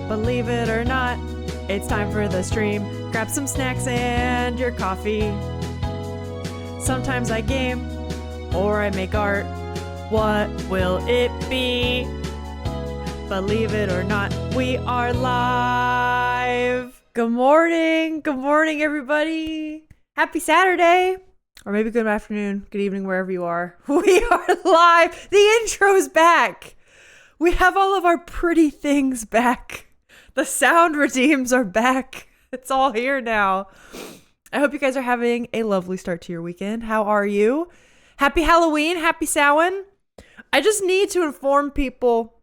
Believe it or not, it's time for the stream. Grab some snacks and your coffee. Sometimes I game or I make art. What will it be? Believe it or not, we are live. Good morning. Good morning, everybody. Happy Saturday. Or maybe good afternoon, good evening, wherever you are. We are live. The intro's back. We have all of our pretty things back. The sound redeems are back. It's all here now. I hope you guys are having a lovely start to your weekend. How are you? Happy Halloween. Happy Samhain. I just need to inform people.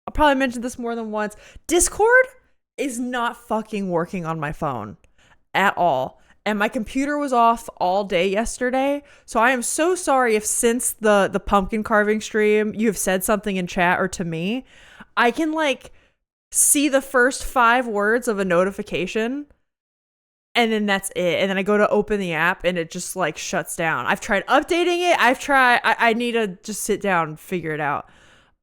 I'll probably mention this more than once. Discord is not fucking working on my phone at all. And my computer was off all day yesterday. So I am so sorry if since the pumpkin carving stream, you have said something in chat or to me. I can see the first 5 words of a notification. And then that's it. And then I go to open the app and it just shuts down. I've tried updating it. I need to just sit down and figure it out.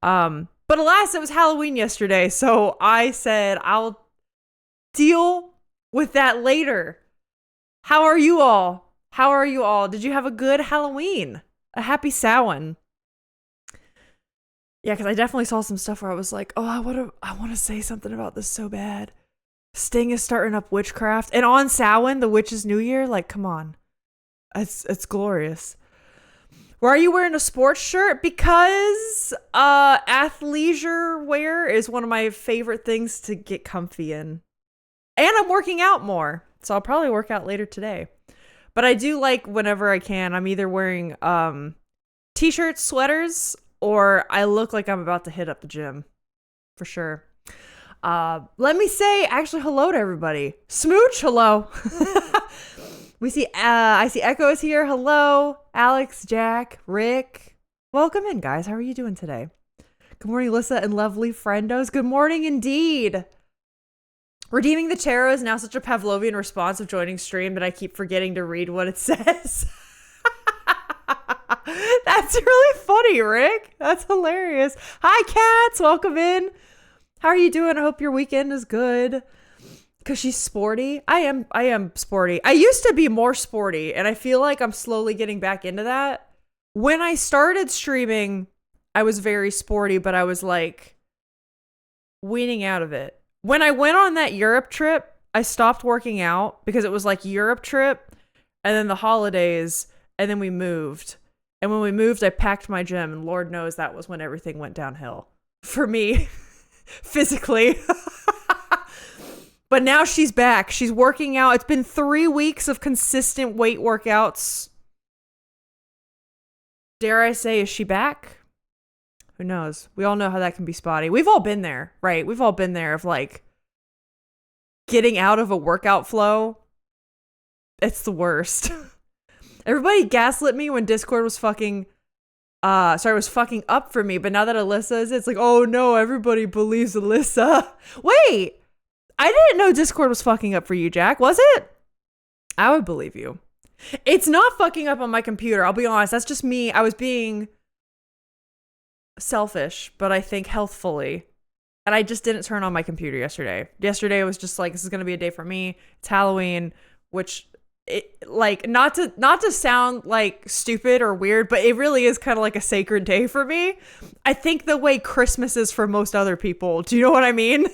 But alas, it was Halloween yesterday. So I said, I'll deal with that later. How are you all? How are you all? Did you have a good Halloween? A happy Samhain? Yeah, because I definitely saw some stuff where I was like, oh, I want to say something about this so bad. Sting is starting up witchcraft. And on Samhain, the witch's new year, come on. It's glorious. Why are you wearing a sports shirt? Because athleisure wear is one of my favorite things to get comfy in. And I'm working out more. So I'll probably work out later today. But I do whenever I can. I'm either wearing t-shirts, sweaters, or I look like I'm about to hit up the gym. For sure. Let me say actually hello to everybody. Smooch, hello. We see I see Echo is here. Hello. Alex, Jack, Rick. Welcome in, guys. How are you doing today? Good morning, Alyssa and lovely friendos. Good morning indeed. Redeeming the Tarot is now such a Pavlovian response of joining stream that I keep forgetting to read what it says. That's really funny, Rick. That's hilarious. Hi, cats. Welcome in. How are you doing? I hope your weekend is good. Because she's sporty. I am sporty. I used to be more sporty, and I feel like I'm slowly getting back into that. When I started streaming, I was very sporty, but I was weaning out of it. When I went on that Europe trip, I stopped working out because it was Europe trip and then the holidays and then we moved. And when we moved, I packed my gym and Lord knows that was when everything went downhill for me physically. But now she's back. She's working out. It's been 3 weeks of consistent weight workouts. Dare I say, is she back? Who knows? We all know how that can be spotty. We've all been there, right? We've all been there of getting out of a workout flow. It's the worst. Everybody gaslit me when Discord was fucking up for me. But now that Alyssa is, it's oh no, everybody believes Alyssa. Wait, I didn't know Discord was fucking up for you, Jack. Was it? I would believe you. It's not fucking up on my computer. I'll be honest. That's just me. I was being selfish, but I think healthfully. And I just didn't turn on my computer yesterday. Yesterday was just this is going to be a day for me. It's Halloween, which not to sound stupid or weird, but it really is kind of a sacred day for me. I think the way Christmas is for most other people. Do you know what I mean?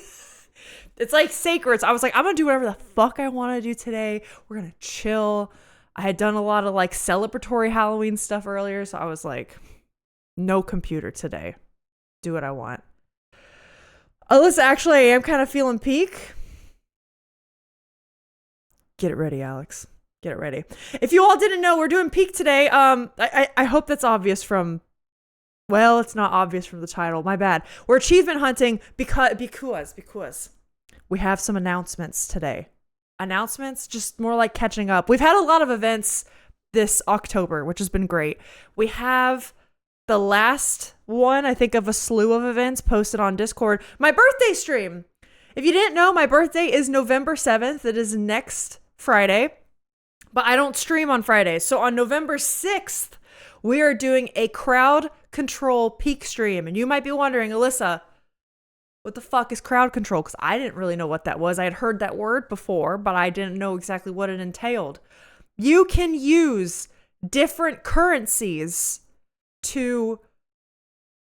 It's sacred. So I was I'm going to do whatever the fuck I want to do today. We're going to chill. I had done a lot of celebratory Halloween stuff earlier. So I was no computer today. Do what I want. Alyssa, actually, I am kind of feeling peak. Get it ready, Alex. Get it ready. If you all didn't know, we're doing peak today. I hope that's obvious from... Well, it's not obvious from the title. My bad. We're achievement hunting because we have some announcements today. Announcements? Just more catching up. We've had a lot of events this October, which has been great. We have the last one, I think, of a slew of events posted on Discord. My birthday stream. If you didn't know, my birthday is November 7th. It is next Friday. But I don't stream on Fridays. So on November 6th, we are doing a crowd control peak stream. And you might be wondering, Alyssa, what the fuck is crowd control? Because I didn't really know what that was. I had heard that word before, but I didn't know exactly what it entailed. You can use different currencies to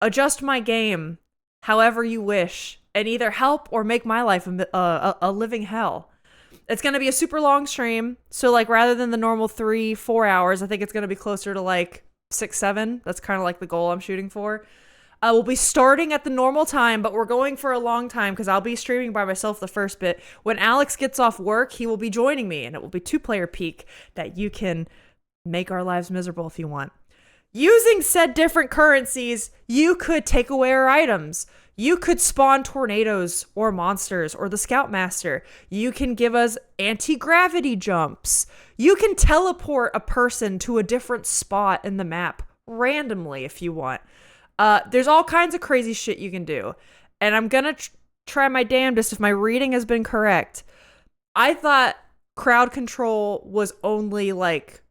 adjust my game however you wish and either help or make my life a living hell. It's going to be a super long stream. So like rather than the normal 3-4 hours, I think it's going to be closer to like 6-7. That's kind of like the goal I'm shooting for. We'll be starting at the normal time, but we're going for a long time because I'll be streaming by myself the first bit. When Alex gets off work, he will be joining me, and it will be 2-player peak that you can make our lives miserable if you want. Using said different currencies, you could take away our items. You could spawn tornadoes or monsters or the Scoutmaster. You can give us anti-gravity jumps. You can teleport a person to a different spot in the map randomly if you want. There's all kinds of crazy shit you can do. And I'm going to try my damnedest if my reading has been correct. I thought crowd control was only like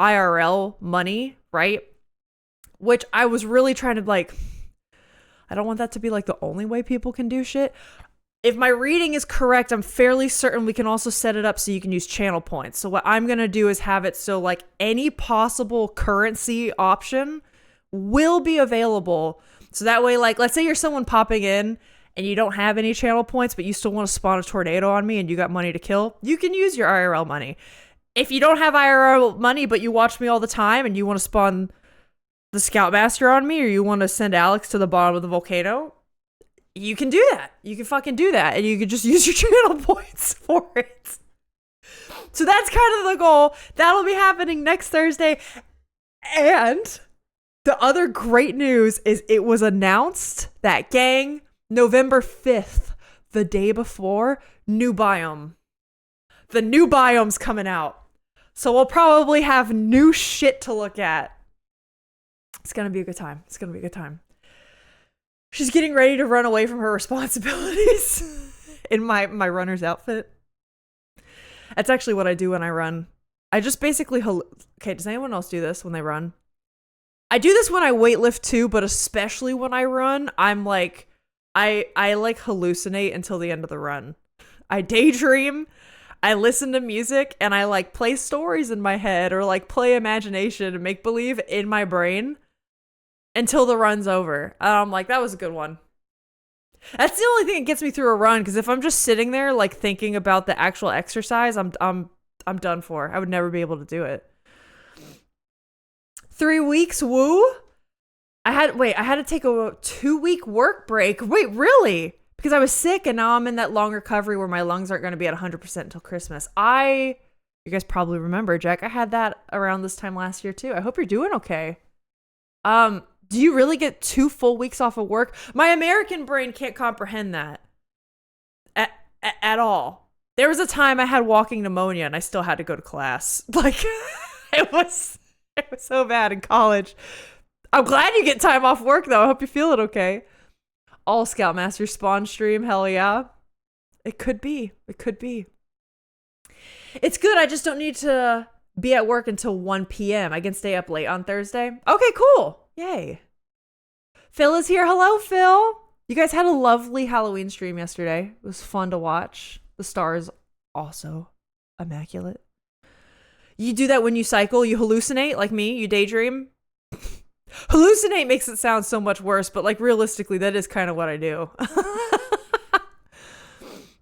IRL money, right? Which I was really trying to like, I don't want that to be like the only way people can do shit. If my reading is correct, I'm fairly certain we can also set it up so you can use channel points. So what I'm going to do is have it so like any possible currency option will be available. So that way, like, let's say you're someone popping in and you don't have any channel points, but you still want to spawn a tornado on me and you got money to kill, you can use your IRL money. If you don't have IRL money, but you watch me all the time and you want to spawn the Scoutmaster on me, or you want to send Alex to the bottom of the volcano, you can do that. You can fucking do that. And you can just use your channel points for it. So that's kind of the goal. That'll be happening next Thursday. And the other great news is it was announced that, gang, November 5th, the day before, new biome. The new biome's coming out. So we'll probably have new shit to look at. It's going to be a good time. It's going to be a good time. She's getting ready to run away from her responsibilities in my runner's outfit. That's actually what I do when I run. I just basically... Okay, does anyone else do this when they run? I do this when I weightlift too, but especially when I run, I'm like... I like hallucinate until the end of the run. I daydream, I listen to music, and I like play stories in my head or like play imagination and make believe in my brain until the run's over. I'm like, that was a good one. That's the only thing that gets me through a run, because if I'm just sitting there like thinking about the actual exercise, I'm done for. I would never be able to do it. 3 weeks, woo? I had to take a 2-week work break. Wait, really? Because I was sick and now I'm in that long recovery where my lungs aren't going to be at 100% until Christmas. You guys probably remember, Jack, I had that around this time last year too. I hope you're doing okay. Do you really get 2 full weeks off of work? My American brain can't comprehend that at all. There was a time I had walking pneumonia and I still had to go to class. Like, it was so bad in college. I'm glad you get time off work though. I hope you're feeling okay. All Scoutmaster spawn stream, hell yeah. It could be. It could be. It's good. I just don't need to be at work until 1 p.m. I can stay up late on Thursday. Okay, cool. Yay. Phil is here. Hello, Phil. You guys had a lovely Halloween stream yesterday. It was fun to watch. The stars also immaculate. You do that when you cycle. You hallucinate like me. You daydream. Hallucinate makes it sound so much worse, but like realistically, that is kind of what I do.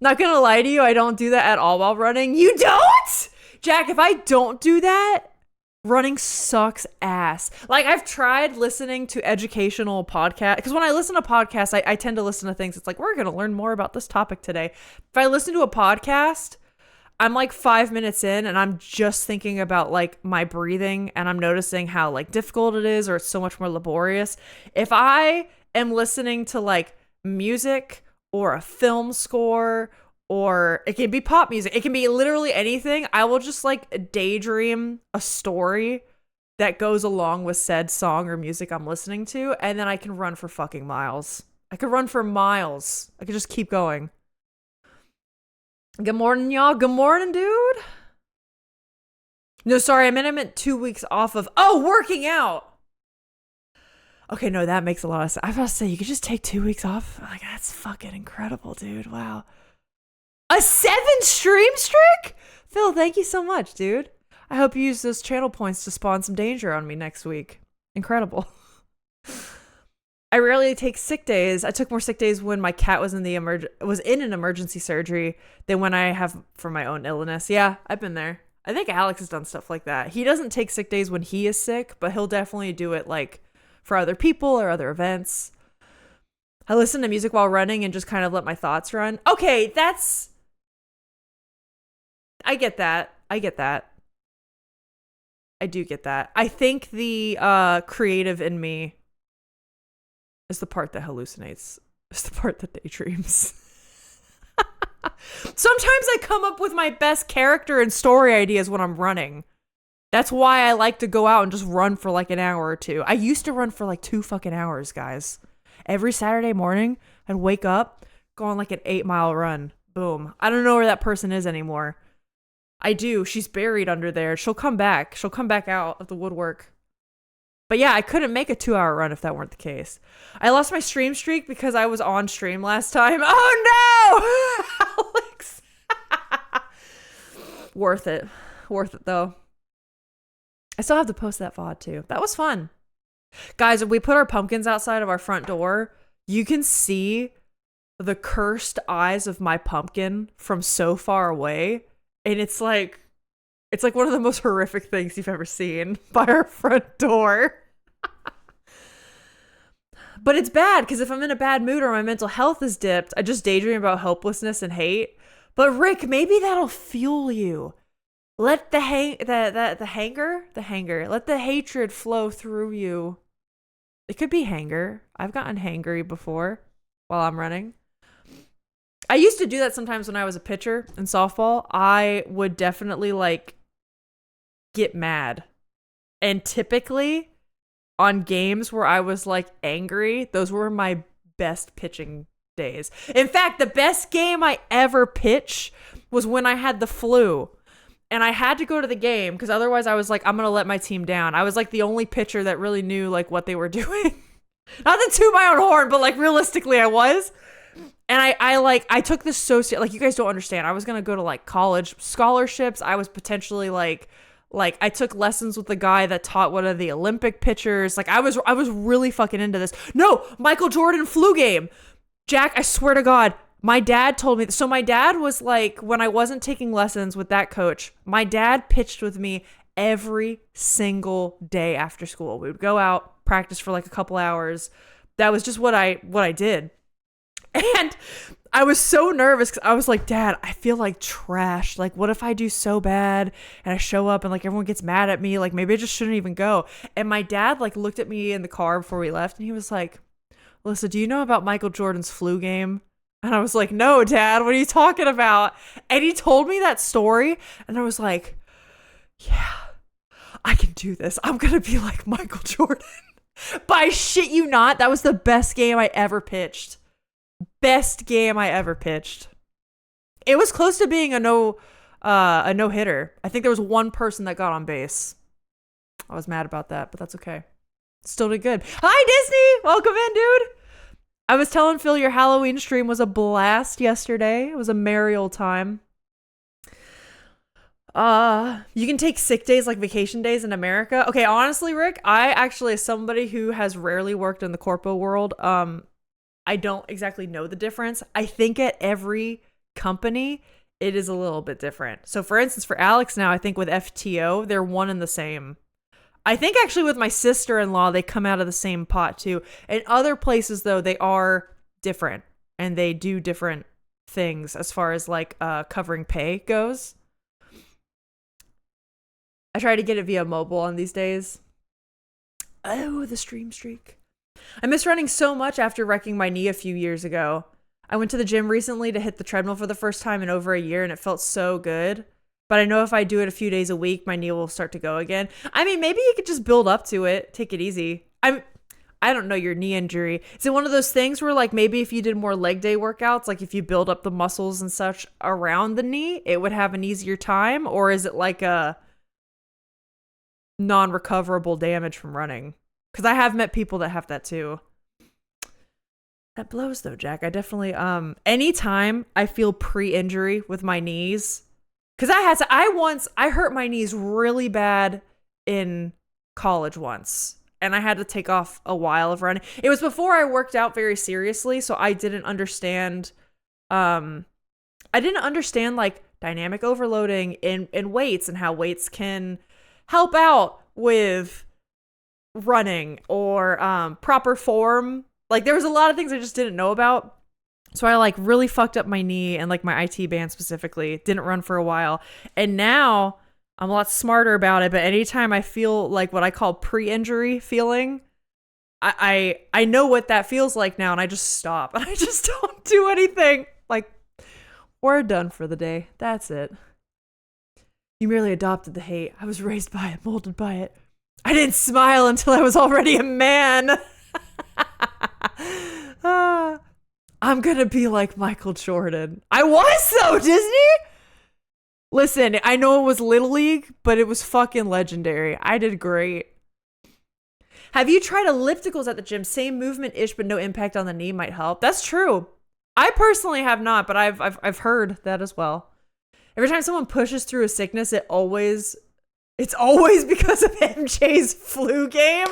Not gonna lie to you, I don't do that at all while running. You don't? Jack, if I don't do that, running sucks ass. Like, I've tried listening to educational podcasts, because when I listen to podcasts, I tend to listen to things. It's like, we're gonna learn more about this topic today. If I listen to a podcast, I'm like 5 minutes in and I'm just thinking about like my breathing and I'm noticing how like difficult it is or it's so much more laborious. If I am listening to like music or a film score, or it can be pop music, it can be literally anything, I will just like daydream a story that goes along with said song or music I'm listening to, and then I can run for fucking miles. I could run for miles. I could just keep going. Good morning, y'all. Good morning, dude. No, sorry, I meant 2 weeks off of... Oh, working out. Okay, no, that makes a lot of sense. I was about to say, you could just take 2 weeks off. Like, that's fucking incredible, dude. Wow. A 7 stream streak? Phil, thank you so much, dude. I hope you use those channel points to spawn some danger on me next week. Incredible. I rarely take sick days. I took more sick days when my cat was in an emergency surgery than when I have for my own illness. Yeah, I've been there. I think Alex has done stuff like that. He doesn't take sick days when he is sick, but he'll definitely do it like for other people or other events. I listen to music while running and just kind of let my thoughts run. Okay, I get that. I do get that. I think the creative in me is the part that hallucinates. Is the part that daydreams. Sometimes I come up with my best character and story ideas when I'm running. That's why I like to go out and just run for like an hour or two. I used to run for like 2 fucking hours, guys. Every Saturday morning, I'd wake up, go on like an 8-mile run. Boom. I don't know where that person is anymore. I do. She's buried under there. She'll come back. She'll come back out of the woodwork. But yeah, I couldn't make a 2-hour run if that weren't the case. I lost my stream streak because I was on stream last time. Oh no! Alex. Worth it. Worth it though. I still have to post that VOD too. That was fun. Guys, if we put our pumpkins outside of our front door, you can see the cursed eyes of my pumpkin from so far away. And it's like one of the most horrific things you've ever seen by our front door. But it's bad because if I'm in a bad mood or my mental health is dipped, I just daydream about hopelessness and hate. But Rick, maybe that'll fuel you. Let the let the hatred flow through you. It could be hanger. I've gotten hangry before while I'm running. I used to do that sometimes when I was a pitcher in softball. I would definitely like get mad. And typically on games where I was like angry, those were my best pitching days. In fact, the best game I ever pitched was when I had the flu. And I had to go to the game because otherwise I was like, I'm going to let my team down. I was like the only pitcher that really knew like what they were doing. Not to toot my own horn, but like realistically I was. And I took this so seriously. Like, you guys don't understand. I was going to go to like college scholarships. I was potentially like I took lessons with the guy that taught one of the Olympic pitchers. Like I was really fucking into this. No, Michael Jordan flu game. Jack, I swear to God, my dad told me. So my dad was like, when I wasn't taking lessons with that coach, my dad pitched with me every single day after school. We would go out, practice for like a couple hours. That was just what I did. And I was so nervous because I was like, Dad, I feel like trash. Like, what if I do so bad and I show up and like everyone gets mad at me? Like, maybe I just shouldn't even go. And my dad like looked at me in the car before we left and he was like, Alyssa, do you know about Michael Jordan's flu game? And I was like, no, Dad, what are you talking about? And he told me that story and I was like, yeah, I can do this. I'm going to be like Michael Jordan. But I shit you not, that was the best game I ever pitched. Best game I ever pitched. It was close to being a no-hitter. I think there was one person that got on base. I was mad about that, but that's okay. Still did good. Hi, Disney! Welcome in, dude! I was telling Phil your Halloween stream was a blast yesterday. It was a merry old time. You can take sick days like vacation days in America. Okay, honestly, Rick, I actually, as somebody who has rarely worked in the corpo world, I don't exactly know the difference. I think at every company, it is a little bit different. So for instance, for Alex now, I think with FTO, they're one and the same. I think actually with my sister-in-law, they come out of the same pot too. In other places though, they are different and they do different things as far as like covering pay goes. I try to get it via mobile on these days. Oh, the stream streak. I miss running so much after wrecking my knee a few years ago. I went to the gym recently to hit the treadmill for the first time in over a year and it felt so good. But I know if I do it a few days a week, my knee will start to go again. I mean, maybe you could just build up to it. Take it easy. I don't know your knee injury. Is it one of those things where like maybe if you did more leg day workouts, like if you build up the muscles and such around the knee, it would have an easier time? Or is it like a non-recoverable damage from running? Because I have met people that have that too. That blows though, Jack. I definitely anytime I feel pre-injury with my knees, because I hurt my knees really bad in college once, and I had to take off a while of running. It was before I worked out very seriously, so I didn't understand like dynamic overloading in weights and how weights can help out with running or proper form. Like there was a lot of things I just didn't know about. So I like really fucked up my knee and like my IT band specifically. Didn't run for a while. And now I'm a lot smarter about it. But anytime I feel like what I call pre-injury feeling, I know what that feels like now, and I just stop. And I just don't do anything. Like, we're done for the day. That's it. You merely adopted the hate. I was raised by it, molded by it. I didn't smile until I was already a man. I'm gonna be like Michael Jordan. I was though, Disney. Listen, I know it was Little League, but it was fucking legendary. I did great. Have you tried ellipticals at the gym? Same movement-ish, but no impact on the knee might help. That's true. I personally have not, but I've heard that as well. Every time someone pushes through a sickness, it's always because of MJ's flu game.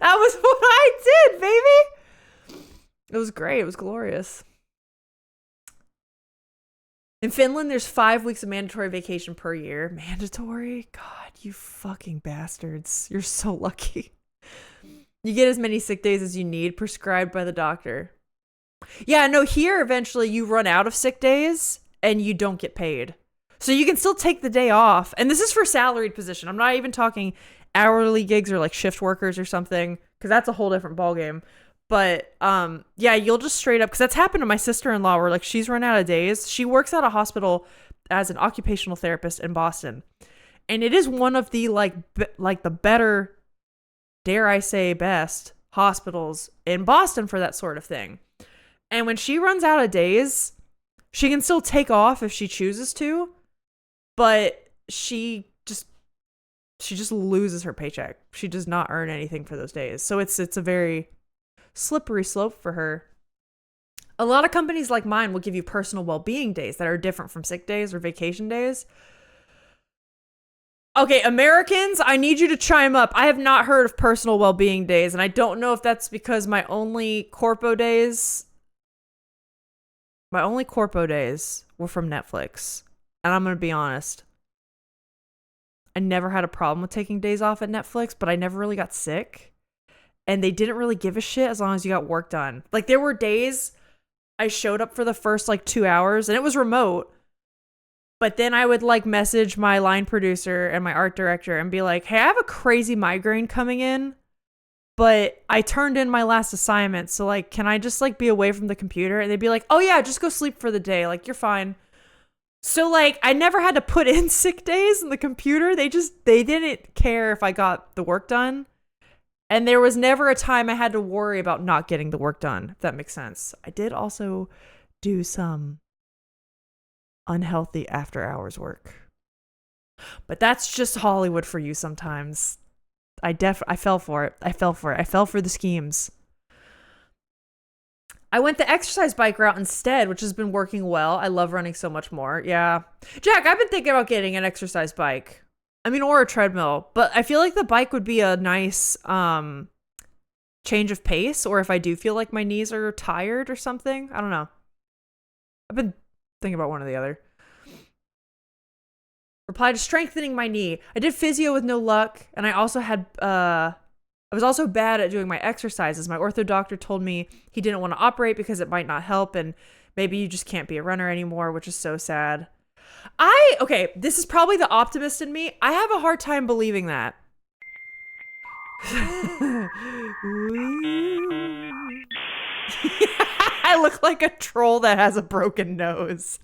That was what I did, baby. It was great. It was glorious. In Finland, there's 5 weeks of mandatory vacation per year. Mandatory? God, you fucking bastards. You're so lucky. You get as many sick days as you need, prescribed by the doctor. Yeah, no, here eventually you run out of sick days and you don't get paid. So you can still take the day off. And this is for salaried position. I'm not even talking hourly gigs or like shift workers or something, because that's a whole different ballgame. But yeah, you'll just straight up, because that's happened to my sister-in-law where like she's run out of days. She works at a hospital as an occupational therapist in Boston. And it is one of the like the better, dare I say best, hospitals in Boston for that sort of thing. And when she runs out of days, she can still take off if she chooses to, but she just loses her paycheck. She does not earn anything for those days. So it's a very slippery slope for her. A lot of companies like mine will give you personal well-being days that are different from sick days or vacation days. Okay, Americans, I need you to chime up. I have not heard of personal well-being days, and I don't know if that's because my only corpo days were from Netflix. And I'm going to be honest. I never had a problem with taking days off at Netflix, but I never really got sick. And they didn't really give a shit as long as you got work done. Like there were days I showed up for the first like 2 hours and it was remote. But then I would like message my line producer and my art director and be like, hey, I have a crazy migraine coming in, but I turned in my last assignment. So like, can I just like be away from the computer? And they'd be like, oh yeah, just go sleep for the day. Like you're fine. So like, I never had to put in sick days in the computer. They didn't care if I got the work done. And there was never a time I had to worry about not getting the work done, if that makes sense. I did also do some unhealthy after hours work. But that's just Hollywood for you sometimes. I fell for it. I fell for the schemes. I went the exercise bike route instead, which has been working well. I love running so much more. Yeah. Jack, I've been thinking about getting an exercise bike. I mean, or a treadmill, but I feel like the bike would be a nice change of pace, or if I do feel like my knees are tired or something. I don't know. I've been thinking about one or the other. Reply to strengthening my knee. I did physio with no luck, and I also had I was also bad at doing my exercises. My ortho doctor told me he didn't want to operate because it might not help, and maybe you just can't be a runner anymore, which is so sad. Okay, this is probably the optimist in me. I have a hard time believing that. I look like a troll that has a broken nose.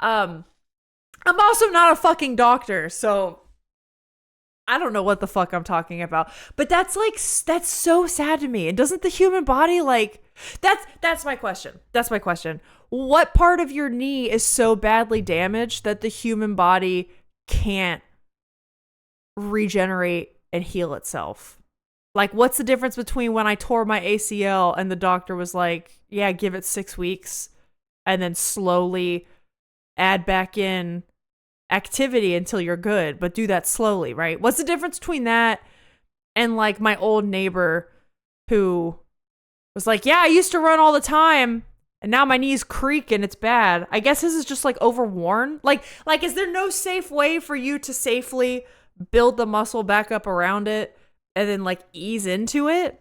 I'm also not a fucking doctor, so I don't know what the fuck I'm talking about. But that's so sad to me. And doesn't the human body like that's my question. That's my question. What part of your knee is so badly damaged that the human body can't regenerate and heal itself? Like, what's the difference between when I tore my ACL and the doctor was like, yeah, give it 6 weeks and then slowly add back in activity until you're good, but do that slowly, right? What's the difference between that and like my old neighbor who was like, yeah, I used to run all the time and now my knees creak and it's bad. I guess this is just like overworn. Like, is there no safe way for you to safely build the muscle back up around it and then like ease into it?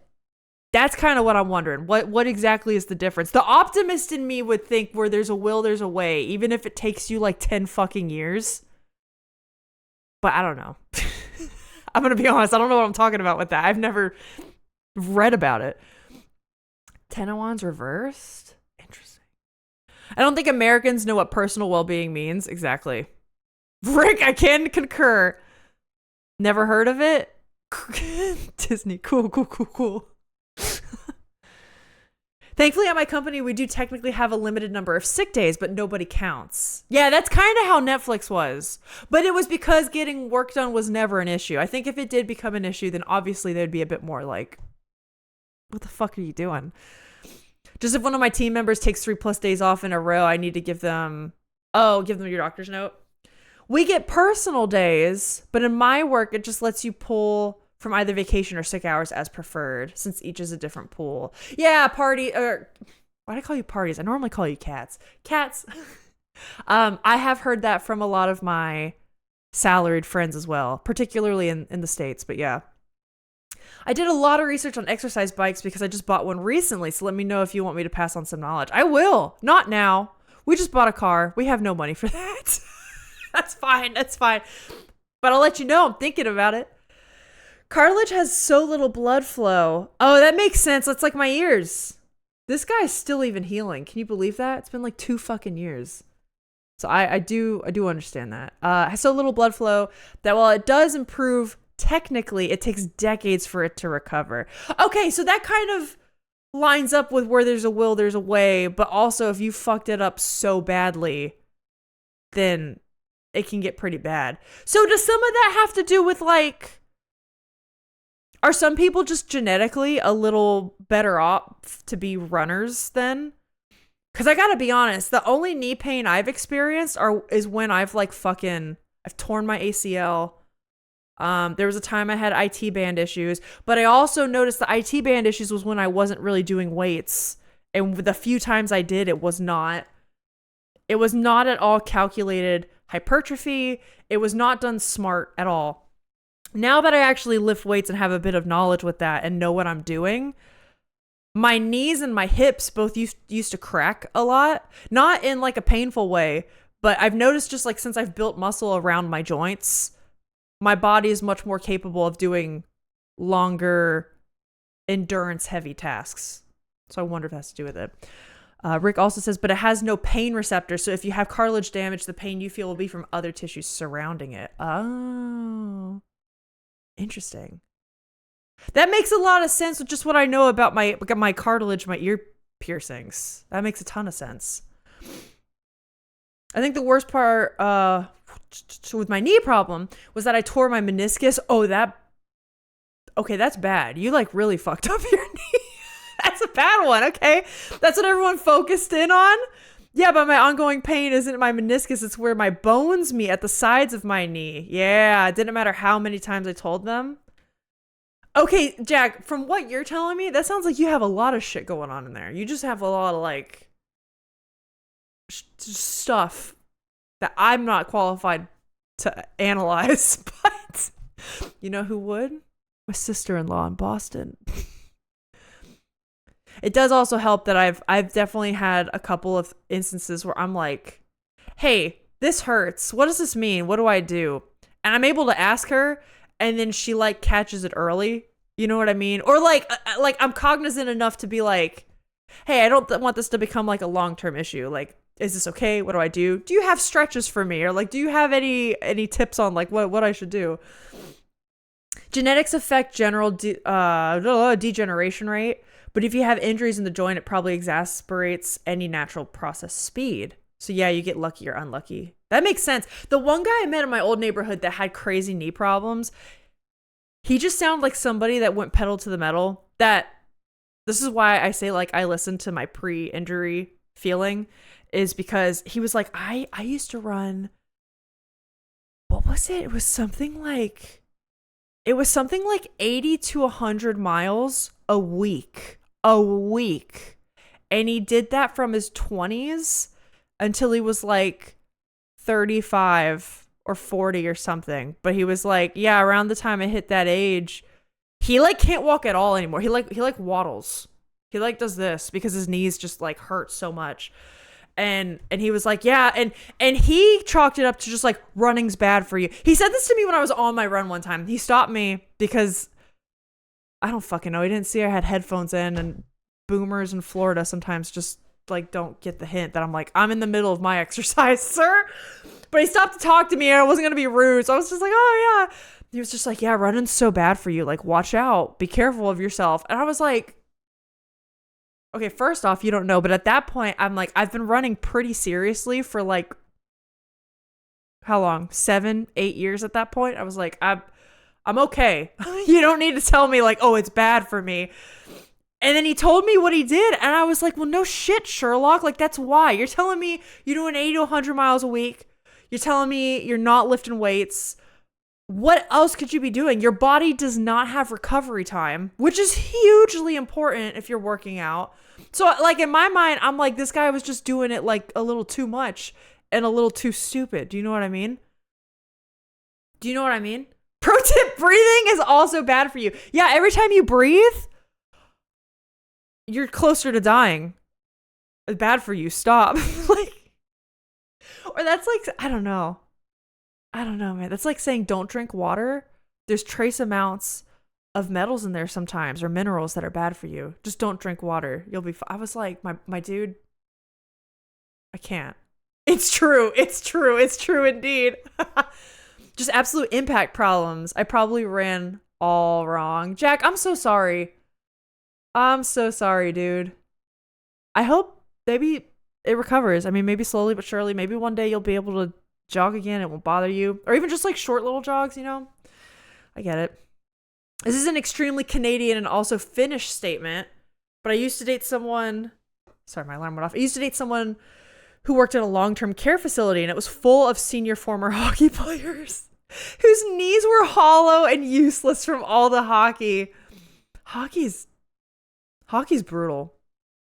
That's kind of what I'm wondering. What exactly is the difference? The optimist in me would think where there's a will, there's a way, even if it takes you like 10 fucking years. But I don't know. I'm going to be honest. I don't know what I'm talking about with that. I've never read about it. Tenowans reversed? Interesting. I don't think Americans know what personal well-being means. Exactly. Rick, I can concur. Never heard of it? Disney. Cool. Thankfully, at my company, we do technically have a limited number of sick days, but nobody counts. Yeah, that's kind of how Netflix was. But it was because getting work done was never an issue. I think if it did become an issue, then obviously they'd be a bit more like, what the fuck are you doing? Just if one of my team members takes 3+ days off in a row, I need to give them your doctor's note. We get personal days, but in my work, it just lets you pull from either vacation or sick hours as preferred, since each is a different pool. Yeah, party, or why do I call you parties? I normally call you cats. Cats. I have heard that from a lot of my salaried friends as well, particularly in the States, but yeah. I did a lot of research on exercise bikes because I just bought one recently, so let me know if you want me to pass on some knowledge. I will. Not now. We just bought a car. We have no money for that. That's fine. But I'll let you know. I'm thinking about it. Cartilage has so little blood flow. Oh, that makes sense. That's like my ears. This guy's still even healing. Can you believe that? It's been like 2 fucking years. So I do understand that. Has so little blood flow that while it does improve technically, it takes decades for it to recover. Okay, so that kind of lines up with where there's a will, there's a way. But also, if you fucked it up so badly, then it can get pretty bad. So does some of that have to do with like, are some people just genetically a little better off to be runners then? Because I gotta be honest, the only knee pain I've experienced is when I've torn my ACL. There was a time I had IT band issues, but I also noticed the IT band issues was when I wasn't really doing weights. And the few times I did, it was not at all calculated hypertrophy. It was not done smart at all. Now that I actually lift weights and have a bit of knowledge with that and know what I'm doing, my knees and my hips both used to crack a lot. Not in like a painful way, but I've noticed just like since I've built muscle around my joints, my body is much more capable of doing longer endurance heavy tasks. So I wonder if that has to do with it. Rick also says, but it has no pain receptor. So if you have cartilage damage, the pain you feel will be from other tissues surrounding it. Oh. Interesting. That makes a lot of sense with just what I know about my cartilage, my ear piercings. That makes a ton of sense. I think the worst part with my knee problem was that I tore my meniscus. Oh, that's bad. You like really fucked up your knee. That's a bad one. Okay. That's what everyone focused in on. Yeah, but my ongoing pain isn't my meniscus. It's where my bones meet at the sides of my knee. Yeah, it didn't matter how many times I told them. Okay, Jack, from what you're telling me, that sounds like you have a lot of shit going on in there. You just have a lot of like stuff that I'm not qualified to analyze. But you know who would? My sister-in-law in Boston. It does also help that I've definitely had a couple of instances where I'm like, hey, this hurts. What does this mean? What do I do? And I'm able to ask her, and then she like catches it early. You know what I mean? Or like I'm cognizant enough to be like, hey, I don't want this to become like a long-term issue. Like, is this okay? What do I do? Do you have stretches for me? Or like, do you have any tips on like what I should do? Genetics affect general degeneration rate. But if you have injuries in the joint, it probably exasperates any natural process speed. So yeah, you get lucky or unlucky. That makes sense. The one guy I met in my old neighborhood that had crazy knee problems, he just sounded like somebody that went pedal to the metal. This is why I say like I listened to my pre-injury feeling, is because he was like, I used to run, what was it? It was something like 80 to 100 miles a week. And he did that from his 20s until he was like 35 or 40 or something. But he was like, yeah, around the time I hit that age, he like can't walk at all anymore. He like waddles. He like does this because his knees just like hurt so much. And he was like, yeah, and he chalked it up to just like running's bad for you. He said this to me when I was on my run one time. He stopped me because I don't fucking know. He didn't see I had headphones in, and boomers in Florida sometimes just like don't get the hint that I'm like, I'm in the middle of my exercise, sir. But he stopped to talk to me, and I wasn't gonna be rude, so I was just like, oh yeah. He was just like, yeah, running's so bad for you. Like, watch out, be careful of yourself. And I was like, okay, first off, you don't know, but at that point, I'm like, I've been running pretty seriously for like, how long? 7-8 years at that point. I was like, I'm okay. You don't need to tell me like, oh, it's bad for me. And then he told me what he did, and I was like, well, no shit, Sherlock. Like, that's why. You're telling me you're doing 80 to 100 miles a week. You're telling me you're not lifting weights. What else could you be doing? Your body does not have recovery time, which is hugely important if you're working out. So, like, in my mind, I'm like, this guy was just doing it, like, a little too much and a little too stupid. Do you know what I mean? Pro tip, breathing is also bad for you. Yeah, every time you breathe, you're closer to dying. It's bad for you. Stop. Like, or that's like, I don't know, man. That's like saying don't drink water. There's trace amounts of metals in there sometimes, or minerals that are bad for you. Just don't drink water. You'll be I was like, my dude, I can't. It's true indeed. Just absolute impact problems. I probably ran all wrong. Jack, I'm so sorry. Dude. I hope maybe it recovers. I mean, maybe slowly but surely. Maybe one day you'll be able to jog again. It won't bother you. Or even just like short little jogs, you know? I get it. This is an extremely Canadian and also Finnish statement, but I used to date someone... Sorry, my alarm went off. I used to date someone who worked in a long-term care facility, and it was full of senior former hockey players whose knees were hollow and useless from all the hockey. Hockey's brutal.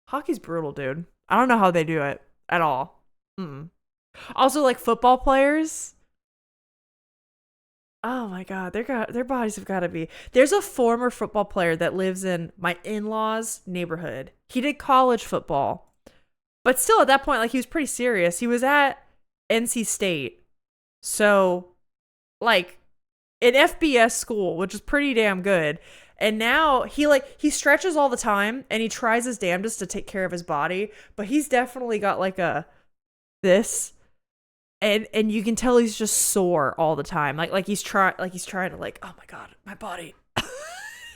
Hockey's brutal, dude. I don't know how they do it at all. Also, like football players. Oh my God, their bodies have got to be. There's a former football player that lives in my in-laws' neighborhood. He did college football, but still at that point, like he was pretty serious. He was at NC State, so like an FBS school, which is pretty damn good. And now he stretches all the time, and he tries his damnedest to take care of his body, but he's definitely got like this. And you can tell he's just sore all the time. Like he's trying to like, oh my God, my body.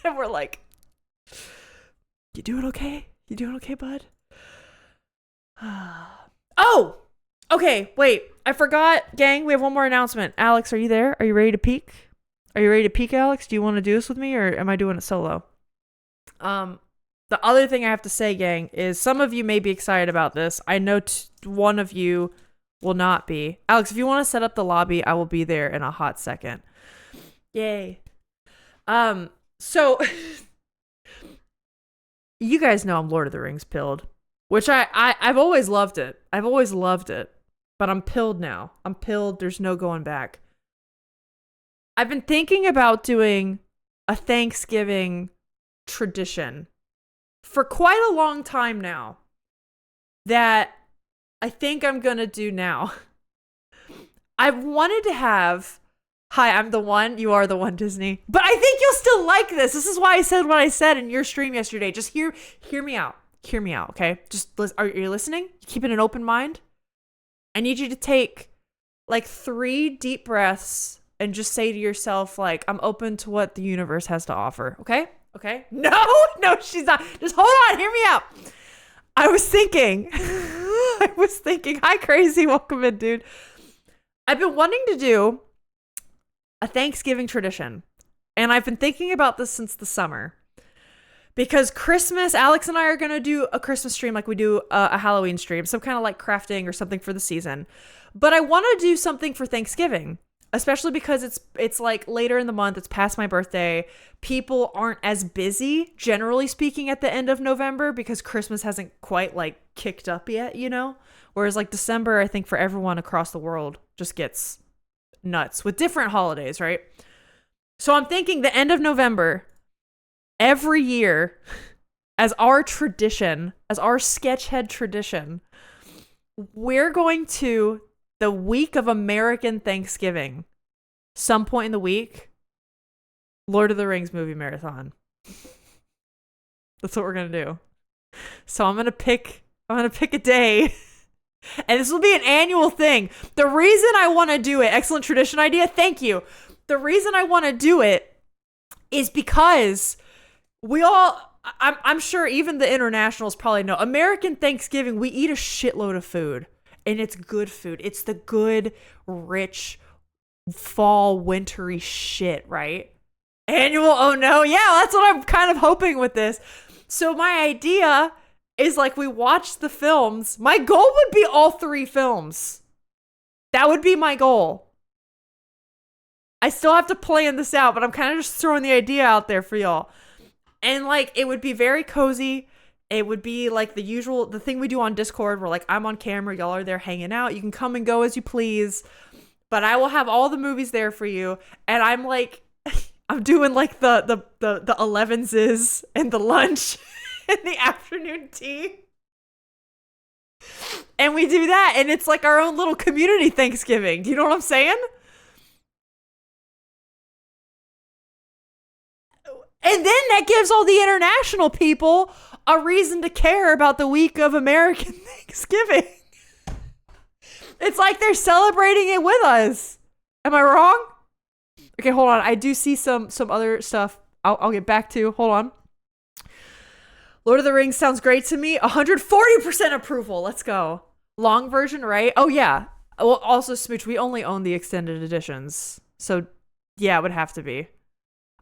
And we're like, you doing okay? You doing okay, bud? Oh, okay. Wait, I forgot, gang. We have one more announcement. Alex, are you there? Are you ready to peek? Alex? Do you want to do this with me, or am I doing it solo? The other thing I have to say, gang, is some of you may be excited about this. I know one of you will not be. Alex, if you want to set up the lobby, I will be there in a hot second. Yay. So you guys know I'm Lord of the Rings pilled, which I've always loved it. But I'm pilled now. There's no going back. I've been thinking about doing a Thanksgiving tradition for quite a long time now that I think I'm going to do now. I've wanted to have, hi, I'm the one, you are the one, Disney. But I think you'll still like this. This is why I said what I said in your stream yesterday. Just hear me out. Hear me out, okay? Just are you listening? Keeping an open mind? I need you to take like 3 deep breaths and just say to yourself, like, I'm open to what the universe has to offer, okay? Okay? No, she's not. Just hold on, hear me out. I was thinking, hi crazy, welcome in, dude. I've been wanting to do a Thanksgiving tradition. And I've been thinking about this since the summer. Because Christmas, Alex and I are going to do a Christmas stream like we do a Halloween stream. Some kind of like crafting or something for the season. But I want to do something for Thanksgiving. Especially because it's like later in the month. It's past my birthday. People aren't as busy, generally speaking, at the end of November. Because Christmas hasn't quite like kicked up yet, you know? Whereas like December, I think for everyone across the world just gets nuts. With different holidays, right? So I'm thinking the end of November... every year, as our tradition, as our sketchhead tradition, we're going to the week of American Thanksgiving, some point in the week, Lord of the Rings movie marathon. That's what we're gonna do. So I'm gonna pick a day, and this will be an annual thing. The reason I want to do it, excellent tradition idea, thank you. The reason I want to do it is because I'm sure even the internationals probably know, American Thanksgiving, we eat a shitload of food. And it's good food. It's the good, rich, fall, wintry shit, right? Annual, oh no, yeah, that's what I'm kind of hoping with this. So my idea is like we watch the films. My goal would be all 3 films. That would be my goal. I still have to plan this out, but I'm kind of just throwing the idea out there for y'all. And like, it would be very cozy. It would be like the thing we do on Discord where like I'm on camera, y'all are there hanging out. You can come and go as you please, but I will have all the movies there for you. And I'm like, I'm doing like the 11s and the lunch and the afternoon tea. And we do that. And it's like our own little community Thanksgiving. Do you know what I'm saying? And then that gives all the international people a reason to care about the week of American Thanksgiving. It's like they're celebrating it with us. Am I wrong? Okay, hold on. I do see some other stuff I'll get back to. Hold on. Lord of the Rings sounds great to me. 140% approval. Let's go. Long version, right? Oh, yeah. Well, also, Smooch, we only own the extended editions. So, yeah, it would have to be.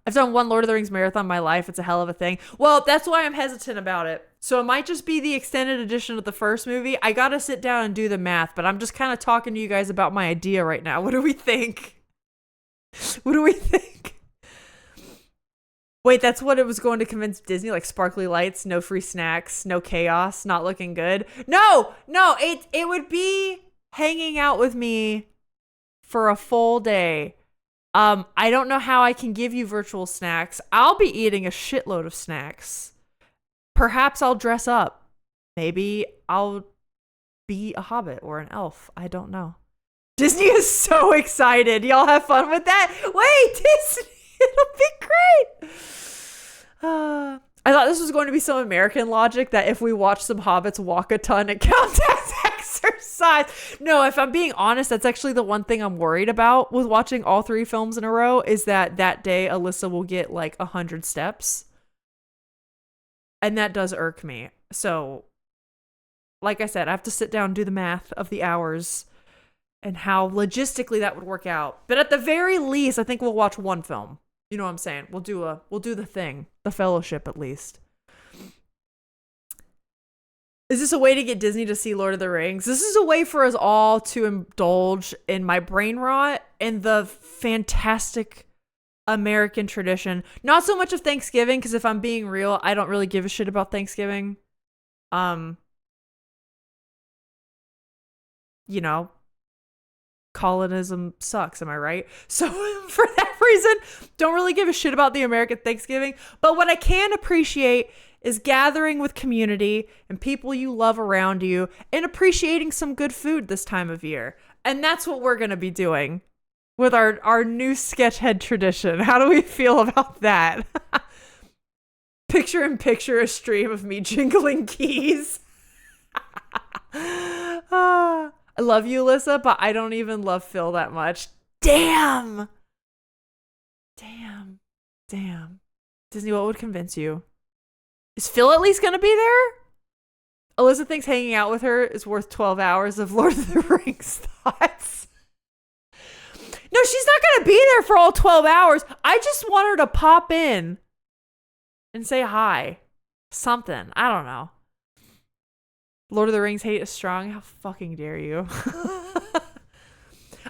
I've done one Lord of the Rings marathon in my life. It's a hell of a thing. Well, that's why I'm hesitant about it. So it might just be the extended edition of the first movie. I got to sit down and do the math, but I'm just kind of talking to you guys about my idea right now. What do we think? What do we think? Wait, that's what it was going to convince Disney? Like sparkly lights, no free snacks, no chaos, not looking good? No, it would be hanging out with me for a full day. I don't know how I can give you virtual snacks. I'll be eating a shitload of snacks. Perhaps I'll dress up. Maybe I'll be a hobbit or an elf. I don't know. Disney is so excited. Y'all have fun with that? Wait, Disney, it'll be great. I thought this was going to be some American logic that if we watch some hobbits walk a ton, it counts as exercise. No, if I'm being honest, that's actually the one thing I'm worried about with watching all 3 films in a row is that day Alyssa will get like 100 steps. And that does irk me. So, like I said, I have to sit down and do the math of the hours and how logistically that would work out. But at the very least, I think we'll watch one film. You know what I'm saying? We'll do the thing, the fellowship at least. Is this a way to get Disney to see Lord of the Rings? This is a way for us all to indulge in my brain rot and the fantastic American tradition. Not so much of Thanksgiving, because if I'm being real, I don't really give a shit about Thanksgiving. You know, colonism sucks, am I right? So for that reason, don't really give a shit about the American Thanksgiving. But what I can appreciate is gathering with community and people you love around you and appreciating some good food this time of year. And that's what we're going to be doing with our new sketchhead tradition. How do we feel about that? Picture in picture a stream of me jingling keys. I love you, Alyssa, but I don't even love Phil that much. Damn. Disney, what would convince you? Is Phil at least going to be there? Alyssa thinks hanging out with her is worth 12 hours of Lord of the Rings thoughts. No, she's not going to be there for all 12 hours. I just want her to pop in and say hi. Something. I don't know. Lord of the Rings hate is strong. How fucking dare you?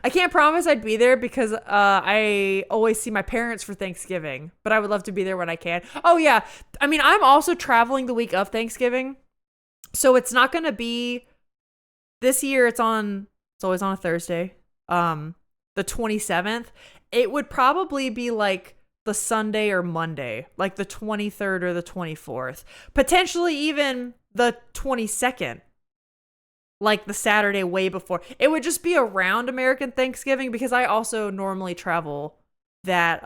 I can't promise I'd be there because I always see my parents for Thanksgiving, but I would love to be there when I can. Oh, yeah. I mean, I'm also traveling the week of Thanksgiving, so it's not going to be this year. It's always on a Thursday, the 27th. It would probably be like the Sunday or Monday, like the 23rd or the 24th, potentially even the 22nd. Like the Saturday way before. It would just be around American Thanksgiving because I also normally travel that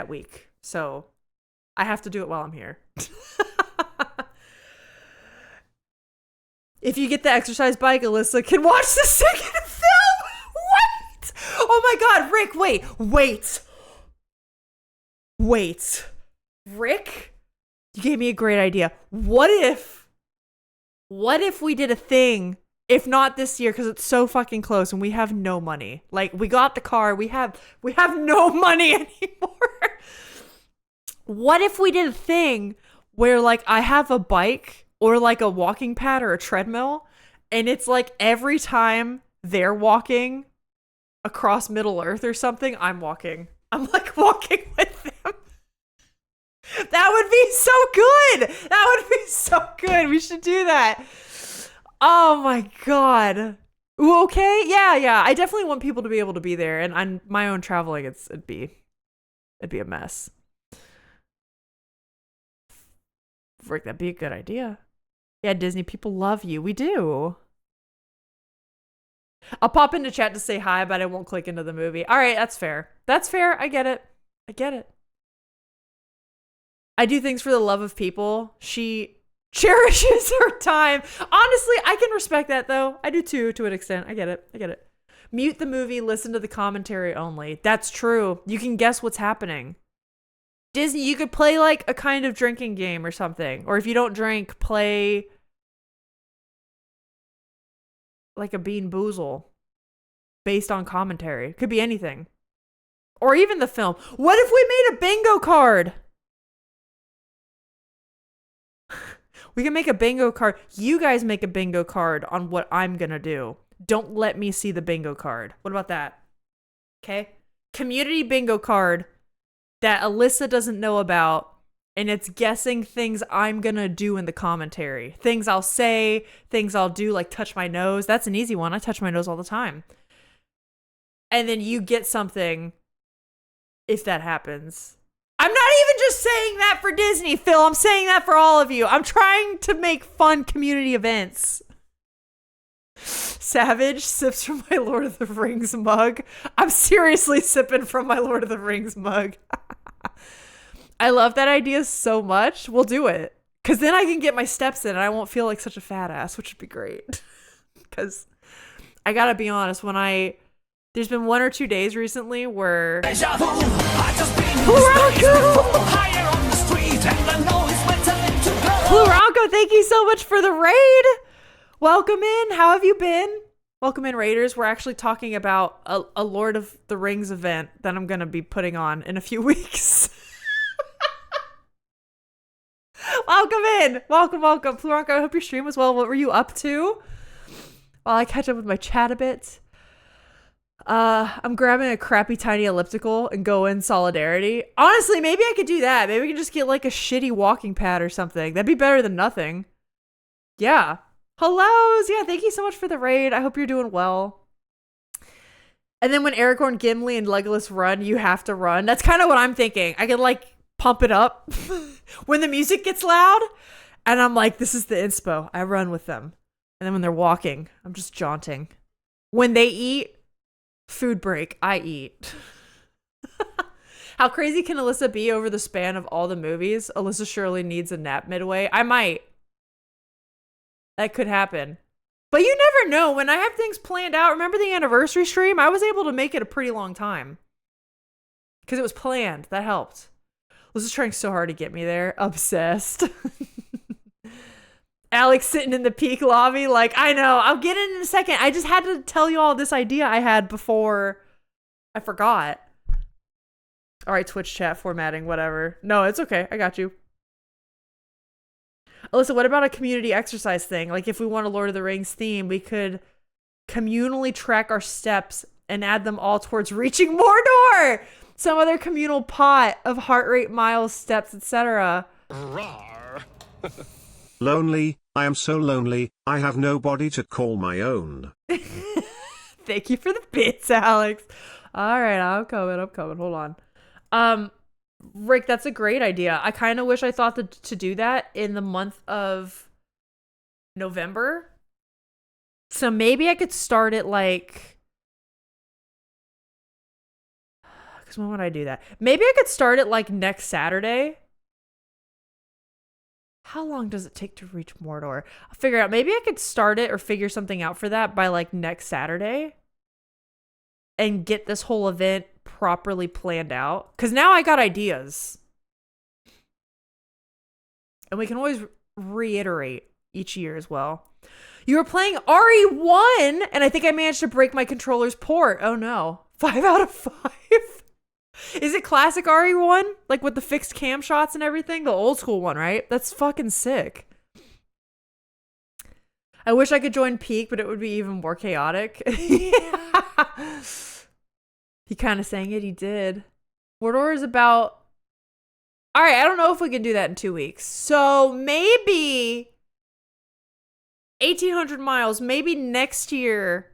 week. So I have to do it while I'm here. If you get the exercise bike, Alyssa can watch the second film. What? Oh my God, Rick, wait. Rick, you gave me a great idea. What if we did a thing, if not this year, because it's so fucking close and we have no money. Like, we got the car, we have no money anymore. What if we did a thing where, like, I have a bike or like a walking pad or a treadmill, and it's like every time they're walking across Middle Earth or something, I'm walking like walking with them. That would be so good. We should do that. Oh my God. Ooh, okay. Yeah. I definitely want people to be able to be there. And on my own traveling, it'd be a mess. Rick, that'd be a good idea. Yeah, Disney, people love you. We do. I'll pop into chat to say hi, but I won't click into the movie. All right, that's fair. I get it. I do things for the love of people. She cherishes her time. Honestly, I can respect that though. I do too, to an extent. I get it. Mute the movie, listen to the commentary only. That's true. You can guess what's happening. Disney, you could play like a kind of drinking game or something. Or if you don't drink, play like a Bean Boozle based on commentary. Could be anything. Or even the film. What if we made a bingo card? We can make a bingo card. You guys make a bingo card on what I'm going to do. Don't let me see the bingo card. What about that? Okay. Community bingo card that Alyssa doesn't know about. And it's guessing things I'm going to do in the commentary. Things I'll say, things I'll do, like touch my nose. That's an easy one. I touch my nose all the time. And then you get something if that happens. I'm not even just saying that for Disney, Phil. I'm saying that for all of you. I'm trying to make fun community events. Savage sips from my Lord of the Rings mug. I'm seriously sipping from my Lord of the Rings mug. I love that idea so much. We'll do it. Because then I can get my steps in and I won't feel like such a fat ass, which would be great. Because I gotta be honest, there's been 1 or 2 days recently where Pluranko, thank you so much for the raid. Welcome in. How have you been? Welcome in, Raiders. We're actually talking about a Lord of the Rings event that I'm going to be putting on in a few weeks. Welcome in. Welcome. Pluranko, I hope your stream was well. What were you up to? While I catch up with my chat a bit. I'm grabbing a crappy tiny elliptical and go in solidarity. Honestly, maybe I could do that. Maybe we can just get like a shitty walking pad or something. That'd be better than nothing. Yeah. Hellos. Yeah, thank you so much for the raid. I hope you're doing well. And then when Aragorn, Gimli, and Legolas run, you have to run. That's kind of what I'm thinking. I could like pump it up when the music gets loud. And I'm like, this is the inspo. I run with them. And then when they're walking, I'm just jaunting. When they eat, food break, I eat. How crazy can Alyssa be over the span of all the movies? Alyssa surely needs a nap midway. I might. That could happen. But you never know. When I have things planned out, remember the anniversary stream? I was able to make it a pretty long time. Because it was planned. That helped. Alyssa's trying so hard to get me there. Obsessed. Alex sitting in the peak lobby like, I know, I'll get in a second. I just had to tell you all this idea I had before I forgot. All right, Twitch chat formatting, whatever. No, it's okay. I got you. Alyssa, what about a community exercise thing? Like if we want a Lord of the Rings theme, we could communally track our steps and add them all towards reaching Mordor. Some other communal pot of heart rate, miles, steps, etc. Lonely. I am so lonely. I have nobody to call my own. Thank you for the bits, Alex. All right, I'm coming. Hold on. Rick, that's a great idea. I kind of wish I thought to do that in the month of November. So maybe I could start it like... Because when would I do that? Maybe I could start it like next Saturday. How long does it take to reach Mordor? I'll figure out. Maybe I could start it or figure something out for that by like next Saturday. And get this whole event properly planned out. Because now I got ideas. And we can always reiterate each year as well. You were playing RE1 and I think I managed to break my controller's port. Oh no. 5 out of 5. Is it classic RE1? Like with the fixed cam shots and everything? The old school one, right? That's fucking sick. I wish I could join Peak, but it would be even more chaotic. Yeah. He kind of sang it. He did. Mordor is about... All right, I don't know if we can do that in 2 weeks. So maybe 1,800 miles. Maybe next year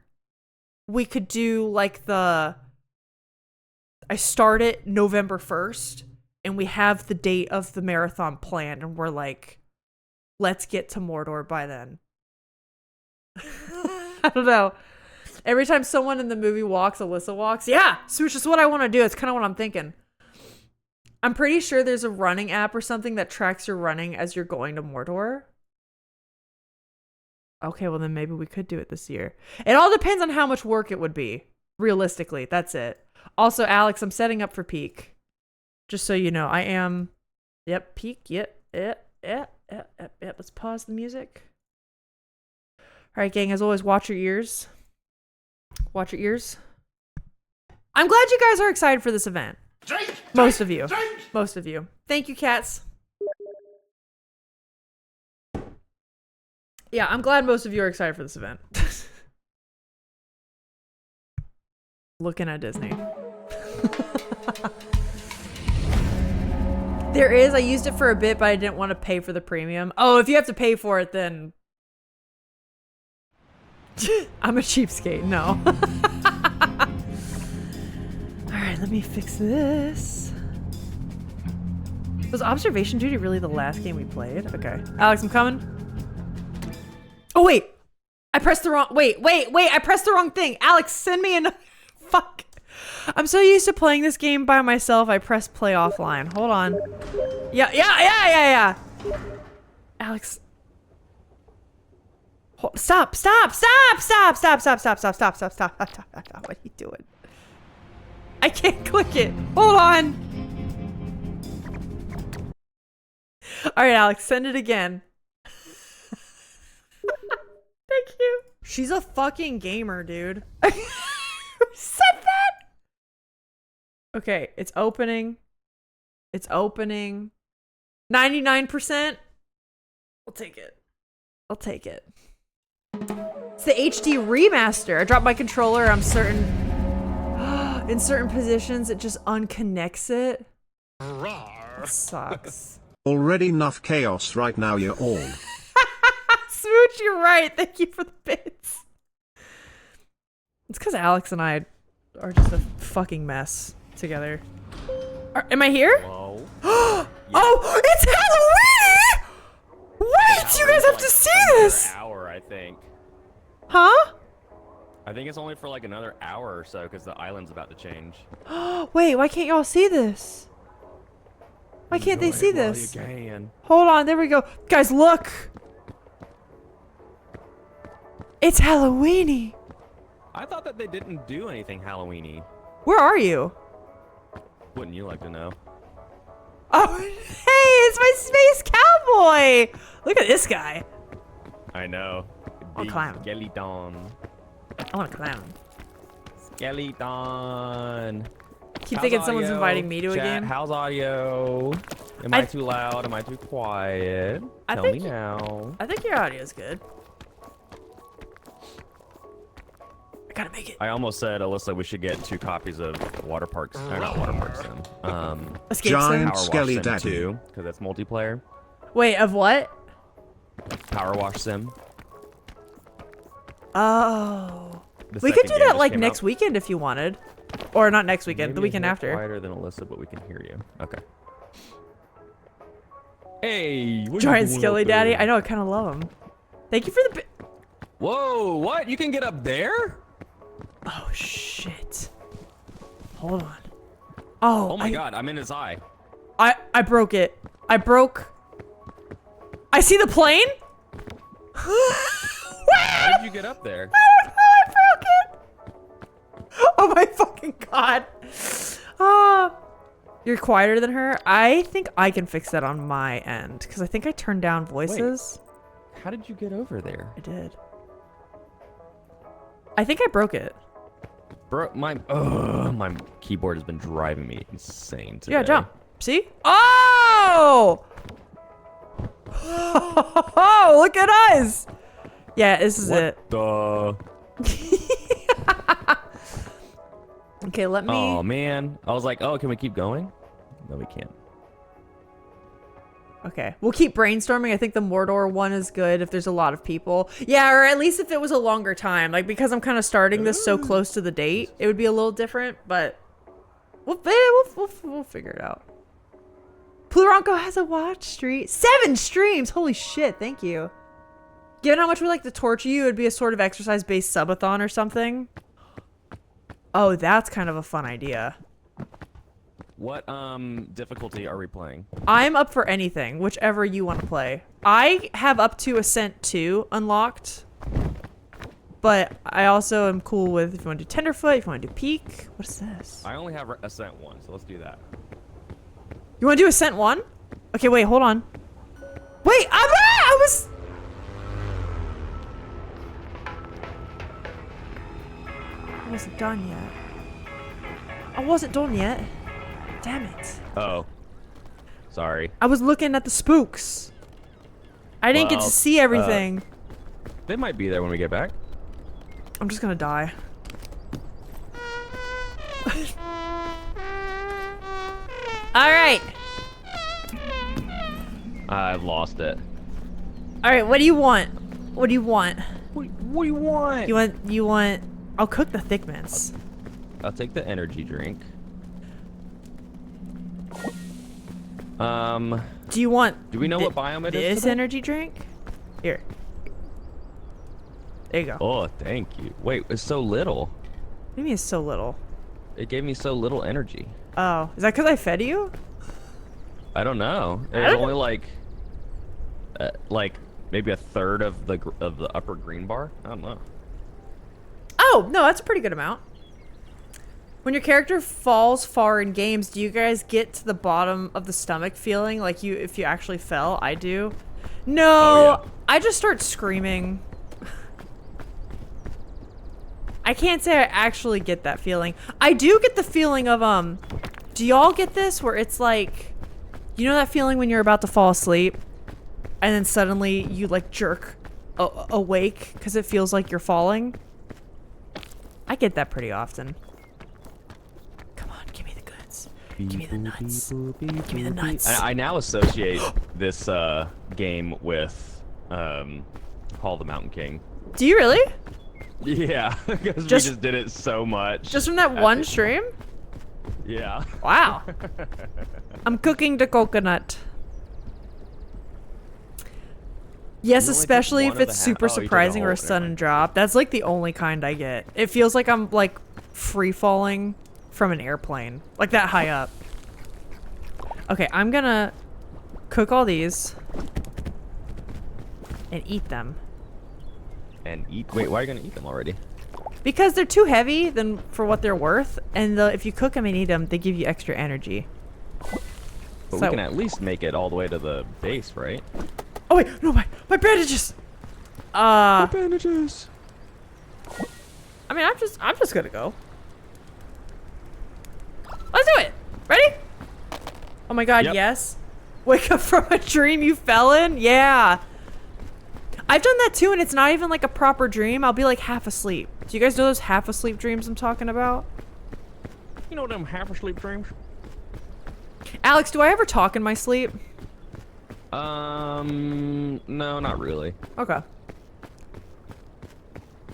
we could do like the... I start it November 1st and we have the date of the marathon planned and we're like, let's get to Mordor by then. I don't know. Every time someone in the movie walks, Alyssa walks. Yeah, Swoosh is what I want to do. It's kind of what I'm thinking. I'm pretty sure there's a running app or something that tracks your running as you're going to Mordor. Okay, well then maybe we could do it this year. It all depends on how much work it would be. Realistically, that's it. Also, Alex, I'm setting up for Peak. Just so you know, I am... Yep, Peak. Yep. Let's pause the music. All right, gang, as always, watch your ears. Watch your ears. I'm glad you guys are excited for this event. Most of you. Most of you. Thank you, cats. Yeah, I'm glad most of you are excited for this event. Looking at Disney. There is. I used it for a bit, but I didn't want to pay for the premium. Oh, if you have to pay for it, then... I'm a cheapskate. No. Alright, let me fix this. Was Observation Duty really the last game we played? Okay. Alex, I'm coming. Oh, wait. I pressed the wrong... Wait. I pressed the wrong thing. Alex, send me an... Fuck. I'm so used to playing this game by myself, I pressed play offline. Hold on. Yeah. Alex. Stop. What are you doing? I can't click it. Hold on. All right, Alex, send it again. Thank you. She's a fucking gamer, dude. Who said that? Okay, it's opening. It's opening. 99%. I'll take it. I'll take it. It's the HD remaster. I dropped my controller. I'm certain. In certain positions, it just unconnects it. It sucks. Already enough chaos right now, you're all. Smooch, you're right. Thank you for the bits. It's because Alex and I are just a fucking mess together. Am I here? Hello? Oh, it's Halloween! Wait, you guys have to see this! Hour, I think. Huh? I think it's only for like another hour or so because the island's about to change. Wait, why can't y'all see this? Why can't they see While this? you can. Hold on, there we go. Guys, look! It's Halloweeny! I thought that they didn't do anything Halloweeny. Where are you? Wouldn't you like to know? Oh, hey, it's my space cowboy! Look at this guy. I know. I'll Big clown. skeleton. I want a clown. Skeleton. Keep thinking someone's inviting me to a game. How's audio? Am I too loud? Am I too quiet? Tell me now. I think your audio is good. I gotta make it. I almost said, Alyssa, we should get 2 copies of Water Parks. Or not Water Parks Sim. Escape Giant Sim? Skelly Sim Daddy. 2, because that's multiplayer. Wait, of what? Power Wash Sim. Oh. The We could second do game that just like came next out. weekend if you wanted. Or not next weekend, the Maybe a weekend hair after. Quieter than Alyssa, but we can hear you. Okay. Hey, what Giant you doing Skelly up there? Daddy. I know, I kind of love him. Thank you for the. Whoa, what? You can get up there? Oh shit. Hold on. Oh. Oh my god, I'm in his eye. I broke it. I broke. I see the plane. How did you get up there? I don't know. I broke it. Oh my fucking god. You're quieter than her. I think I can fix that on my end because I think I turned down voices. How did you get over there? I did. I think I broke it. Bro, my keyboard has been driving me insane today. Yeah, jump. See? Oh! Oh, look at us. Yeah, this is it. The... Okay, let me. Oh man, I was like, oh, can we keep going? No, we can't. Okay, we'll keep brainstorming. I think the Mordor one is good if there's a lot of people. Yeah, or at least if it was a longer time. Like, because I'm kind of starting this so close to the date, it would be a little different, but we'll figure it out. Pluronko has a watch stream. 7 streams! Holy shit, thank you. Given how much we like to torture you, it would be a sort of exercise-based subathon or something. Oh, that's kind of a fun idea. What difficulty are we playing? I'm up for anything, whichever you want to play. I have up to Ascent 2 unlocked, but I also am cool with if you want to do Tenderfoot, if you want to do Peak. What is this? I only have Ascent 1, so let's do that. You want to do Ascent 1? Okay, wait, hold on. Wait, I was... I wasn't done yet. I wasn't done yet. Damn it. Oh. Sorry. I was looking at the spooks. I didn't get to see everything. They might be there when we get back. I'm just gonna die. Alright. I've lost it. Alright, what do you want? What do you want? What do you want? You want... I'll cook the thick mints. I'll take the energy drink. Do you want... Do we know what biome it is this today? energy drink? Here. There you go. Oh, thank you. Wait, it's so little. Maybe it's so little. It gave me so little energy. Oh, is that because I fed you? I don't know. It was only like maybe a third of the upper green bar. I don't know. Oh, no, that's a pretty good amount. When your character falls far in games, do you guys get to the bottom of the stomach feeling like if you actually fell? I do. No, Oh, yeah. I just start screaming. I can't say I actually get that feeling. I do get the feeling of, do y'all get this where it's like, you know that feeling when you're about to fall asleep and then suddenly you like jerk awake because it feels like you're falling? I get that pretty often. Come on, give me the goods. Give me the nuts. Give me the nuts. I now associate this game with Hall of the Mountain King. Do you really? Yeah, because we Just- just did it so much. Just from that one stream? Yeah. Wow. I'm cooking the coconut. Yes, You only took especially one if of it's the super oh, you took the surprising or whole- a sudden drop. That's like the only kind I get. It feels like I'm like free falling from an airplane. Like that high up. Okay, I'm gonna cook all these and eat them. And eat. Wait, why are you gonna eat them already? Because they're too heavy than for what they're worth, and if you cook them and eat them, they give you extra energy. But So- we can at least make it all the way to the base, right? Oh wait, no, my bandages. Bandages. I mean, I'm just gonna go. Oh my god, Yep. yes. Wake up from a dream you fell in? Yeah. I've done that too, and it's not even like a proper dream. I'll be like half asleep. Do you guys know those half asleep dreams I'm talking about? You know them half asleep dreams? Alex, do I ever talk in my sleep? No, not really. Okay.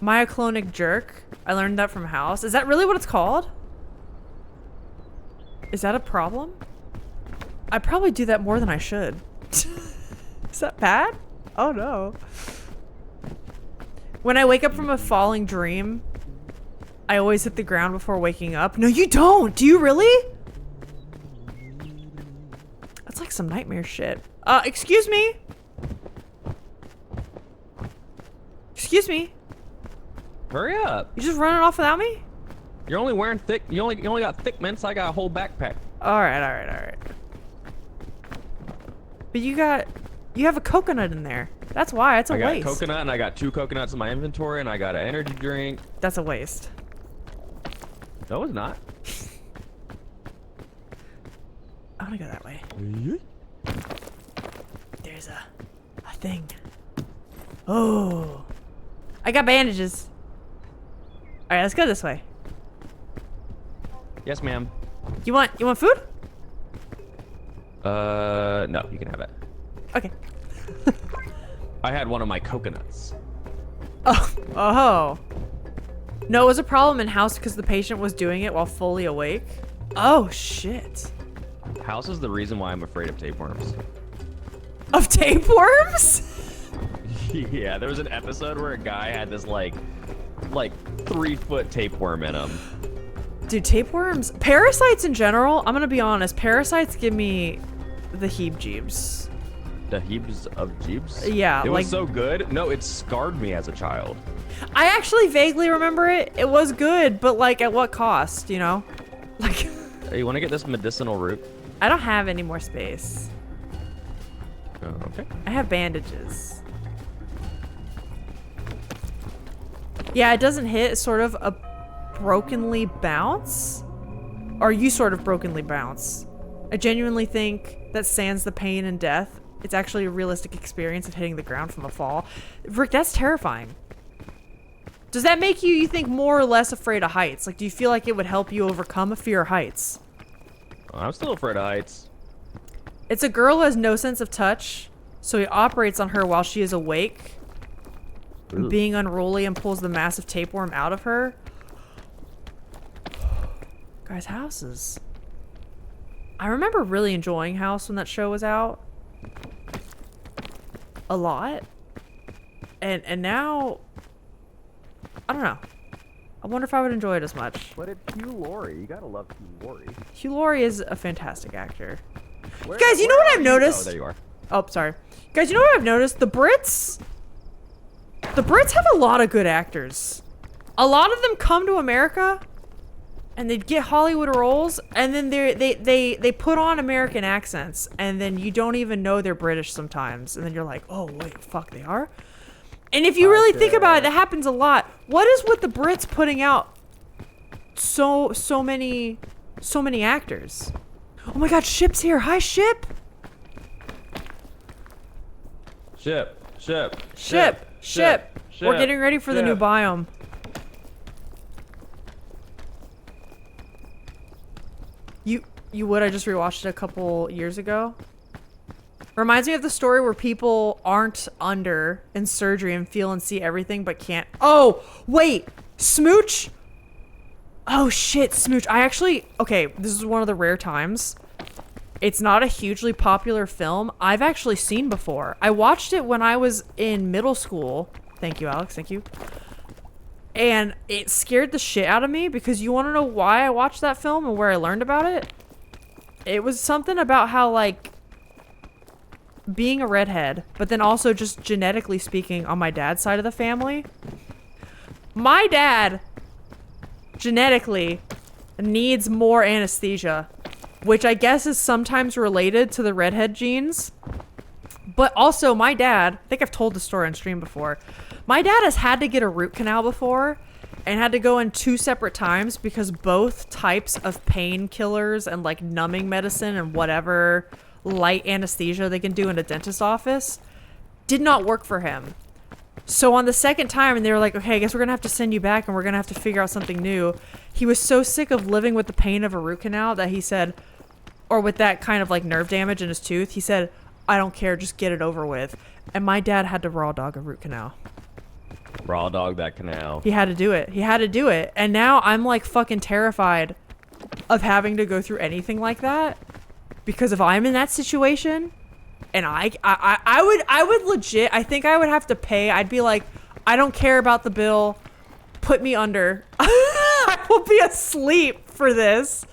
Myoclonic jerk. I learned that from House. Is that really what it's called? Is that a problem? I probably do that more than I should. Is that bad? Oh no. When I wake up from a falling dream, I always hit the ground before waking up. No, you don't. Do you really? That's like some nightmare shit. Excuse me. Excuse me. Hurry up. You just running off without me? You're only wearing thick. You only got thick mints. I got a whole backpack. All right. But you have a coconut in there. That's why. It's a I got waste. coconut, and I got 2 coconuts in my inventory, and I got an energy drink. That's a waste. No, it's not. I want to go that way. There's a thing. Oh. I got bandages. All right, let's go this way. Yes, ma'am. You want food? No, you can have it. Okay. I had one of my coconuts. Oh. No, it was a problem in house because the patient was doing it while fully awake. Oh shit. House is the reason why I'm afraid of tapeworms. Of tapeworms? Yeah, there was an episode where a guy had this like 3-foot tapeworm in him. Dude, tapeworms, parasites in general, I'm gonna be honest, parasites give me the heebs-jeebs. The heaps of jeeps? Yeah, it like- was so good. No, it scarred me as a child. I actually vaguely remember it. It was good, but like at what cost, you know? Like, Hey, you want to get this medicinal root? I don't have any more space. Oh, okay. I have bandages. Yeah, it doesn't hit. It's sort of a brokenly bounce. Or you sort of brokenly bounce. I genuinely think that sans the pain and death, it's actually a realistic experience of hitting the ground from a fall. Rick, that's terrifying. Does that make you think, more or less afraid of heights? Like, do you feel like it would help you overcome a fear of heights? I'm still afraid of heights. It's a girl who has no sense of touch, so he operates on her while she is awake, Ooh. being unruly, and pulls the massive tapeworm out of her. Guys, Houses. I remember really enjoying House when that show was out. A lot. And now, I don't know. I wonder if I would enjoy it as much. But it's Hugh Laurie. You gotta love Hugh Laurie. Hugh Laurie is a fantastic actor. Guys, you know what I've noticed? Oh, there you are. Oh, sorry. Guys, you know what I've noticed? The Brits have a lot of good actors. A lot of them come to America and they get Hollywood roles, and then they put on American accents, and then you don't even know they're British sometimes, and then you're like, oh wait, fuck, they are? And if you really think about it, that happens a lot. What is with the Brits putting out so many actors? Oh my god, Ship's here. Hi, Ship. Ship. We're getting ready for the new biome. You would? I just rewatched it a couple years ago. Reminds me of the story where people aren't under in surgery and feel and see everything but can't. Oh, wait. Smooch? Oh shit, Smooch. Okay, this is one of the rare times. It's not a hugely popular film I've actually seen before. I watched it when I was in middle school. Thank you, Alex. Thank you. And it scared the shit out of me because you want to know why I watched that film and where I learned about it? It was something about how, like, being a redhead, but then also just genetically speaking on my dad's side of the family. My dad, genetically, needs more anesthesia, which I guess is sometimes related to the redhead genes. But also my dad, I think I've told the story on stream before. My dad has had to get a root canal before, and had to go in 2 separate times because both types of painkillers and like numbing medicine and whatever light anesthesia they can do in a dentist's office did not work for him. So on the second time, and they were like, okay, I guess we're gonna have to send you back and we're gonna have to figure out something new. He was so sick of living with the pain of a root canal that he said, or with that kind of like nerve damage in his tooth, he said, I don't care, just get it over with. And my dad had to raw dog a root canal. Raw dog that canal. He had to do it. He had to do it. And now I'm like fucking terrified of having to go through anything like that. Because if I'm in that situation and I would legit, I think I would have to pay. I'd be like, I don't care about the bill. Put me under. I will be asleep for this.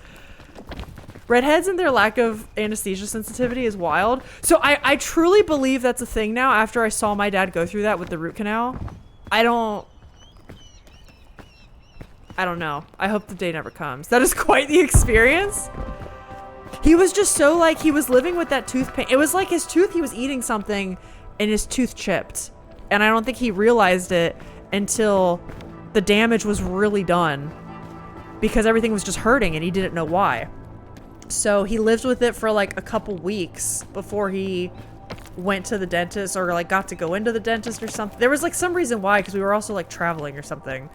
Redheads and their lack of anesthesia sensitivity is wild. So I truly believe that's a thing now after I saw my dad go through that with the root canal. I don't know. I hope the day never comes. That is quite the experience. He was just so like, he was living with that tooth pain. It was like his tooth, he was eating something and his tooth chipped. And I don't think he realized it until the damage was really done because everything was just hurting and he didn't know why. So he lived with it for like a couple weeks before he went to the dentist or like got to go into the dentist or something. There was like some reason why, because we were also like traveling or something.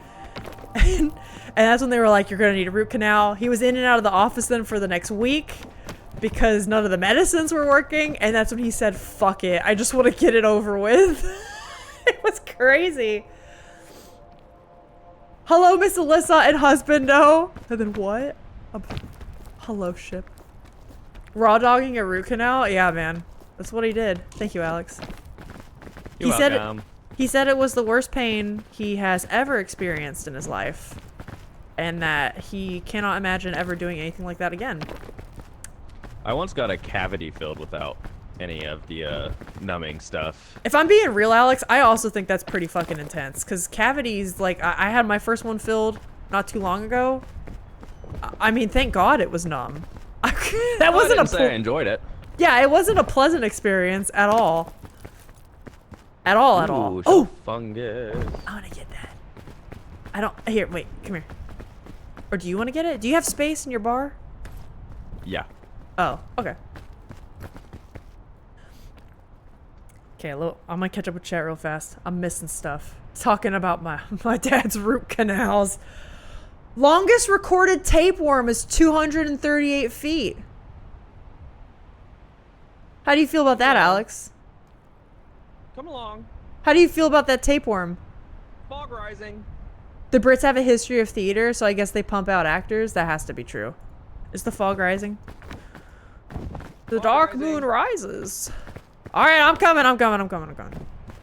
And that's when they were like, you're gonna need a root canal. He was in and out of the office then for the next week because none of the medicines were working. And that's when he said, fuck it, I just want to get it over with. It was crazy. Hello, Miss Alyssa and husband, no. And then what? Hello, ship. Raw dogging a root canal? Yeah, man. That's what he did. Thank you, Alex. You're welcome. He said it was the worst pain he has ever experienced in his life. And that he cannot imagine ever doing anything like that again. I once got a cavity filled without any of the numbing stuff. If I'm being real, Alex, I also think that's pretty fucking intense. Because cavities, like, I had my first one filled not too long ago. I mean, thank God it was numb. That wasn't I didn't say I enjoyed it. Yeah, it wasn't a pleasant experience at all. At all. Oh! Fungus. I want to get that. I don't... Here, wait. Come here. Or do you want to get it? Do you have space in your bar? Yeah. Oh, okay. Okay, I'm gonna catch up with chat real fast. I'm missing stuff. Talking about my dad's root canals. Longest recorded tapeworm is 238 feet. How do you feel about that, Alex? Come along. How do you feel about that tapeworm? Fog rising. The Brits have a history of theater, so I guess they pump out actors. That has to be true. Is the fog rising? The dark moon rises. All right, I'm coming.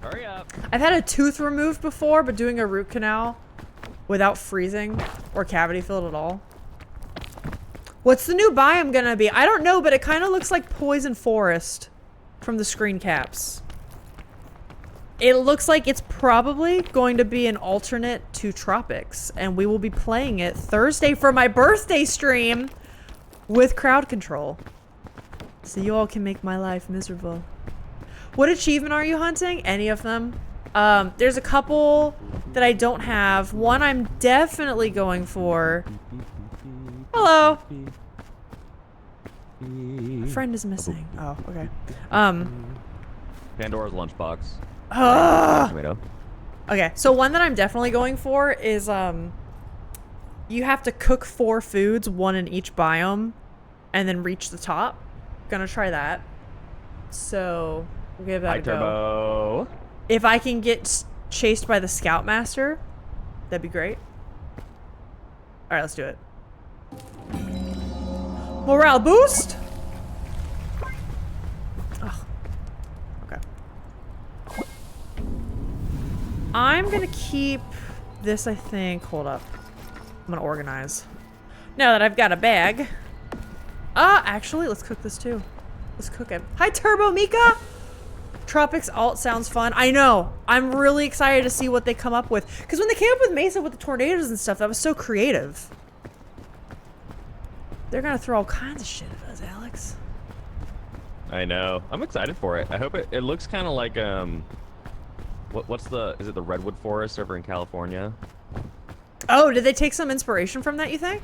Hurry up. I've had a tooth removed before, but doing a root canal without freezing or cavity filled at all. What's the new biome gonna be? I don't know, but it kind of looks like Poison Forest from the screen caps. It looks like it's probably going to be an alternate to Tropics, and we will be playing it Thursday for my birthday stream with crowd control. So you all can make my life miserable. What achievement are you hunting? Any of them? There's a couple that I don't have. One I'm definitely going for. Hello. A friend is missing. Oh, okay. Pandora's lunchbox. Okay, so one that I'm definitely going for is you have to cook 4 foods, 1 in each biome, and then reach the top. Gonna try that. So we'll give that a go. Turbo. If I can get chased by the Scoutmaster, that'd be great. All right, let's do it. Morale boost. Oh. Okay. I'm gonna keep this, I think. Hold up. I'm gonna organize. Now that I've got a bag. Actually, let's cook this too. Let's cook it. Hi, Turbo Mika! Tropics alt sounds fun. I know. I'm really excited to see what they come up with. Because when they came up with Mesa with the tornadoes and stuff, that was so creative. They're gonna throw all kinds of shit at us, Alex. I know. I'm excited for it. I hope it looks kind of like, is it the Redwood Forest over in California? Oh, did they take some inspiration from that, you think?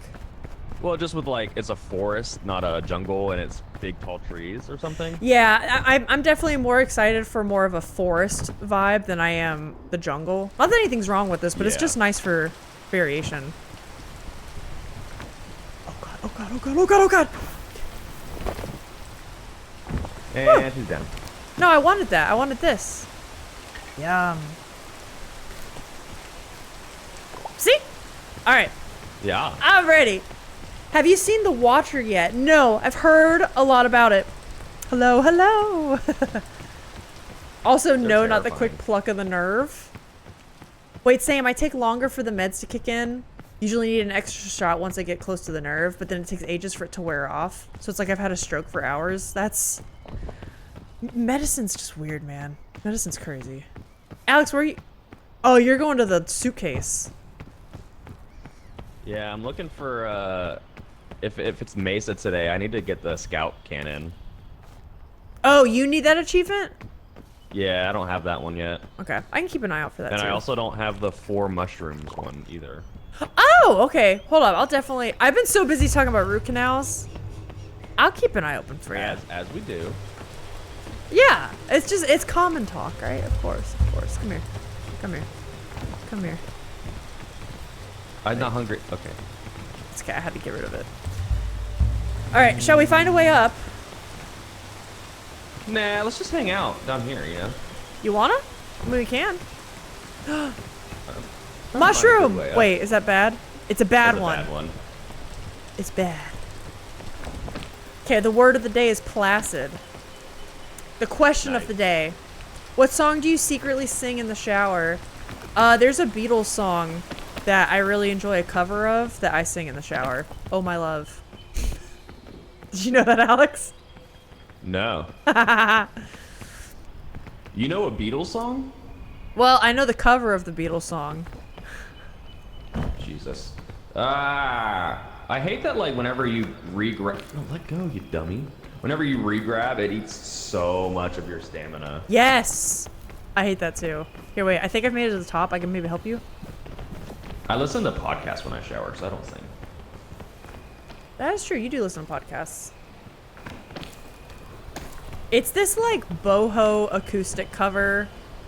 Well, just with like, it's a forest, not a jungle, and it's big tall trees or something. Yeah, I'm definitely more excited for more of a forest vibe than I am the jungle. Not that anything's wrong with this, but it's Yeah. just nice for variation. Oh god, oh god, oh god, oh god, oh god! And he's down. No, I wanted that. I wanted this. Yum. See? Alright, Yeah. I'm ready. Have you seen The Watcher yet? No, I've heard a lot about it. Hello, hello. Also, no, not the quick terrifying. pluck of the nerve. Wait, Sam, I take longer for the meds to kick in. Usually need an extra shot once I get close to the nerve, but then it takes ages for it to wear off. So it's like I've had a stroke for hours. That's... Medicine's just weird, man. Medicine's crazy. Alex, where are you? Oh, you're going to the suitcase. Yeah, I'm looking for, if it's Mesa today, I need to get the scout cannon. Oh, you need that achievement? Yeah, I don't have that one yet. Okay, I can keep an eye out for that And too. I also don't have the 4 mushrooms one either. Oh, okay. Hold up. I'll definitely... I've been so busy talking about root canals. I'll keep an eye open for you. As we do. Yeah. It's just... It's common talk, right? Of course. Of course. Come here. Come here. Come here. I'm not hungry. Okay. It's okay. I had to get rid of it. Alright. Shall we find a way up? Nah, let's just hang out down here, you know? You wanna? I mean, we can. Find a Mushroom! good way up. Wait, is that bad? It's a bad That's a one. bad one. It's bad. Okay, the word of the day is placid. The question of the day. What song do you secretly sing in the shower? There's a Beatles song that I really enjoy a cover of that I sing in the shower. Oh, my love. Did you know that, Alex? No. You know a Beatles song? Well, I know the cover of the Beatles song. Jesus. I hate that, like, whenever you re-grab... No, let go, you dummy. Whenever you re-grab, it eats so much of your stamina. Yes! I hate that too. Here, wait. I think I've made it to the top. I can maybe help you. I listen to podcasts when I shower, so I don't sing. That is true. You do listen to podcasts. It's this like boho acoustic cover,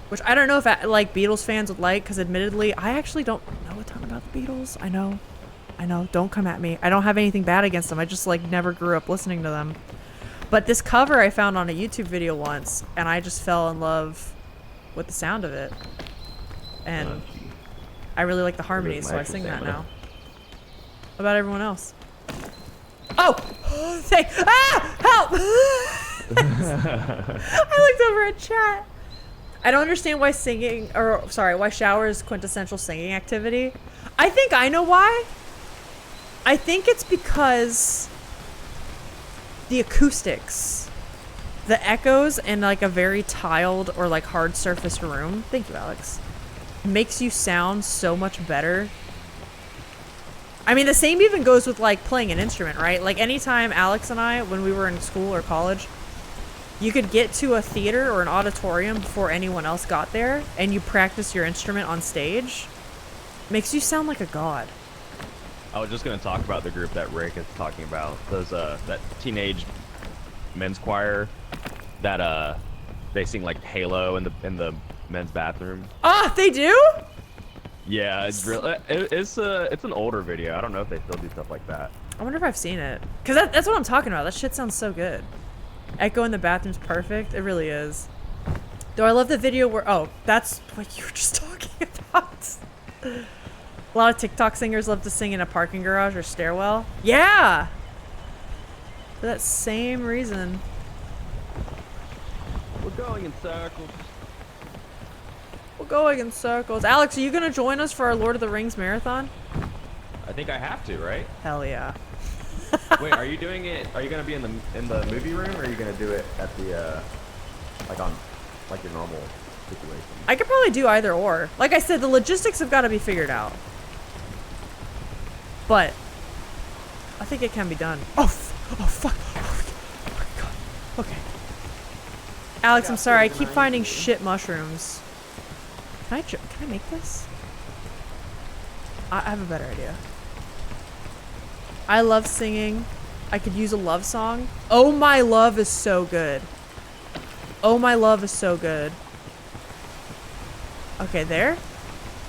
which I don't know if like Beatles fans would like, because admittedly, I actually don't know a ton about the Beatles. I know. Don't come at me. I don't have anything bad against them. I just like never grew up listening to them. But this cover I found on a YouTube video once, and I just fell in love with the sound of it. And I really like the harmonies, so I sing that now. What about everyone else? Oh! Help! I looked over at chat. I don't understand why why shower is quintessential singing activity. I think I know why. I think it's because the acoustics, the echoes in like a very tiled or like hard surfaced room. Thank you, Alex. Makes you sound so much better. I mean, the same even goes with like playing an instrument, right? Like anytime Alex and I, when we were in school or college, you could get to a theater or an auditorium before anyone else got there, and you practice your instrument on stage. Makes you sound like a god. I was just gonna talk about the group that Rick is talking about. Those that teenage men's choir that they sing like Halo in the men's bathroom. Ah, they do? Yeah, it's real. It's an older video. I don't know if they still do stuff like that. I wonder if I've seen it. Cause that's what I'm talking about. That shit sounds so good. Echo in the bathroom's perfect. It really is. Though I love the video where that's what you were just talking about. A lot of TikTok singers love to sing in a parking garage or stairwell. Yeah! For that same reason. We're going in circles. We're going in circles. Alex, are you gonna join us for our Lord of the Rings marathon? I think I have to, right? Hell yeah. Wait, are you doing it? Are you gonna be in the movie room, or are you gonna do it at the like on like your normal situation? I could probably do either or. Like I said, the logistics have got to be figured out. But I think it can be done. Oh fuck. Oh my god. Okay. Alex, I'm sorry. I keep finding shit mushrooms. Can I make this? I have a better idea. I love singing. I could use a love song. Oh My Love is so good. Oh My Love is so good. Okay, there.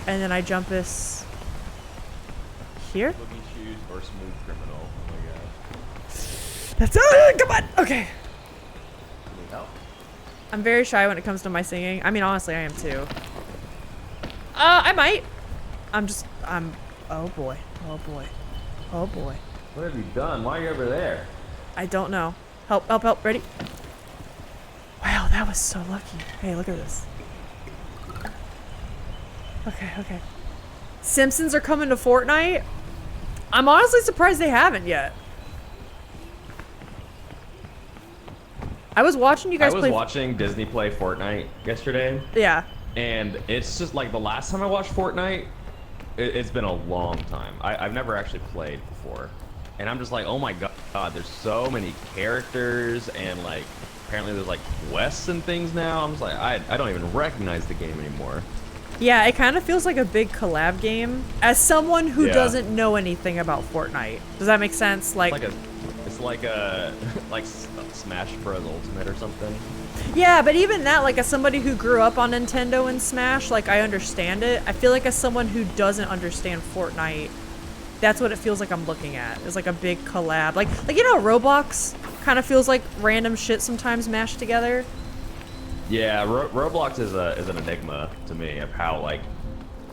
And then I jump this here. Boogie Shoes or Smooth Criminal. Oh my god. That's come on. Okay. Need help? I'm very shy when it comes to my singing. I mean, honestly, I am too. I might. Oh boy. Oh boy. Oh boy. What have you done? Why are you over there? I don't know. Help, help, help. Ready? Wow, that was so lucky. Hey, look at this. Okay, okay. Simpsons are coming to Fortnite? I'm honestly surprised they haven't yet. I was watching you guys play. I was watching Disney play Fortnite yesterday. Yeah. And it's just like the last time I watched Fortnite, it's been a long time. I've never actually played before. And I'm just like, oh my god, there's so many characters and like apparently there's like quests and things now. I'm just like, I don't even recognize the game anymore. Yeah, it kind of feels like a big collab game. As someone who doesn't know anything about Fortnite, does that make sense? Like, it's like a like Smash Bros. Ultimate or something. Yeah, but even that, like as somebody who grew up on Nintendo and Smash, like I understand it. I feel like as someone who doesn't understand Fortnite, that's what it feels like I'm looking at. It's like a big collab. Like you know, Roblox kind of feels like random shit sometimes mashed together. Yeah, Roblox is an enigma to me of how, like,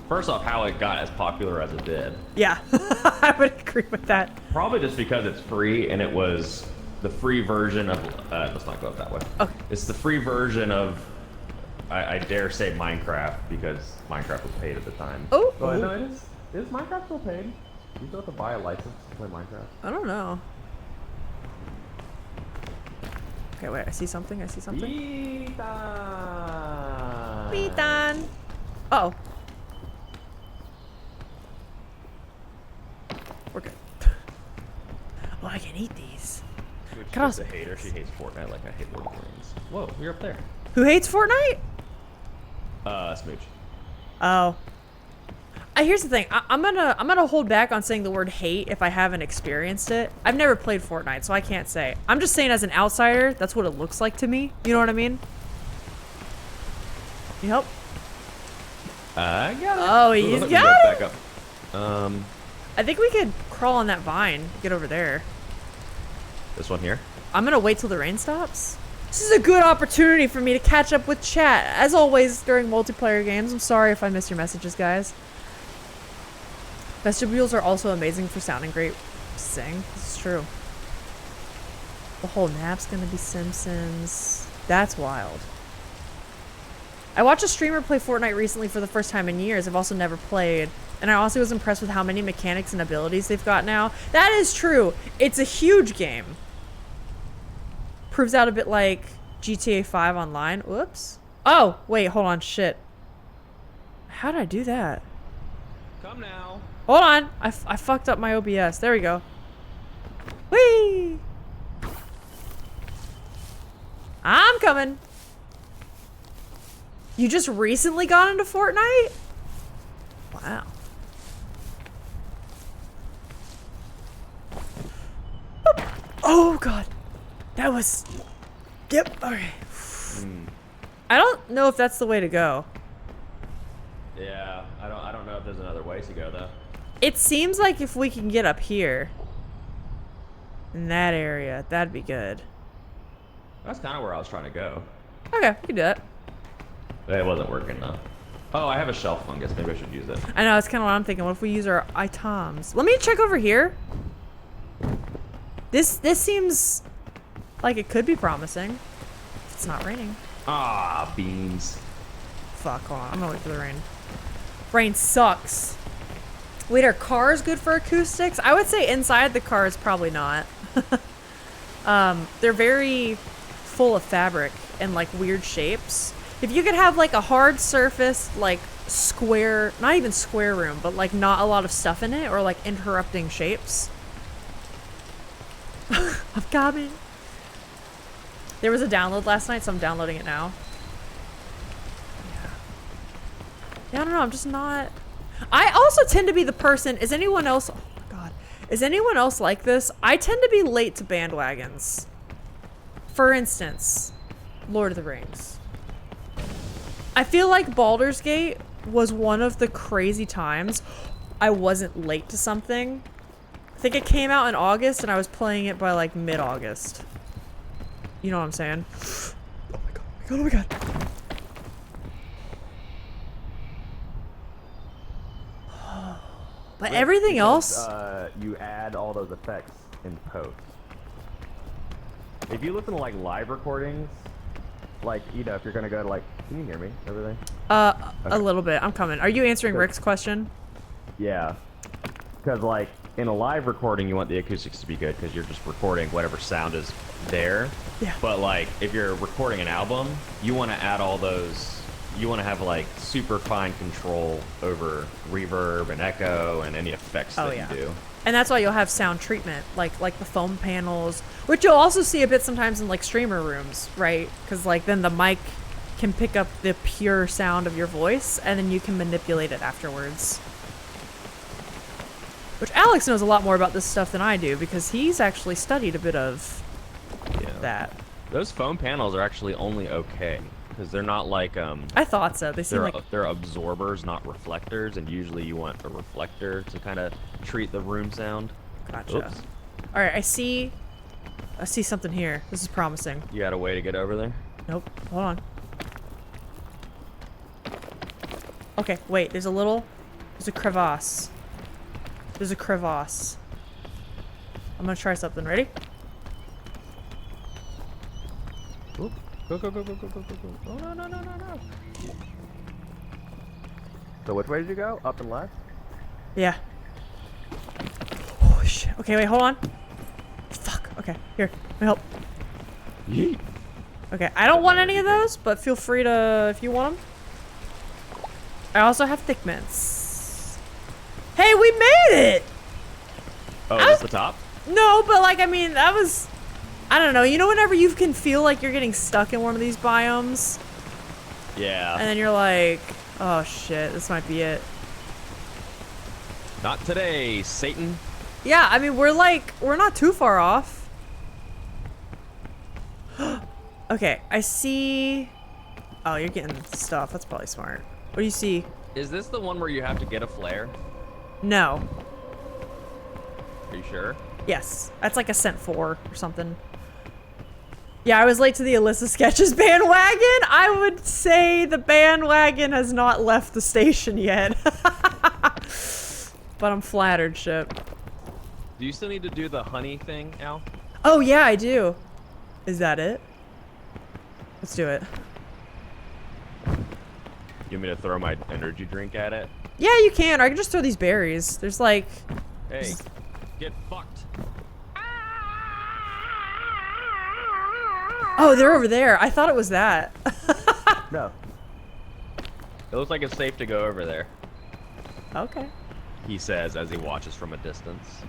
first off, how it got as popular as it did. Yeah, I would agree with that. Probably just because it's free and it was the free version of, let's not go that way. Okay. It's the free version of, I dare say Minecraft, because Minecraft was paid at the time. Oh. No, it is. Is Minecraft still paid? You still have to buy a license to play Minecraft? I don't know. Okay, wait, I see something, I see something. Ethan! Ethan! Uh-oh. We're good. Oh, I can eat these. She's a hater. She hates Fortnite like I hate Lord of the Rings. Whoa, you're up there. Who hates Fortnite? Smooch. Oh. Here's the thing. I'm gonna hold back on saying the word hate if I haven't experienced it. I've never played Fortnite, so I can't say. I'm just saying as an outsider, that's what it looks like to me. You know what I mean? You help? I got it. Oh, he's got it. Back up. I think we could crawl on that vine. Get over there. This one here. I'm gonna wait till the rain stops. This is a good opportunity for me to catch up with chat. As always during multiplayer games. I'm sorry if I missed your messages, guys. Vestibules are also amazing for sounding great to sing. This is true. The whole map's gonna be Simpsons. That's wild. I watched a streamer play Fortnite recently for the first time in years. I've also never played. And I also was impressed with how many mechanics and abilities they've got now. That is true. It's a huge game. Proves out a bit like GTA 5 Online. Whoops. Oh, wait, hold on. Shit. How did I do that? Come now. Hold on. I fucked up my OBS. There we go. Whee! I'm coming. You just recently got into Fortnite? Wow. Boop. Oh, God. That was... Yep. Okay. I don't know if that's the way to go. Yeah, I don't know if there's another way to go though. It seems like if we can get up here in that area, that'd be good. That's kind of where I was trying to go. Okay, we can do that. It wasn't working though. Oh, I have a shelf fungus. Maybe I should use it. I know, that's kind of what I'm thinking. What if we use our items? Let me check over here. This seems like it could be promising. If it's not raining. Ah, beans. Fuck, hold on. I'm gonna wait for the rain. Rain sucks. Wait, are cars good for acoustics? I would say inside the car is probably not. They're very full of fabric and like weird shapes. If you could have like a hard surface, like square, not even square room, but like not a lot of stuff in it or like interrupting shapes. I'm coming. There was a download last night, so I'm downloading it now. Yeah, I don't know. I'm just not... I also tend to be the person, is anyone else, oh my God, is anyone else like this? I tend to be late to bandwagons. For instance, Lord of the Rings. I feel like Baldur's Gate was one of the crazy times I wasn't late to something. I think it came out in August and I was playing it by like mid-August. You know what I'm saying? Oh my God, oh my God, oh my God. But everything else... you add all those effects in post. If you listen to like live recordings, like, you know, if you're gonna go to like, can you hear me over there? A Okay. little bit. I'm coming. Are you answering Good. Rick's question? Yeah. Because like in a live recording, you want the acoustics to be good because you're just recording whatever sound is there. Yeah. But like if you're recording an album, you want to add all those. You want to have like super fine control over reverb and echo and any effects that you do. And that's why you'll have sound treatment, like the foam panels, which you'll also see a bit sometimes in like streamer rooms, right? Because like then the mic can pick up the pure sound of your voice, and then you can manipulate it afterwards. Which Alex knows a lot more about this stuff than I do, because he's actually studied a bit of that. Those foam panels are actually only okay because they're not like I thought so. They seem they're absorbers, not reflectors, and usually you want a reflector to kind of treat the room sound. Gotcha. Oops. All right, I see something here. This is promising. You got a way to get over there? Nope. Hold on. Okay, wait. There's a crevasse. There's a crevasse. I'm gonna try something. Ready? Oop. Go, go, go, go, go, go, go, go. Oh, no, no, no, no, no. So which way did you go? Up and left? Yeah. Oh, shit. Okay, wait, hold on. Fuck. Okay, here. Let me help. Yeet. Okay, I don't want any of those, but feel free to if you want them. I also have thick mints. Hey, we made it! Oh, is this the top? No, but like, I mean, that was... I don't know. You know whenever you can feel like you're getting stuck in one of these biomes? Yeah. And then you're like, oh shit, this might be it. Not today, Satan. Yeah, I mean, we're not too far off. Okay, I see... Oh, you're getting stuff. That's probably smart. What do you see? Is this the one where you have to get a flare? No. Are you sure? Yes. That's like Ascent 4 or something. Yeah, I was late to the Alyssa Sketches bandwagon. I would say the bandwagon has not left the station yet. But I'm flattered, Ship. Do you still need to do the honey thing, Al? Oh, yeah, I do. Is that it? Let's do it. You want me to throw my energy drink at it? Yeah, you can. Or I can just throw these berries. There's like... Hey, get fucked. Oh, they're over there. I thought it was that. No. It looks like it's safe to go over there, Okay. he says as he watches from a distance.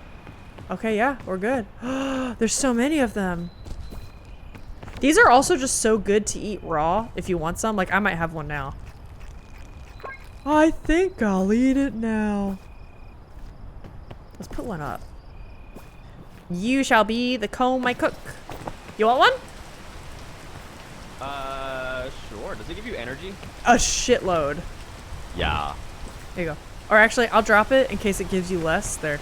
Okay, yeah, we're good. There's so many of them. These are also just so good to eat raw if you want some. Like, I might have one now. I think I'll eat it now. Let's put one up. You shall be the comb I cook. You want one? Sure. Does it give you energy? A shitload. Yeah. There you go. Or actually, I'll drop it in case it gives you less. There.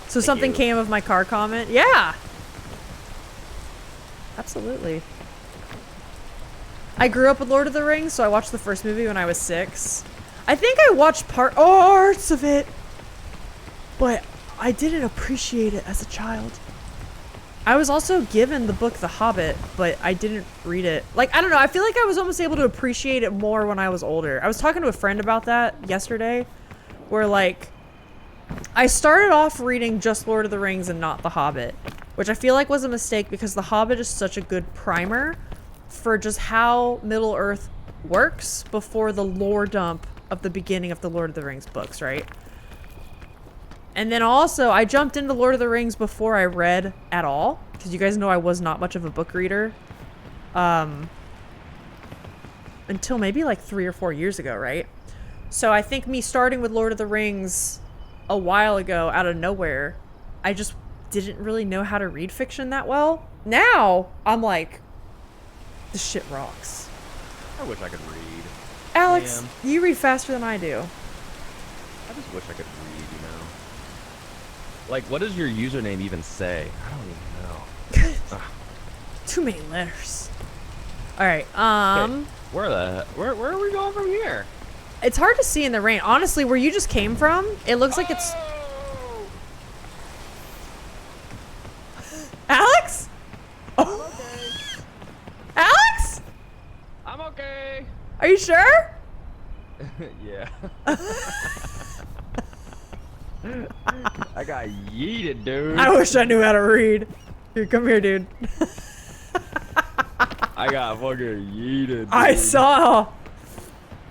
So something came of my car comment. Yeah. Absolutely. I grew up with Lord of the Rings, so I watched the first movie when I was 6. I think I watched parts of it, but I didn't appreciate it as a child. I was also given the book The Hobbit, but I didn't read it. Like, I don't know, I feel like I was almost able to appreciate it more when I was older. I was talking to a friend about that yesterday, where like, I started off reading just Lord of the Rings and not The Hobbit, which I feel like was a mistake because The Hobbit is such a good primer for just how Middle-earth works before the lore dump of the beginning of the Lord of the Rings books, right? And then also, I jumped into Lord of the Rings before I read at all, because you guys know I was not much of a book reader. And until maybe like 3 or 4 years ago, right? So I think me starting with Lord of the Rings a while ago out of nowhere, I just didn't really know how to read fiction that well. Now I'm like, this shit rocks. I wish I could read. Alex, Man. you read faster than I do. I just wish I could read, you know. Like, what does your username even say? I don't even know. Too many letters. All right. Okay, where are we going from here? It's hard to see in the rain. Honestly, where you just came from, it looks like it's. Oh! Alex? I'm okay. Alex? I'm okay. Are you sure? Yeah. I got yeeted, dude. I wish I knew how to read. Here, come here, dude. I got fucking yeeted, dude. I saw.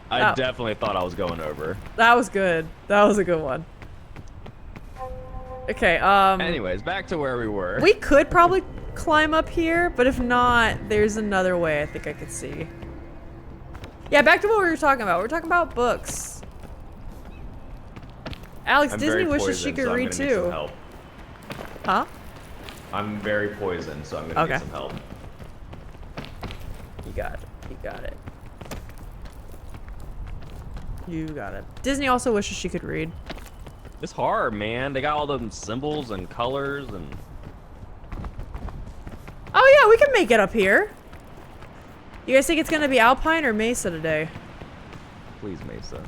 I definitely thought I was going over. That was good. That was a good one. Okay, Anyways, back to where we were. we could probably climb up here, but if not, there's another way I think I could see. Yeah, back to what we were talking about. We're talking about books. Alex, I'm Disney very wishes she poisoned, could so I'm read gonna need some too. help. Huh? I'm very poisoned, so I'm gonna Okay. need some help. You got it. You got it. You got it. Disney also wishes she could read. It's hard, man. They got all them symbols and colors and. Oh yeah, we can make it up here. You guys think it's gonna be Alpine or Mesa today? Please, Mesa.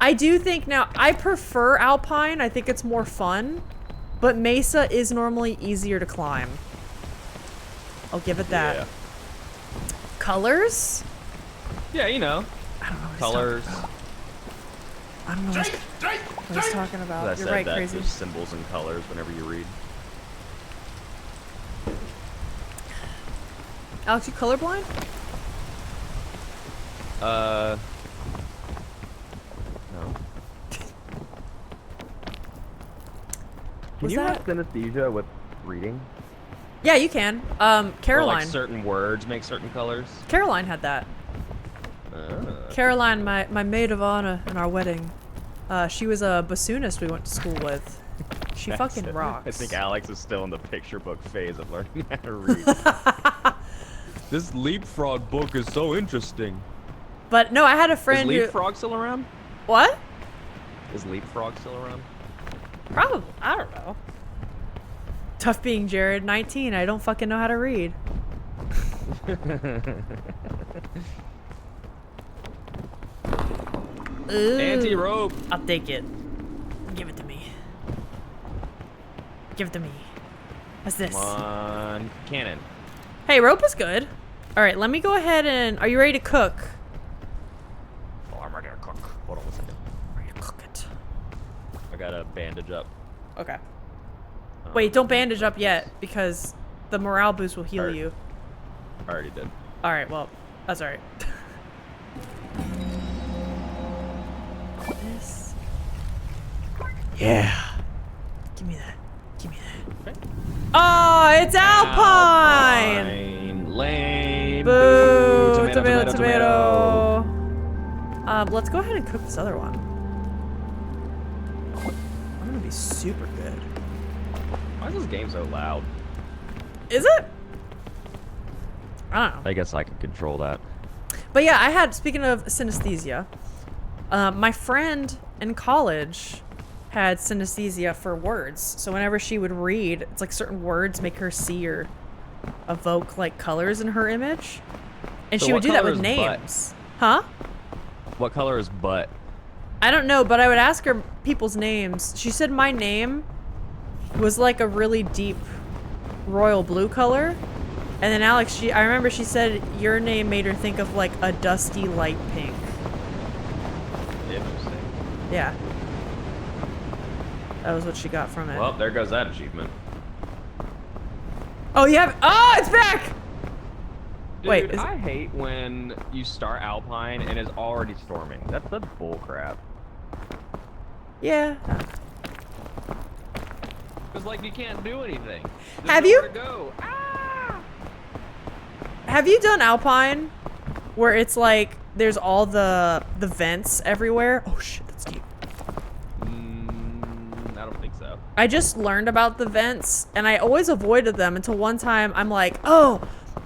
I do think now, I prefer Alpine. I think it's more fun. But Mesa is normally easier to climb. I'll give it that. Yeah. Colors? Yeah, you know. I don't know what Colors. he's talking about. I don't know what he's talking I about. said You're right, that, crazy. there's symbols and colors whenever you read. Alex, you colorblind? No. Can Was you that- have synesthesia with reading? Yeah, you can. Or Caroline. like certain words make certain colors? Caroline had that. Caroline, my maid of honor in our wedding. She was a bassoonist we went to school with. She fucking rocks. I think Alex is still in the picture book phase of learning how to read. This leapfrog book is so interesting. But no, I had a Is friend who. leapfrog still around? What? Is leapfrog still around? Probably. I don't know. Tough being Jared, 19. I don't fucking know how to read. Ooh. Anti-rope. I'll take it. Give it to me. Give it to me. What's this? Come on, cannon. Hey, rope is good. All right, let me go ahead and. Are you ready to cook? Oh, I'm ready to cook. Hold on one second. Ready to cook it. I got a bandage up. Okay. Wait, don't bandage up yet because the morale boost will heal Alright. you. I already did. All right, well, that's all right. This. Yeah. Give me that. Give me that. Okay. Oh, it's Alpine! Lame. Boo! Tomato. Let's go ahead and cook this other one. I'm gonna be super good. Why is this game so loud? Is it? I don't know. I guess I can control that. But yeah, I had, speaking of synesthesia, my friend in college had synesthesia for words. So whenever she would read, it's like certain words make her see or evoke like colors in her image. And So she would what do that color with is butt? names. Huh? What color is butt? I don't know, but I would ask her people's names. She said my name was like a really deep royal blue color. And then Alex, I remember she said your name made her think of like a dusty light pink. Interesting. Yeah. That was what she got from it. Well, there goes that achievement. Oh, you have. Oh, it's back! Dude, Wait, is I hate when you start Alpine and it's already storming. That's bull crap. Yeah. Cause like you can't do anything. There's Have you- nowhere to go. Ah! Have you done Alpine where it's like there's all the vents everywhere. Oh shit, that's deep. I don't think so. I just learned about the vents and I always avoided them until one time I'm like, oh,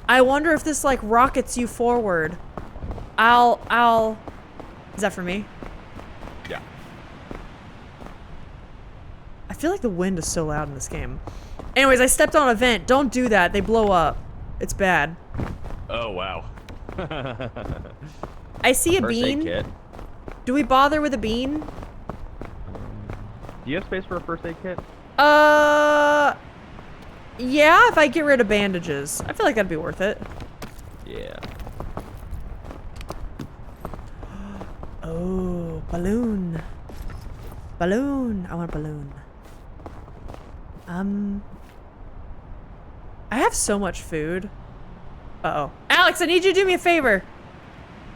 I wonder if this like rockets you forward. Is that for me? Yeah. I feel like the wind is so loud in this game. Anyways, I stepped on a vent. Don't do that. They blow up. It's bad. Oh, wow. I see a First bean. aid kit. Do we bother with a bean? Do you have space for a first aid kit? Yeah, if I get rid of bandages. I feel like that'd be worth it. Yeah. Oh, balloon. Balloon. I want a balloon. I have so much food. Uh-oh. Alex, I need you to do me a favor.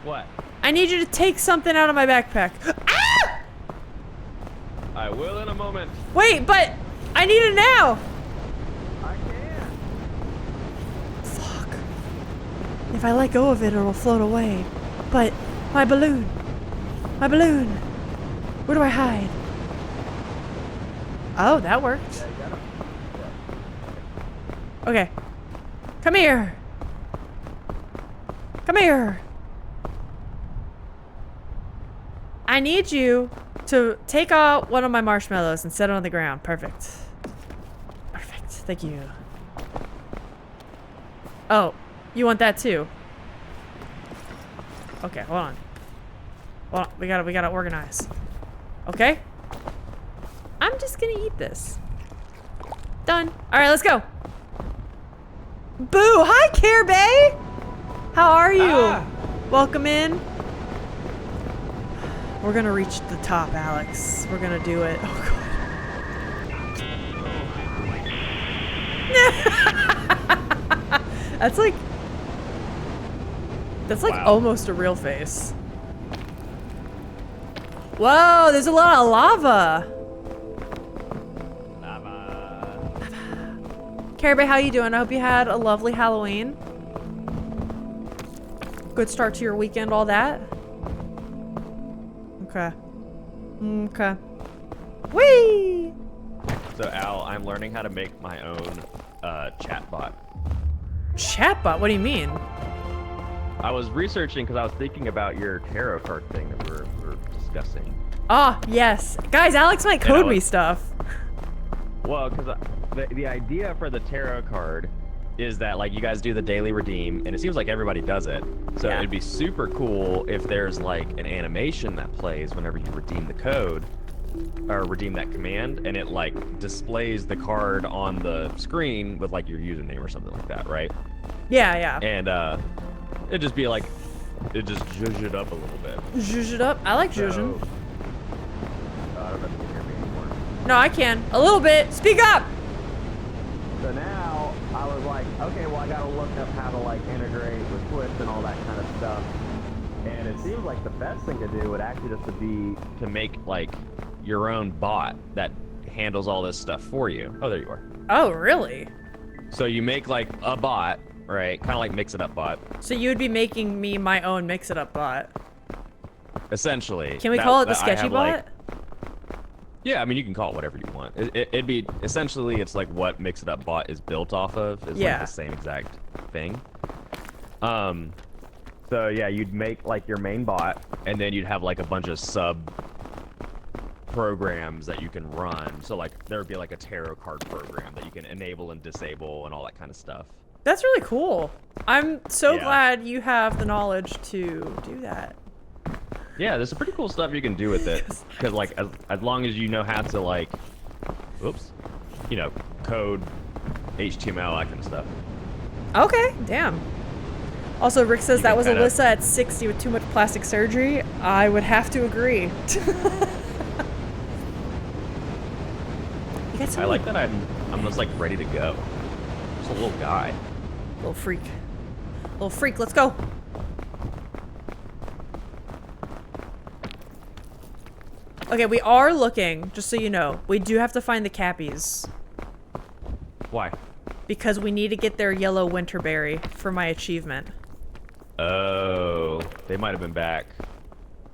What? I need you to take something out of my backpack. Ah! I will in a moment. Wait, but I need it now. I can. Fuck. If I let go of it, it'll float away. But my balloon. My balloon. Where do I hide? Oh, that worked. Yeah, you got it. Okay. Come here. Come here. I need you to take out one of my marshmallows and set it on the ground. Perfect. Perfect. Thank you. Oh, you want that too? Okay, hold on. Hold on. We gotta organize. Okay? I'm just gonna eat this. Done. Alright, let's go. Boo! Hi, Care Bay! How are you? Ah. Welcome in. We're gonna reach the top, Alex. We're gonna do it. Oh god. That's like Wow. almost a real face. Whoa, there's a lot of lava. Caribou, how you doing? I hope you had a lovely Halloween. Good start to your weekend, all that. Okay. Okay. Whee! So Al, I'm learning how to make my own chatbot. Chatbot? What do you mean? I was researching because I was thinking about your tarot card thing that we're discussing. Ah, yes. Guys, Alex might And I code me was- stuff. Well, because the idea for the tarot card is that like you guys do the daily redeem, and it seems like everybody does it. So Yeah. it'd be super cool if there's like an animation that plays whenever you redeem the code or redeem that command, and it like displays the card on the screen with like your username or something like that, right? Yeah, yeah. And it'd just be like it just zhuzh it up a little bit. Zhuzh it up. I like zhuzhing. I don't know if you can hear me anymore. No, I can. A little bit. Speak up! So now I was like, okay, well I gotta look up how to like integrate with Twitch and all that kind of stuff. And it seems like the best thing to do would actually just to be to make like your own bot that handles all this stuff for you. Oh, there you are. Oh, really? So you make like a bot, right? Kind of like Mix It Up bot, So you would be making me my own mix-it-up bot. essentially. Can we call it the I sketchy have, bot? like- yeah, I mean you can call it whatever you want. It'd be essentially it's like what Mix It Up bot is built off of. Is Yeah. like the same exact thing. So yeah, you'd make like your main bot, and then you'd have like a bunch of sub programs that you can run. So like there would be like a tarot card program that you can enable and disable and all that kind of stuff. That's really cool. I'm so Yeah. glad you have the knowledge to do that. Yeah, there's some pretty cool stuff you can do with it. Because like as long as you know how to like, oops, you know, code, HTML, that kind of stuff. Okay, damn. Also, Rick says You that can was kinda- Alyssa at 60 with too much plastic surgery. I would have to agree. You got so I many- like that I'm just like ready to go. Just a little guy. Little freak. Little freak, let's go. Okay, we are looking, just so you know. We do have to find the Cappies. Why? Because we need to get their yellow winterberry for my achievement. Oh, they might have been back.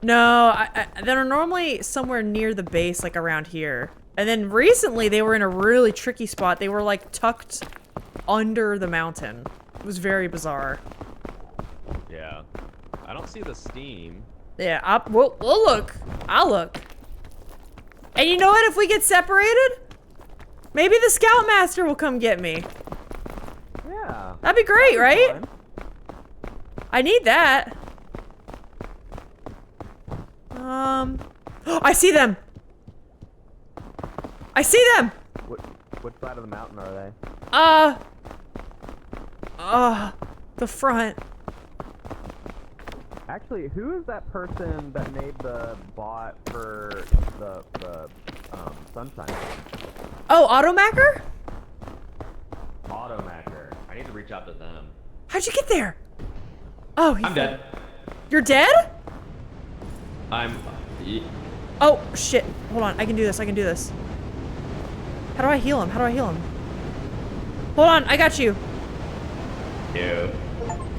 No, they're normally somewhere near the base, like around here. And then recently they were in a really tricky spot. They were like tucked under the mountain. It was very bizarre. Yeah. I don't see the steam. Yeah, we'll look. I'll look. And you know what? If we get separated, maybe the Scoutmaster will come get me. Yeah. That'd be great, right? I need that. I see them. I see them. What side of the mountain are they? The front. Actually, who is that person that made the bot for the Sunshine? Oh, Automacker? Automacker. I need to reach out to them. How'd you get there? Oh, I'm dead. You're dead? Oh, Oh, shit. Hold on. I can do this. I can do this. How do I heal him? How do I heal him? Hold on. I got you. ew.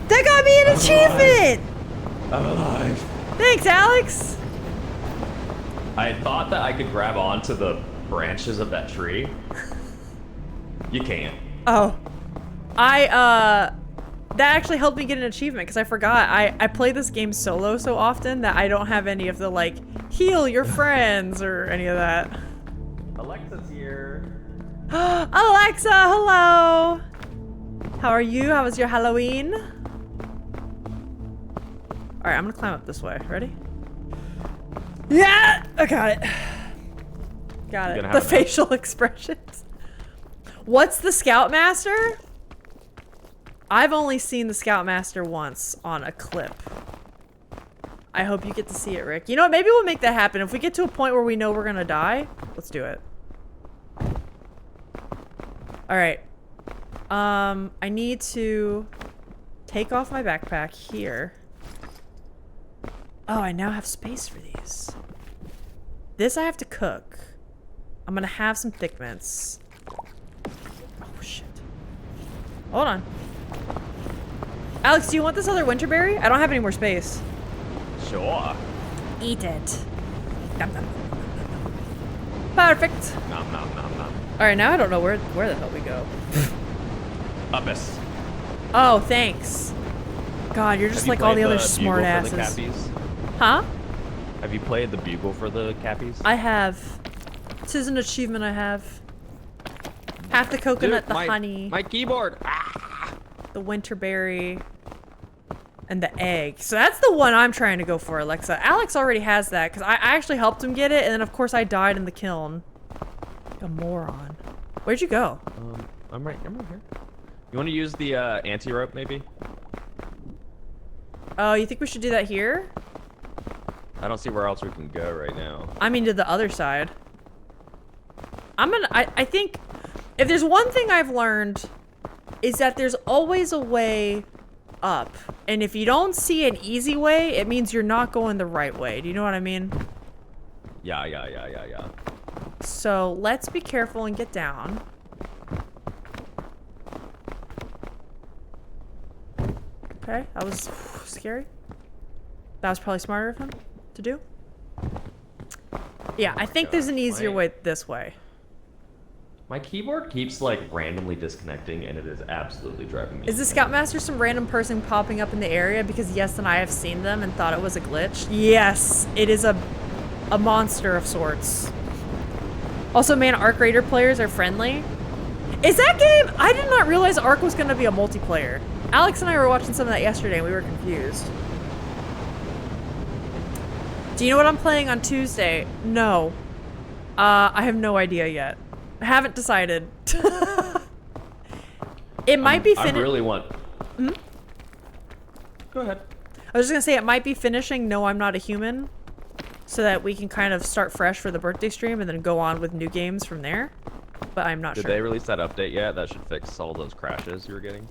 That got me an achievement! I'm alive. Thanks, Alex. I thought that I could grab onto the branches of that tree. You can't. Oh. That actually helped me get an achievement because I forgot. I play this game solo so often that I don't have any of the, like, heal your friends or any of that. Alexa's here. Alexa, hello. How are you? How was your Halloween? All right, I'm gonna climb up this way. Ready? Yeah, I got it. Got it. The facial expressions. What's the Scoutmaster? I've only seen the Scoutmaster once on a clip. I hope you get to see it, Rick. You know what? Maybe we'll make that happen. If we get to a point where we know we're gonna die, let's do it. All right. I need to take off my backpack here. Oh, I now have space for these. This I have to cook. I'm gonna have some thick mints. Oh, shit. Hold on. Alex, do you want this other winter berry? I don't have any more space. Sure. Eat it. Nom, nom. Perfect. Nom nom nom nom. All right, now I don't know where the hell we go. Abyss. Oh, thanks. God, you're just like all the other smart asses. Huh? Have you played the Bugle for the Cappies? I have. This is an achievement I have. Half the coconut, the honey. My keyboard. Ah! The winter berry. And the egg. So that's the one I'm trying to go for, Alexa. Alex already has that because I actually helped him get it, and then of course I died in the kiln. Like a moron. Where'd you go? I'm right here. You want to use the anti-rope maybe? Oh, you think we should do that here? I don't see where else we can go right now. I mean, to the other side. I think if there's one thing I've learned is that there's always a way up. And if you don't see an easy way, it means you're not going the right way. Do you know what I mean? Yeah. So let's be careful and get down. Okay, that was scary. That was probably smarter of him to do. Yeah, I think there's an easier way this way. My keyboard keeps like randomly disconnecting and it is absolutely driving me. Is the Scoutmaster some random person popping up in the area? Because yes, and I have seen them and thought it was a glitch. Yes, it is a monster of sorts. Also, man, Arc Raider players are friendly. Is that game? I did not realize Arc was going to be a multiplayer. Alex and I were watching some of that yesterday and we were confused. Do you know what I'm playing on Tuesday? No. I have no idea yet. I haven't decided. It might be finished. I really want. Hmm? Go ahead. I was just gonna say it might be finishing No, I'm Not a Human, so that we can kind of start fresh for the birthday stream and then go on with new games from there. But I'm not sure. Did they release that update yet? That should fix all those crashes you were getting.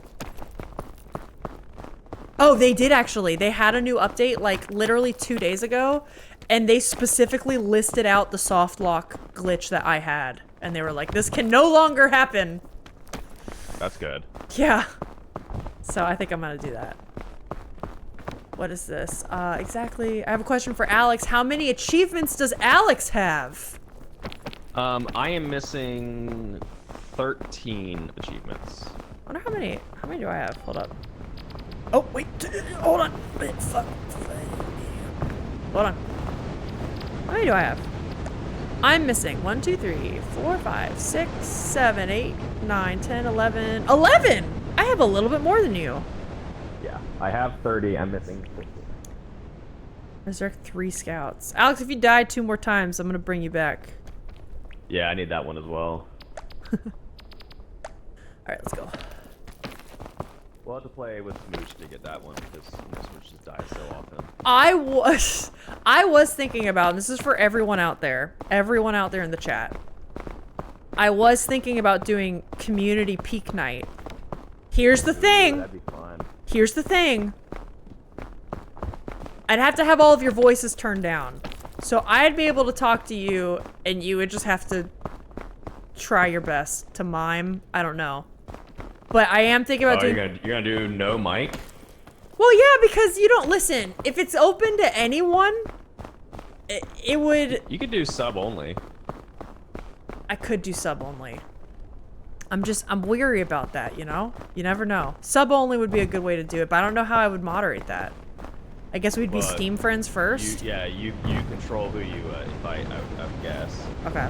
Oh, they did actually. They had a new update like literally 2 days ago, and they specifically listed out the soft lock glitch that I had. And they were like, this can no longer happen. That's good. Yeah. So I think I'm gonna do that. What is this? Exactly. I have a question for Alex. How many achievements does Alex have? I am missing 13 achievements. I wonder how many do I have? Hold up. Oh, wait. Hold on. Wait, fuck. Hold on. How many do I have? I'm missing 1, 2, 3, 4, 5, 6, 7, 8, 9, 10, 11. 11! I have a little bit more than you. Yeah, I have 30. I'm missing 15. Resurrect 3 scouts. Alex, if you die 2 more times, I'm gonna bring you back. Yeah, I need that one as well. Alright, let's go. We'll have to play with Smooch to get that one because Smooch just dies so often. I was thinking about, and this is for everyone out there in the chat. I was thinking about doing community peak night. Here's the thing. That'd be fun. Here's the thing. I'd have to have all of your voices turned down. So I'd be able to talk to you, and you would just have to try your best to mime. I don't know. But I am thinking about doing... You're gonna do no mic? Well, yeah, because you don't listen. If it's open to anyone, it would... You could do sub only. I could do sub only. I'm weary about that, you know? You never know. Sub only would be a good way to do it, but I don't know how I would moderate that. I guess we'd be Steam friends first. You control who you invite, I would guess. Okay.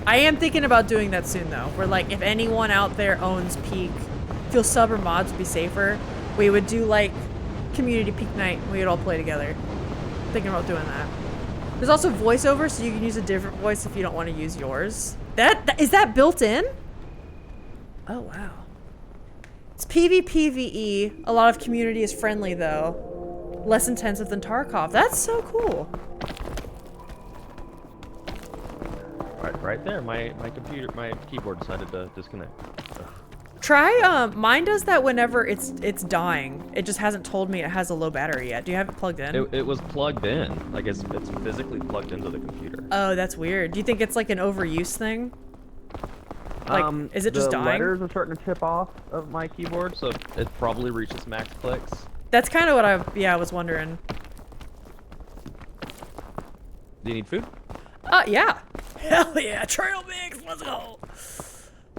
I am thinking about doing that soon, though. Where, like, if anyone out there owns Peak, feel sub or mods would be safer, we would do, like, community Peak night. We would all play together. Thinking about doing that. There's also voiceover, so you can use a different voice if you don't want to use yours. Is that built in? Oh, wow. It's PvPvE. A lot of community is friendly, though. Less intensive than Tarkov. That's so cool. Right there. My keyboard decided to disconnect. Ugh. Try, mine does that whenever it's dying. It just hasn't told me it has a low battery yet. Do you have it plugged in? It was plugged in. Like, it's physically plugged into the computer. Oh, that's weird. Do you think it's like an overuse thing? Like, is it just dying? The letters are starting to chip off of my keyboard, so it probably reached its max clicks. That's kind of what I was wondering. Do you need food? Yeah. Hell yeah, trail mix, let's go.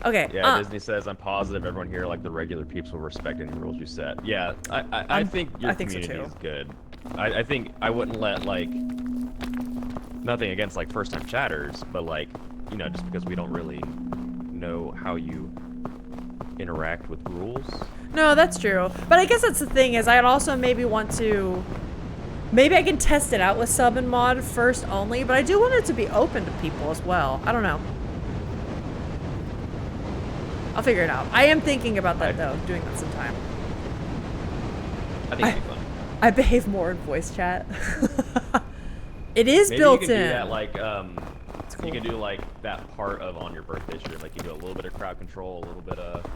Okay. Yeah, Disney says, I'm positive everyone here, like the regular peeps, will respect any rules you set. Yeah, I think your community is good. I think I wouldn't let, like, nothing against, like, first-time chatters, but, like, you know, just because we don't really know how you interact with rules. No, that's true. But I guess that's the thing, is I'd also maybe want to... Maybe I can test it out with sub and mod first only, but I do want it to be open to people as well. I don't know. I'll figure it out. I am thinking about that, though, doing that sometime. I think it'd be fun. I behave more in voice chat. It is Maybe built you can in. do that, like, Cool. you can do, like, that part of on your birthday stream. Like, you do a little bit of crowd control, a little bit of...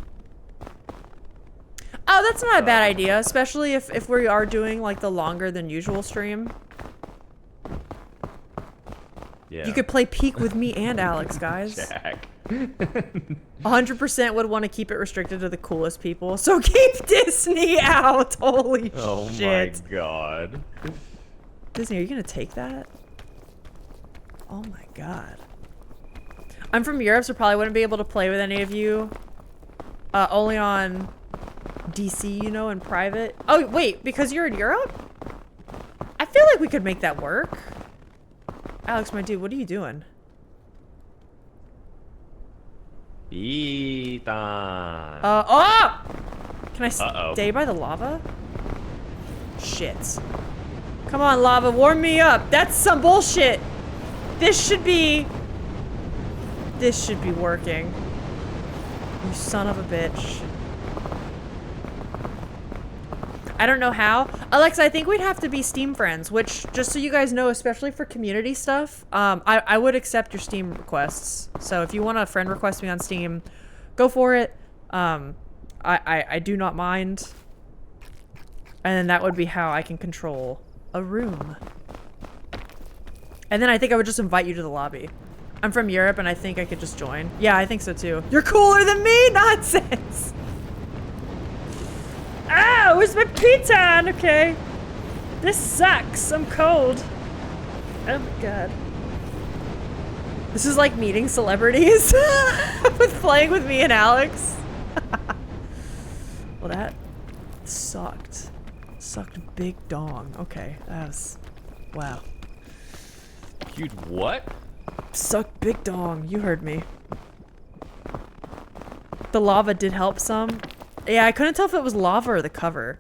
Oh, that's not a bad idea, especially if we are doing, like, the longer than usual stream. Yeah. You could play Peak with me and Alex, guys. Jack. 100% would want to keep it restricted to the coolest people, so keep Disney out! Holy Oh shit. my god. Disney, are you gonna take that? Oh my god. I'm from Europe, so probably wouldn't be able to play with any of you. Only on DC, you know, in private. Oh, wait, because you're in Europe? I feel like we could make that work. Alex, my dude, what are you doing? Ethan. Oh! Can I stay by the lava? Shit. Come on, lava, warm me up. That's some bullshit. This should be working. You son of a bitch. I don't know how. Alexa, I think we'd have to be Steam friends, which, just so you guys know, especially for community stuff, I would accept your Steam requests. So if you want to friend request me on Steam, go for it. I do not mind. And then that would be how I can control a room. And then I think I would just invite you to the lobby. I'm from Europe and I think I could just join. Yeah, I think so too. You're cooler than me? Nonsense! Ah, where's my pizza? Okay. This sucks. I'm cold. Oh my god. This is like meeting celebrities with playing with me and Alex. Well, that sucked. Sucked big dong. Okay, that was... Wow. Huge what? Sucked big dong. You heard me. The lava did help some. Yeah, I couldn't tell if it was lava or the cover.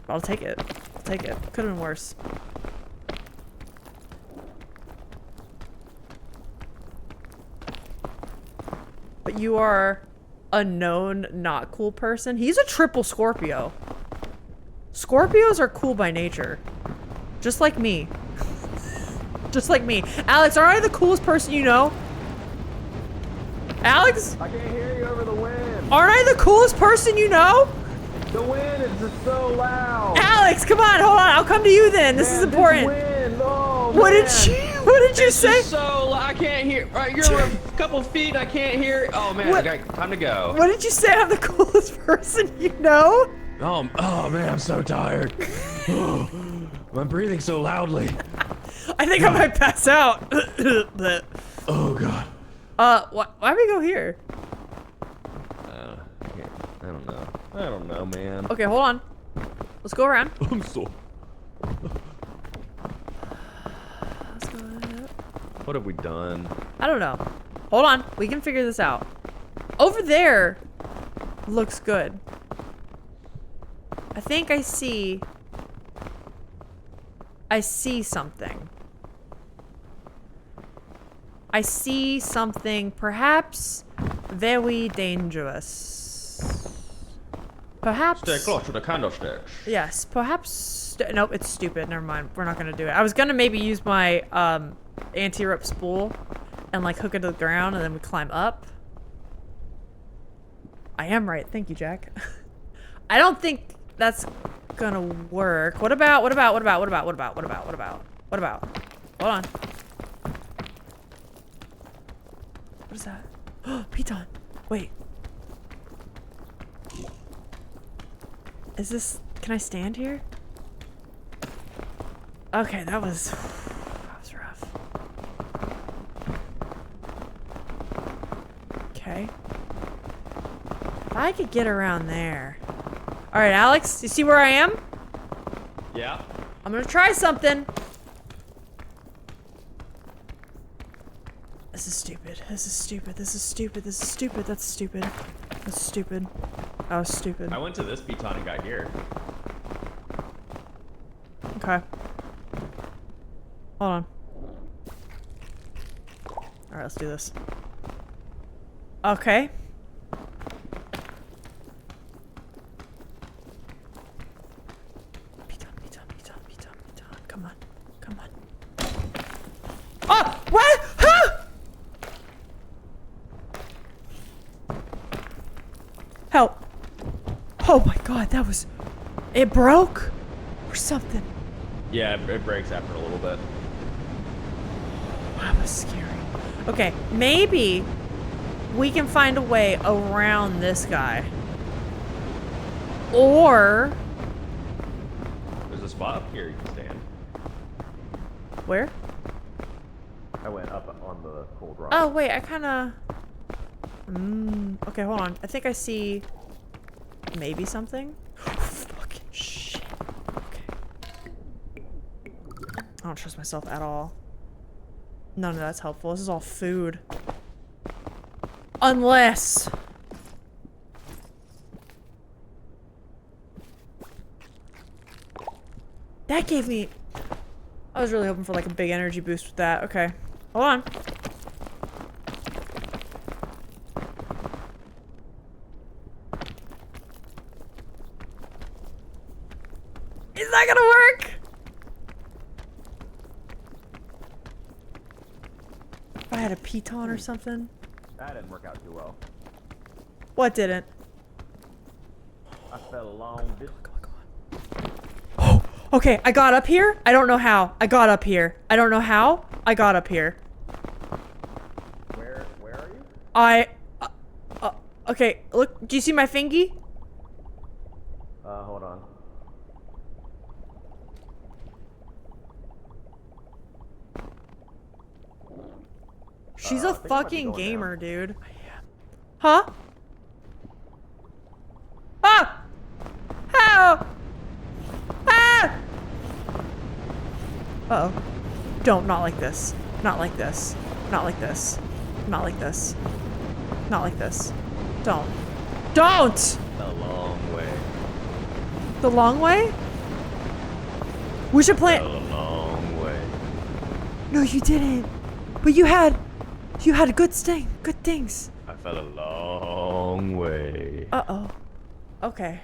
I'll take it. I'll take it. Could have been worse. But you are a known not cool person. He's a triple Scorpio. Scorpios are cool by nature. Just like me. Just like me. Alex, aren't I the coolest person you know? Alex? I can't hear you over the wind. Aren't I the coolest person you know? The wind is just so loud. Alex, come on, hold on. I'll come to you then. This is important. Wind. Oh, What did you say? Just so I can't hear. You're a couple feet. I can't hear. Oh man, What? time to go. What did you say? I'm the coolest person you know? Oh man, I'm so tired. I'm breathing so loudly. I think I might pass out. Oh god. Why we go here? I don't know, man. Okay, hold on. Let's go around. I'm so. Let's go. What have we done? I don't know. Hold on. We can figure this out. Over there looks good. I think I see something. I see something perhaps very dangerous. Perhaps. Stay close to the candlesticks. Yes, perhaps. Nope, it's stupid. Never mind. We're not gonna do it. I was gonna maybe use my anti-rope spool and like hook it to the ground and then we climb up. I am right. Thank you, Jack. I don't think that's gonna work. What about? Hold on. What is that? Oh, Piton. Wait. Is this... Can I stand here? Okay, that was rough. Okay. If I could get around there. Alright, Alex, you see where I am? Yeah. I'm gonna try something. This is stupid. This is stupid. This is stupid. This is stupid. That's stupid. That's stupid. That was stupid. I went to this piton and got here. Okay. Hold on. Alright, let's do this. Okay. Piton. Come on. Come on. Oh! What? Huh? Help. Oh my god, that was... It broke? Or something. Yeah, it breaks after a little bit. That was scary. Okay, maybe we can find a way around this guy. Or... There's a spot up here you can stand. Where? I went up on the cold rock. Oh, wait, I kinda... Okay, hold on. I think I see... Maybe something? Fucking shit. Okay. I don't trust myself at all. None of that's helpful. This is all food. Unless... That gave me... I was really hoping for like a big energy boost with that. Okay. Hold on. Is that gonna work? If I had a piton or something. That didn't work out too well. What didn't? I fell a long distance. Oh, okay, I got up here. I don't know how. I got up here. I don't know how. I got up here. Where are you? Okay, look, do you see my fingy? Hold on. She's I a think I might be fucking going gamer, down. dude. Huh? Ah! How? Ah! Uh-oh. Don't, not like this. Not like this. Not like this. Not like this. Not like this. Don't. Don't! A long way. The long way? We should A play. long way. No, you didn't. But you had good things. I fell a long way. Uh-oh. Okay.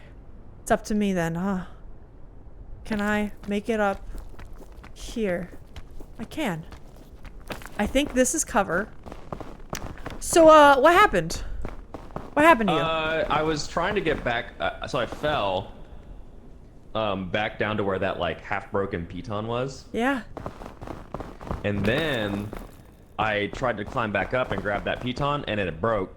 It's up to me then, huh? Can I make it up here? I can. I think this is cover. So, what happened? What happened to you? I was trying to get back, so I fell back down to where that like half-broken piton was, Yeah. and then I tried to climb back up and grab that piton, and it broke.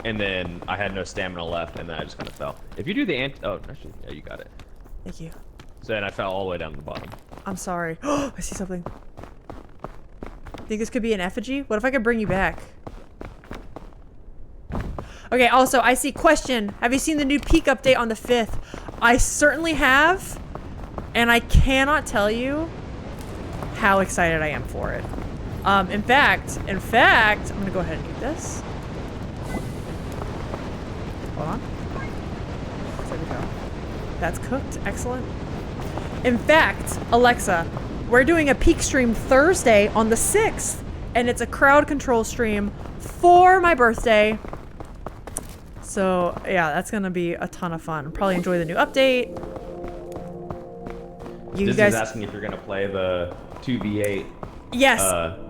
And then I had no stamina left, and then I just kind of fell. If you do the oh, actually, yeah, you got it. Thank you. So then I fell all the way down to the bottom. I'm sorry. I see something. Think this could be an effigy? What if I could bring you back? Okay, also, I see question. Have you seen the new peak update on the 5th? I certainly have, and I cannot tell you how excited I am for it. In fact, I'm gonna go ahead and eat this. Hold on. There we go. That's cooked. Excellent. In fact, Alexa, we're doing a peak stream Thursday on the 6th, and it's a crowd control stream for my birthday. So, yeah, that's gonna be a ton of fun. Probably enjoy the new update. You Disney's guys asking if you're gonna play the 2v8 Yes.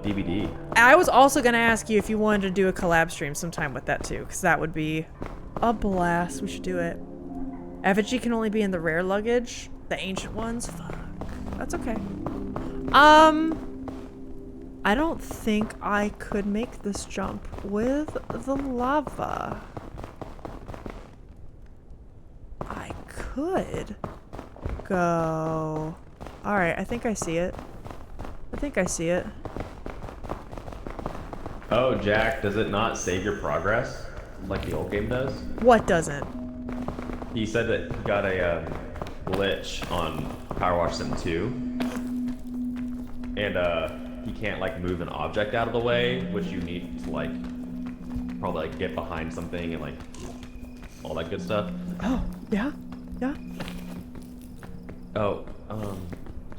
DVD. I was also gonna ask you if you wanted to do a collab stream sometime with that too, because that would be a blast. We should do it. Effigy can only be in the rare luggage. The ancient ones? Fuck. That's okay. I don't think I could make this jump with the lava. I could go. Alright, I think I see it. I think I see it. Oh, Jack, does it not save your progress like the old game does? What doesn't? He said that he got a glitch on Power Wash Sim 2, and he can't like move an object out of the way, which you need to like probably like get behind something and like all that good stuff. Oh, yeah? Yeah? Oh,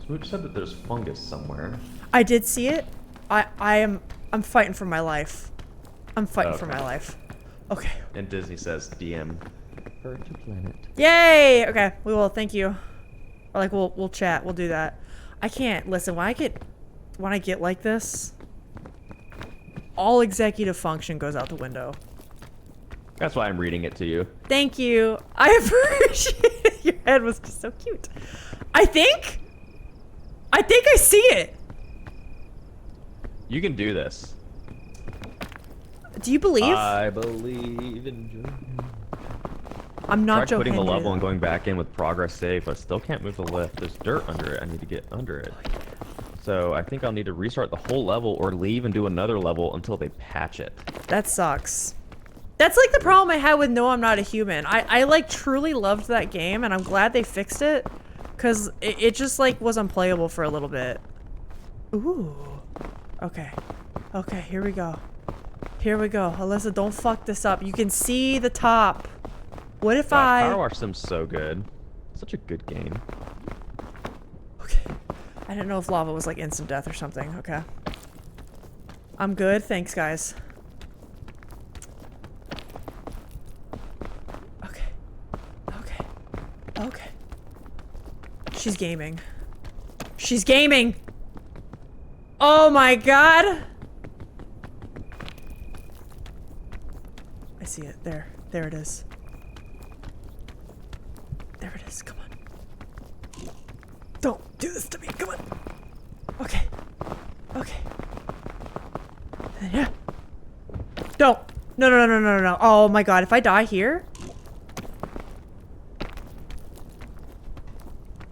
Smooch said that there's fungus somewhere. I did see it. I'm fighting for my life. I'm fighting for my Okay. life. Okay. And Disney says DM her to planet. Yay! Okay, we will. Thank you. Or like we'll chat. We'll do that. I can't listen when I get like this. All executive function goes out the window. That's why I'm reading it to you. Thank you. I appreciate it. Your head was just so cute. I think I see it. You can do this. Do you believe? I believe in you. I'm not Tried joking. putting the level and going back in with progress save, but still can't move the lift. There's dirt under it. I need to get under it. So I think I'll need to restart the whole level or leave and do another level until they patch it. That sucks. That's like the problem I had with No, I'm Not a Human. I like truly loved that game, and I'm glad they fixed it, because it just like was unplayable for a little bit. Ooh. Okay. Okay, here we go. Here we go. Alyssa, don't fuck this up. You can see the top. What if Power Wash Sim's so good. Such a good game. Okay. I didn't know if lava was like instant death or something. Okay. I'm good. Thanks, guys. Okay. Okay. Okay. She's gaming. She's gaming! Oh my god! I see it. There. There it is. There it is. Come on. Don't do this to me. Come on. Okay. Okay. Yeah. Don't. No, no, no, no, no, no. Oh my god. If I die here.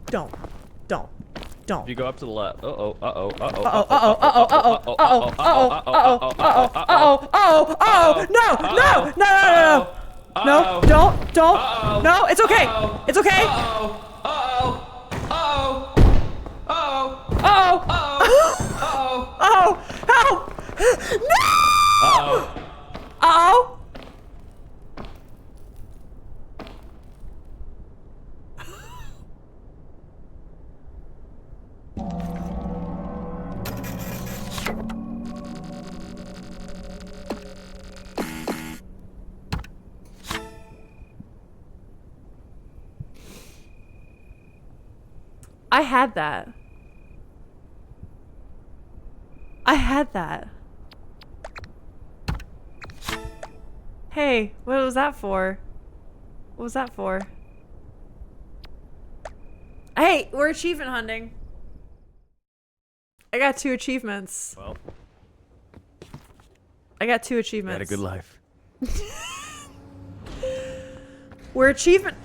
Don't. Don't. Don't. If you go up to the left. Uh-oh, uh-oh, uh-oh. Uh-oh, uh-oh, uh-oh, uh-oh, uh-oh, uh-oh, uh-oh, uh-oh, uh-oh, uh-oh, no, no, no, no, no, no, don't, no, it's okay, it's okay. Oh, help! No! Uh-oh. I had that. I had that. Hey, what was that for? What was that for? Hey, we're achievement hunting. I got 2 achievements. Well, I got 2 you achievements. had a good life. We're achievement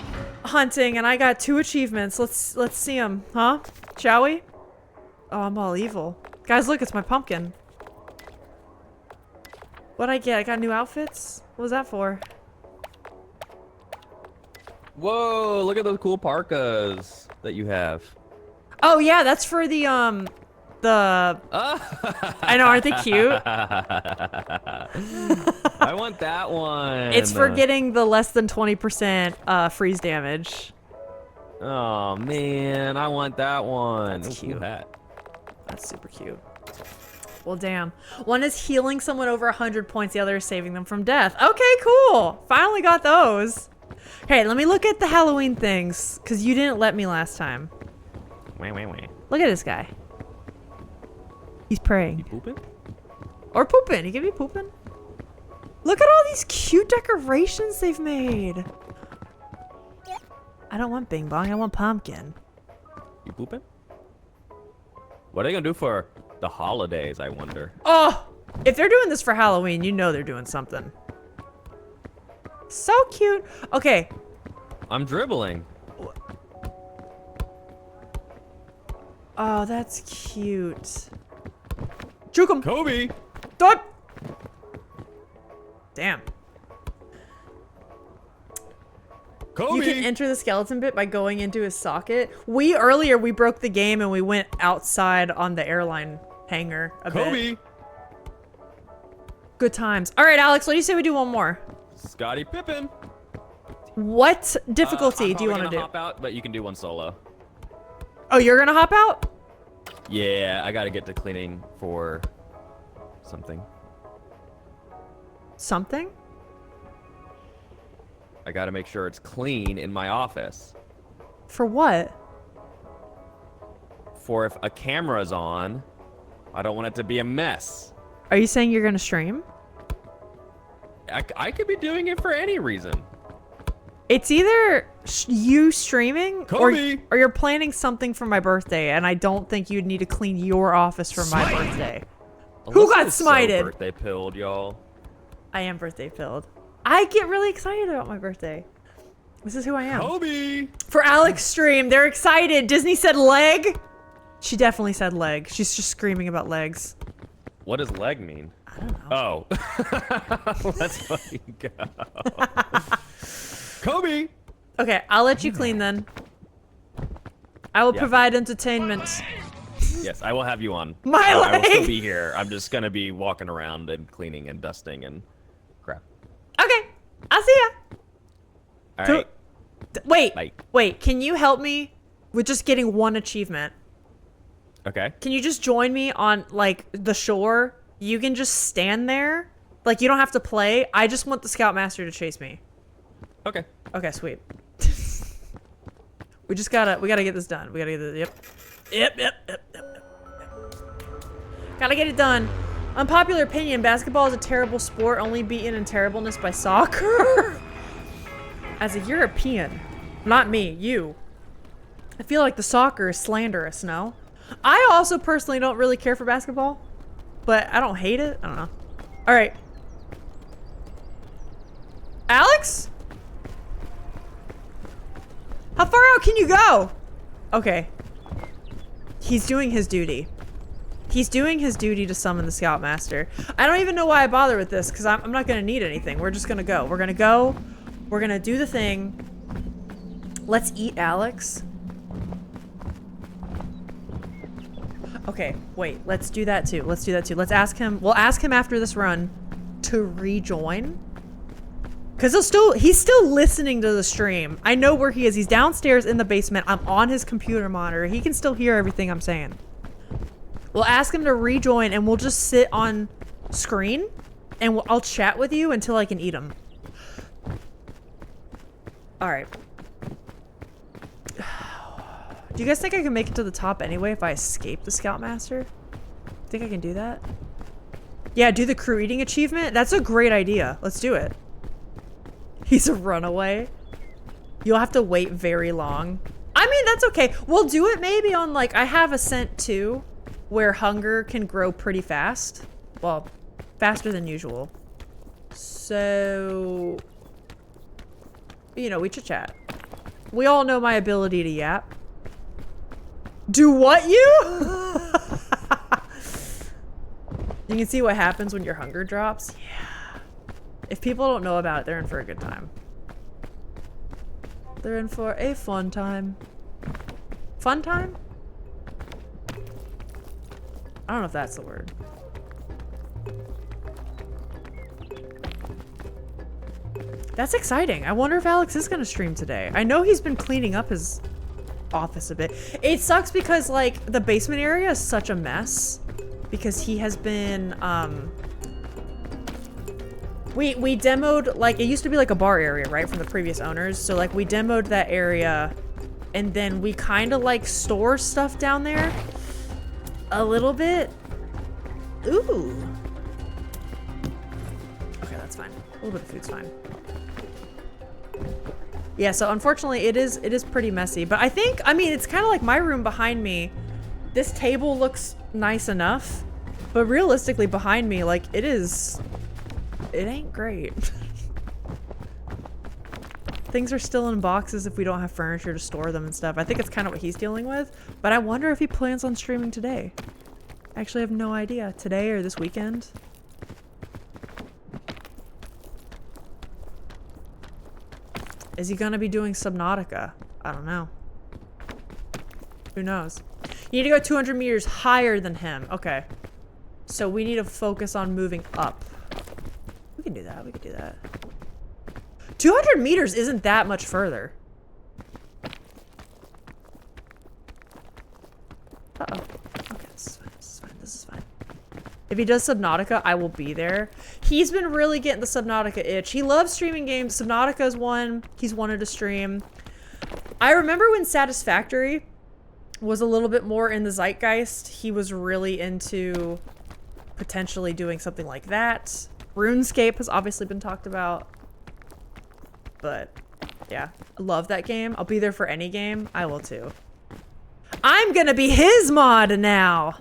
hunting, and I got 2 achievements. Let's see them, huh? Shall we? Oh, I'm all evil. Guys, look, it's my pumpkin. What'd I get? I got new outfits? What was that for? Whoa, look at those cool parkas that you have. Oh yeah, that's for the I know, aren't they cute? I want that one. It's for getting the less than 20% freeze damage. Oh man, I want that one. That's Ooh, cute. cool hat. That's super cute. Well, damn. One is healing someone over 100 points, the other is saving them from death. Okay, cool. Finally got those. Hey, let me look at the Halloween things, because you didn't let me last time. Wah, wah, wah. Look at this guy. He's praying. You pooping? Or pooping. He could be pooping. Look at all these cute decorations they've made. I don't want Bing Bong. I want Pumpkin. You pooping? What are they gonna do for the holidays, I wonder? Oh! If they're doing this for Halloween, you know they're doing something. So cute. Okay. I'm dribbling. Oh, that's cute. Juke him. Kobe! Done. Damn. Kobe! You can enter the skeleton bit by going into his socket. Earlier we broke the game and we went outside on the airline hangar a Kobe! bit. Good times. All right, Alex, what do you say we do one more? Scottie Pippen! What difficulty do you want to do? I'm hop out, but you can do one solo. Oh, you're gonna hop out? Yeah, I gotta get to cleaning for something. Something? I gotta make sure it's clean in my office. For what? For if a camera's on, I don't want it to be a mess. Are you saying you're gonna stream? I could be doing it for any reason. It's either you streaming or Kobe! you're planning something for my birthday, and I don't think you'd need to clean your office for my birthday. Who got Alyssa is so smited? birthday pilled, y'all. I am birthday filled. I get really excited about my birthday. This is who I am. Kobe! For Alex stream, they're excited. Disney said leg. She definitely said leg. She's just screaming about legs. What does leg mean? I don't know. Oh. Let's fucking go. Kobe! Okay, I'll let you clean then. I will Yeah. provide entertainment. Yes, I will have you on. My I will still leg! be here. I'm just gonna be walking around and cleaning and dusting and crap. Okay, I'll see ya. All So- right. Wait, Bye. wait, can you help me with just getting one achievement? Okay. Can you just join me on, like, the shore? You can just stand there. Like, you don't have to play. I just want the Scoutmaster to chase me. Okay. Okay, sweet. we gotta get this done. We gotta get this, yep. Gotta get it done. Unpopular opinion, basketball is a terrible sport, only beaten in terribleness by soccer. As a European, not me, you. I feel like the soccer is slanderous, no? I also personally don't really care for basketball, but I don't hate it. I don't know. All right. Alex? How far out can you go? Okay. He's doing his duty. He's doing his duty to summon the Scoutmaster. I don't even know why I bother with this, because I'm not going to need anything. We're just going to go. We're going to go. We're going to do the thing. Let's eat Alex. Okay, wait. Let's do that too. Let's do that too. Let's ask him. We'll ask him after this run to rejoin. Because he's still listening to the stream. I know where he is. He's downstairs in the basement. I'm on his computer monitor. He can still hear everything I'm saying. We'll ask him to rejoin and we'll just sit on screen and I'll chat with you until I can eat him. All right. Do you guys think I can make it to the top anyway if I escape the Scoutmaster? Think I can do that? Yeah, do the crew eating achievement. That's a great idea. Let's do it. He's a runaway. You'll have to wait very long. I mean, that's okay. We'll do it maybe on like, I have Ascent 2 where hunger can grow pretty fast. Well, faster than usual. So, you know, we chit chat. We all know my ability to yap. Do what you? You can see what happens when your hunger drops. Yeah. If people don't know about it, they're in for a good time. They're in for a fun time. Fun time? I don't know if that's the word. That's exciting. I wonder if Alex is going to stream today. I know he's been cleaning up his office a bit. It sucks because, like, the basement area is such a mess. Because he has been, We demoed, like, it used to be like a bar area, right? From the previous owners. So, like, we demoed that area. And then we kind of, like, store stuff down there. A little bit. Ooh. Okay, that's fine. A little bit of food's fine. Yeah, so unfortunately it is pretty messy. But I think, I mean, it's kind of like my room behind me. This table looks nice enough. But realistically behind me, like, it ain't great. Things are still in boxes if we don't have furniture to store them and stuff. I think it's kind of what he's dealing with. But I wonder if he plans on streaming today. I actually have no idea. Today or this weekend. Is he gonna be doing Subnautica? I don't know. Who knows? You need to go 200 meters higher than him. Okay. So we need to focus on moving up. We can do that. We can do that. 200 meters isn't that much further. Uh-oh. Okay, this is fine. This is fine. This is fine. If he does Subnautica, I will be there. He's been really getting the Subnautica itch. He loves streaming games. Subnautica is one he's wanted to stream. I remember when Satisfactory was a little bit more in the zeitgeist. He was really into potentially doing something like that. RuneScape has obviously been talked about. But yeah, I love that game. I'll be there for any game. I will too. I'm gonna be his mod now.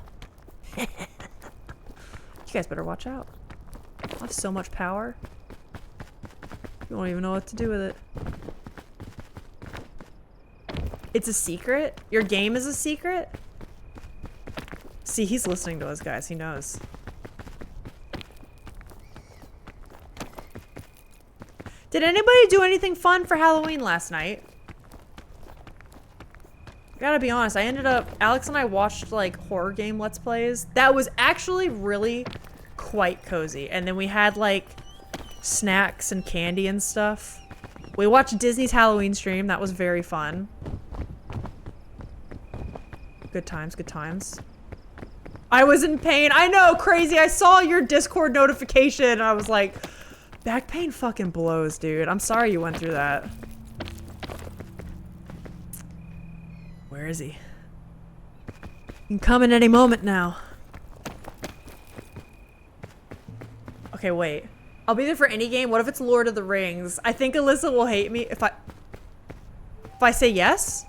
You guys better watch out. I have so much power. You won't even know what to do with it. It's a secret? Your game is a secret? See, he's listening to us, guys. He knows. Did anybody do anything fun for Halloween last night? I gotta be honest, Alex and I watched like horror game Let's Plays. That was actually really quite cozy. And then we had like snacks and candy and stuff. We watched Disney's Halloween stream. That was very fun. Good times, good times. I was in pain. I know, crazy. I saw your Discord notification and I was like, back pain fucking blows, dude. I'm sorry you went through that. Where is he? He can come in any moment now. Okay, wait. I'll be there for any game. What if it's Lord of the Rings? I think Alyssa will hate me if I say yes?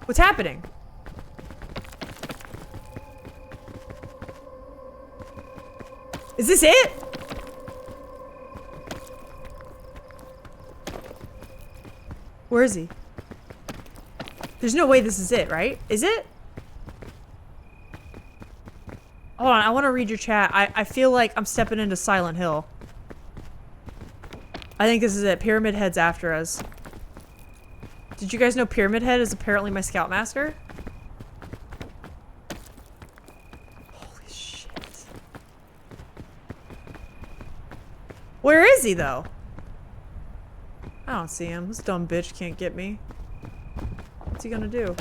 What's happening? Is this it? Where is he? There's no way this is it, right? Is it? Hold on, I want to read your chat. I feel like I'm stepping into Silent Hill. I think this is it. Pyramid Head's after us. Did you guys know Pyramid Head is apparently my scoutmaster? Holy shit. Where is he, though? I don't see him. This dumb bitch can't get me. What's he gonna do?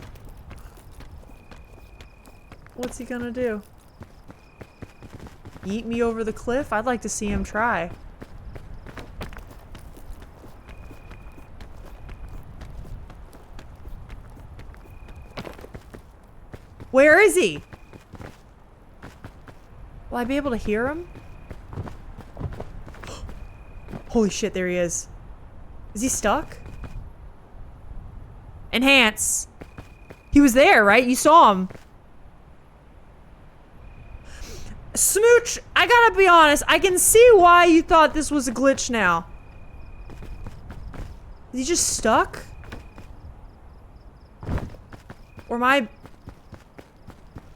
What's he gonna do? Yeet me over the cliff? I'd like to see him try. Where is he? Will I be able to hear him? Holy shit, there he is. Is he stuck? Enhance. He was there, right? You saw him. Smooch, I gotta be honest. I can see why you thought this was a glitch now. Is he just stuck? Or am I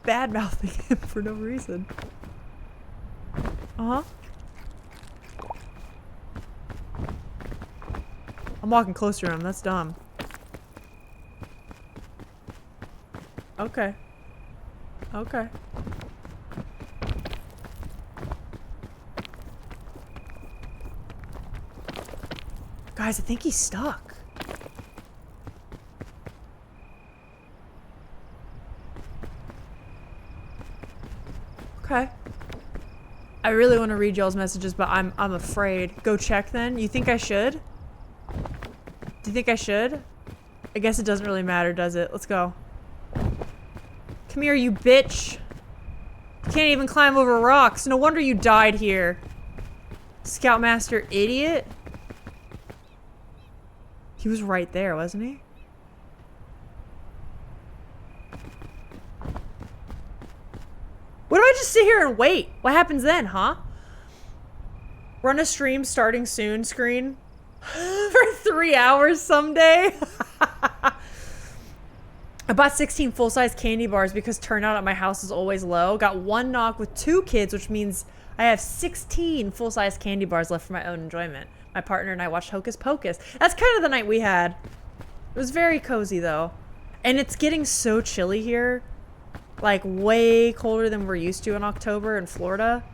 bad-mouthing him for no reason? Uh-huh. I'm walking closer to him. That's dumb. Okay. Okay. Guys, I think he's stuck. Okay. I really want to read y'all's messages, but I'm afraid. Go check then. You think I should? Do you think I should? I guess it doesn't really matter, does it? Let's go. Come here, you bitch. You can't even climb over rocks. No wonder you died here. Scoutmaster idiot. He was right there, wasn't he? What do I just sit here and wait? What happens then, huh? Run a stream starting soon screen. For 3 hours someday. I bought 16 full-size candy bars because turnout at my house is always low. Got one knock with 2 kids, which means I have 16 full-size candy bars left for my own enjoyment. My partner and I watched Hocus Pocus. That's kind of the night we had. It was very cozy, though. And it's getting so chilly here. Like, way colder than we're used to in October in Florida.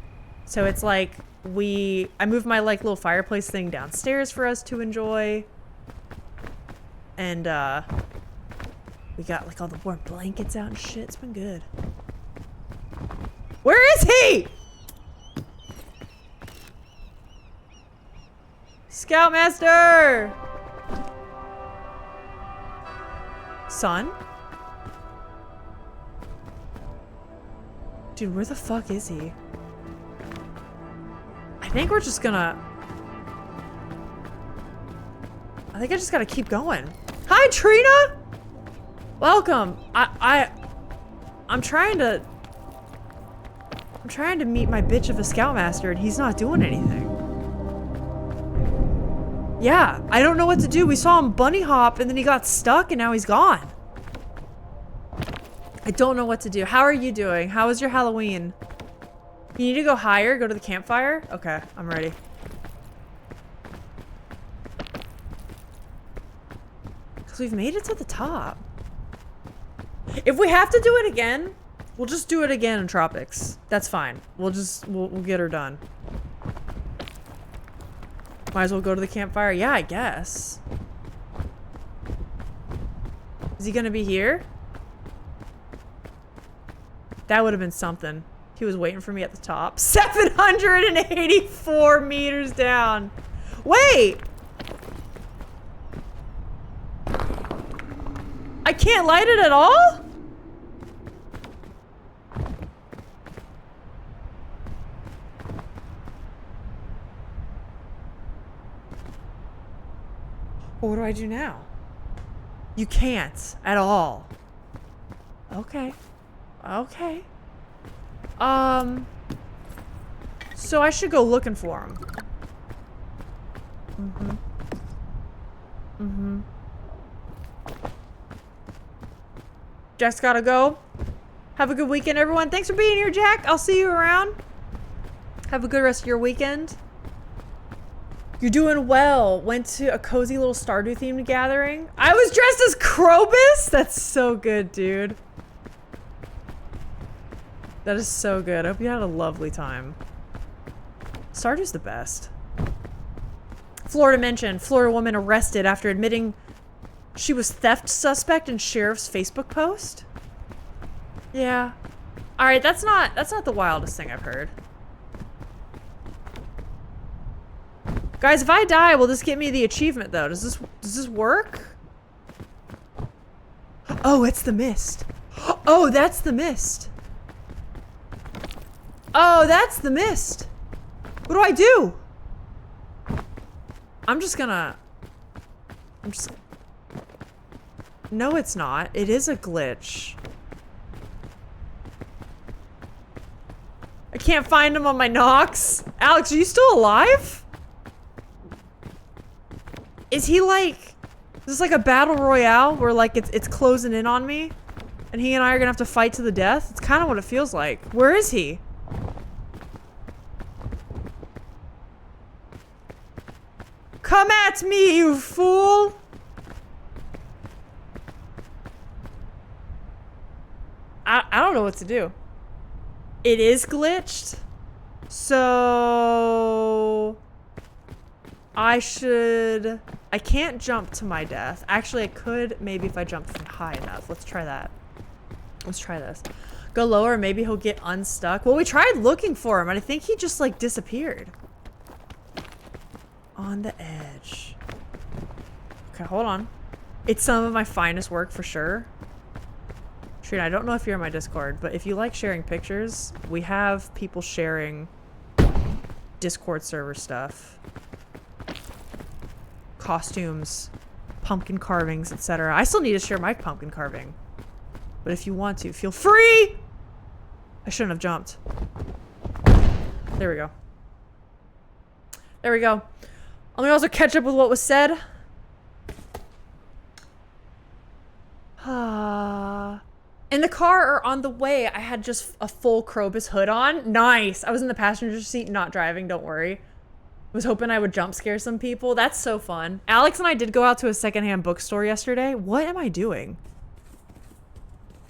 So it's like, I moved my, like, little fireplace thing downstairs for us to enjoy. And, we got, like, all the warm blankets out and shit. It's been good. Where is he? Scoutmaster! Son? Dude, where the fuck is he? I think we're just gonna... I think I just gotta keep going. Hi, Trina! Welcome. I'm trying to meet my bitch of a scoutmaster and he's not doing anything. Yeah, I don't know what to do. We saw him bunny hop and then he got stuck and now he's gone. I don't know what to do. How are you doing? How was your Halloween? You need to go higher? Go to the campfire? Okay, I'm ready. Because we've made it to the top. If we have to do it again, we'll just do it again in Tropics. That's fine. We'll get her done. Might as well go to the campfire. Yeah, I guess. Is he gonna be here? That would have been something. He was waiting for me at the top. 784 meters down. Wait! I can't light it at all? Well, what do I do now? You can't at all. Okay. Okay. So I should go looking for him. Jess gotta go. Have a good weekend, everyone. Thanks for being here, Jack. I'll see you around. Have a good rest of your weekend. You're doing well. Went to a cozy little Stardew themed gathering. I was dressed as Krobus? That's so good, dude. That is so good. I hope you had a lovely time. Stardew's the best. Florida mentioned Florida woman arrested after admitting she was theft suspect in sheriff's Facebook post. Yeah. All right, that's not the wildest thing I've heard. Guys, if I die, will this get me the achievement though? Does this work? Oh, it's the mist. Oh, that's the mist. Oh, that's the mist. What do I do? I'm just... No, it's not. It is a glitch. I can't find him on my Nox. Alex, are you still alive? Is he like... Is this like a battle royale where like it's closing in on me? And he and I are gonna have to fight to the death? It's kind of what it feels like. Where is he? Come at me, you fool! I don't know what to do. It is glitched. So... I can't jump to my death. Actually, I could maybe if I jumped from high enough. Let's try that. Let's try this. Go lower, maybe he'll get unstuck. Well, we tried looking for him, and I think he just, like, disappeared. On the edge. Okay, hold on. It's some of my finest work for sure. Trina, I don't know if you're in my Discord, but if you like sharing pictures, we have people sharing Discord server stuff. Costumes, pumpkin carvings, etc. I still need to share my pumpkin carving. But if you want to, feel free! I shouldn't have jumped. There we go. There we go. Let me also catch up with what was said. In the car or on the way, I had just a full Krobus hood on. Nice. I was in the passenger seat, not driving, don't worry. Was hoping I would jump scare some people. That's so fun. Alex and I did go out to a secondhand bookstore yesterday. What am I doing?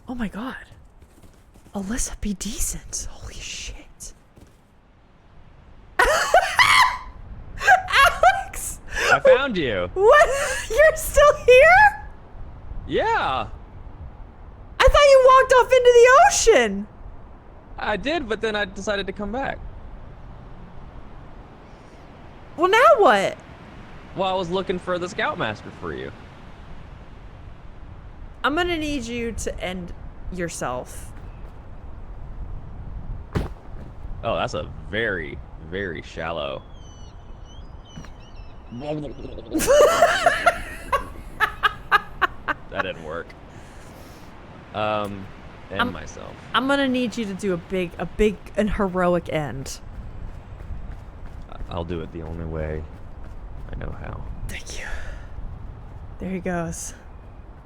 Oh my god. Alyssa, be decent. Holy shit. Alex! I found you. What? You're still here? Yeah. I thought you walked off into the ocean. I did, but then I decided to come back. Well, now what? Well, I was looking for the Scoutmaster for you. I'm gonna need you to end yourself. Oh, that's a very, very shallow. That didn't work. Myself. I'm gonna need you to do a big and heroic end. I'll do it the only way I know how. Thank you. There he goes.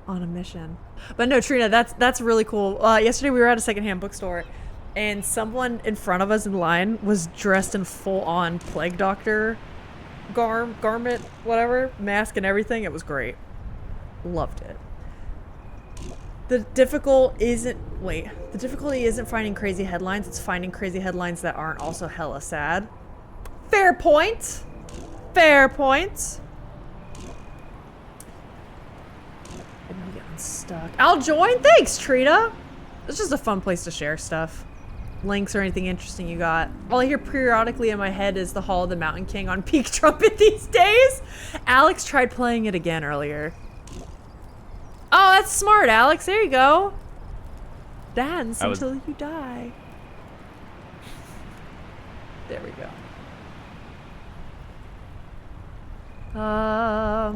On a mission. But no, Trina, that's really cool. Yesterday we were at a secondhand bookstore and someone in front of us in line was dressed in full-on plague doctor garment, whatever, mask and everything. It was great. Loved it. The difficulty isn't finding crazy headlines, it's finding crazy headlines that aren't also hella sad. Fair point. Fair point. I'm gonna get unstuck. I'll join. Thanks, Trina. It's just a fun place to share stuff. Links or anything interesting you got. All I hear periodically in my head is the Hall of the Mountain King on Peak Trumpet these days. Alex tried playing it again earlier. Oh, that's smart, Alex. There you go. Dance until you die. There we go. I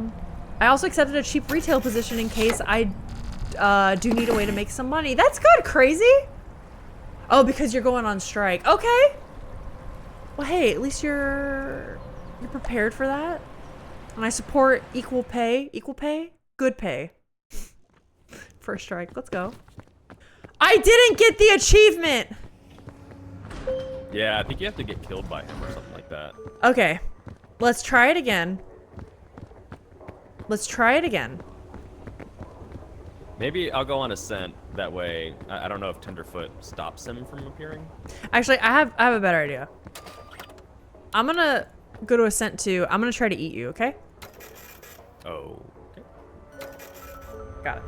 also accepted a cheap retail position in case I do need a way to make some money. That's good, Crazy. Oh, because you're going on strike. Okay. Well, hey, at least you're prepared for that. And I support equal pay, good pay for a strike. Let's go. I didn't get the achievement. Yeah, I think you have to get killed by him or something like that. Okay, let's try it again. Let's try it again. Maybe I'll go on Ascent. That way, I don't know if Tenderfoot stops him from appearing. Actually, I have a better idea. I'm gonna go to Ascent 2. I'm gonna try to eat you, okay? Oh. Okay. Got it.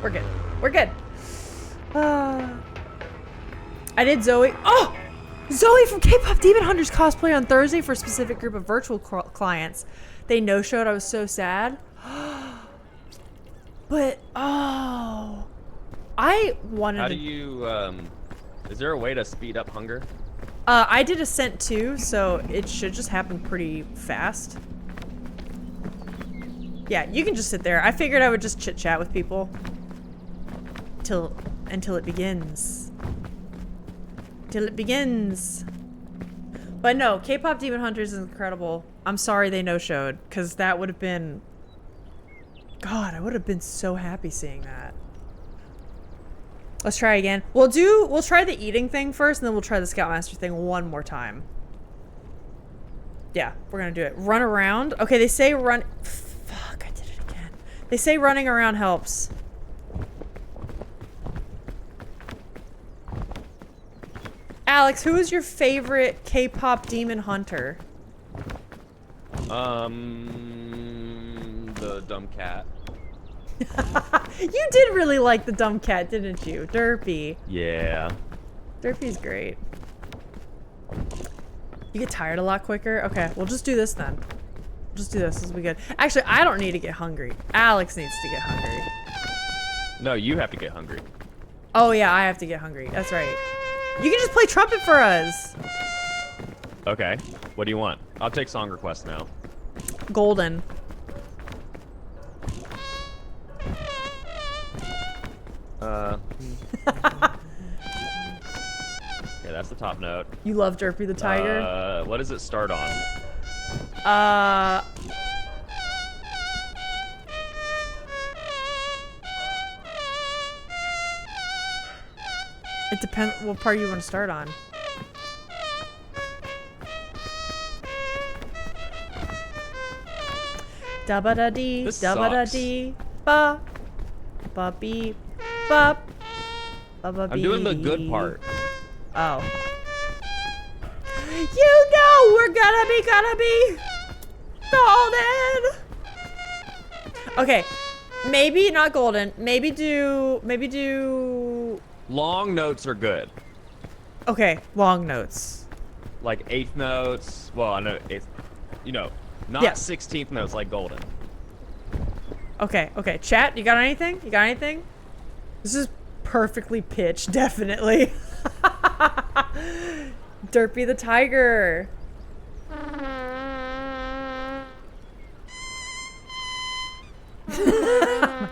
We're good. We're good. I did Zoe. Oh! Zoe from K-pop Demon Hunters cosplay on Thursday for a specific group of virtual clients. They no-showed. I was so sad. But, oh. I wanted How do you, is there a way to speed up hunger? I did Ascent 2, so it should just happen pretty fast. Yeah, you can just sit there. I figured I would just chit-chat with people. Until it begins. Till it begins. But no, K-pop Demon Hunters is incredible. I'm sorry they no-showed, because that would have been... God, I would have been so happy seeing that. Let's try again. We'll try the eating thing first, and then we'll try the Scoutmaster thing one more time. Yeah, we're gonna do it. Run around. Okay, they say run... Fuck, I did it again. They say running around helps. Alex, who is your favorite K-pop demon hunter? The dumb cat. You did really like the dumb cat, didn't you? Derpy. Yeah. Derpy's great. You get tired a lot quicker? Okay, we'll just do this then. Just do this. This will be good. Actually, I don't need to get hungry. Alex needs to get hungry. No, you have to get hungry. Oh yeah, I have to get hungry. That's right. You can just play trumpet for us. Okay. What do you want? I'll take song requests now. Golden. Okay, that's the top note. You love Derpy the Tiger? What does it start on? It depends what part you want to start on. Da ba da dee, This da ba da sucks. dee, ba, ba beep, ba, ba ba I'm doing the beep. good part. Oh. You know we're gonna be golden. Okay, maybe not golden. Maybe do. Long notes are good. Okay, long notes. Like eighth notes. Well, I know it's, you know, not Yeah. 16th notes like golden. Okay, okay. Chat, you got anything? You got anything? This is perfectly pitched, definitely. Derpy the Tiger.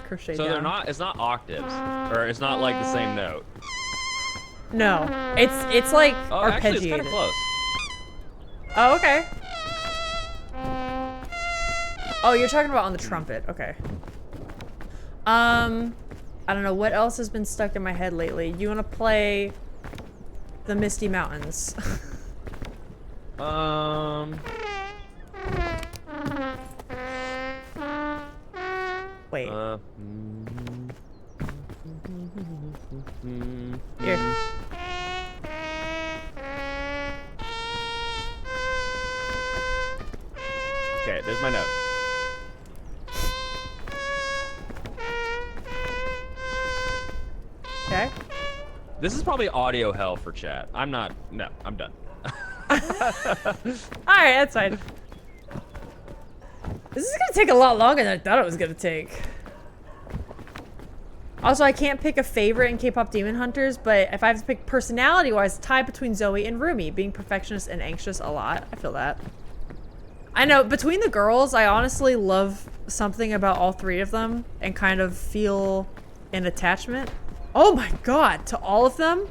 Crochet So down. they're not. It's not octaves, or it's not like the same note. No, it's like Oh, actually, it's arpeggiated. kind of close. Oh, okay. Oh, you're talking about on the trumpet. Okay. I don't know what else has been stuck in my head lately. You want to play the Misty Mountains? Wait. Here. Okay, there's my note. Okay. This is probably audio hell for chat. I'm not. No, I'm done. All right, that's fine. This is gonna take a lot longer than I thought it was gonna take. Also, I can't pick a favorite in K-pop Demon Hunters, but if I have to pick personality-wise, tie between Zoe and Rumi, being perfectionist and anxious a lot. I feel that. I know, between the girls, I honestly love something about all three of them and kind of feel an attachment. Oh my god, to all of them?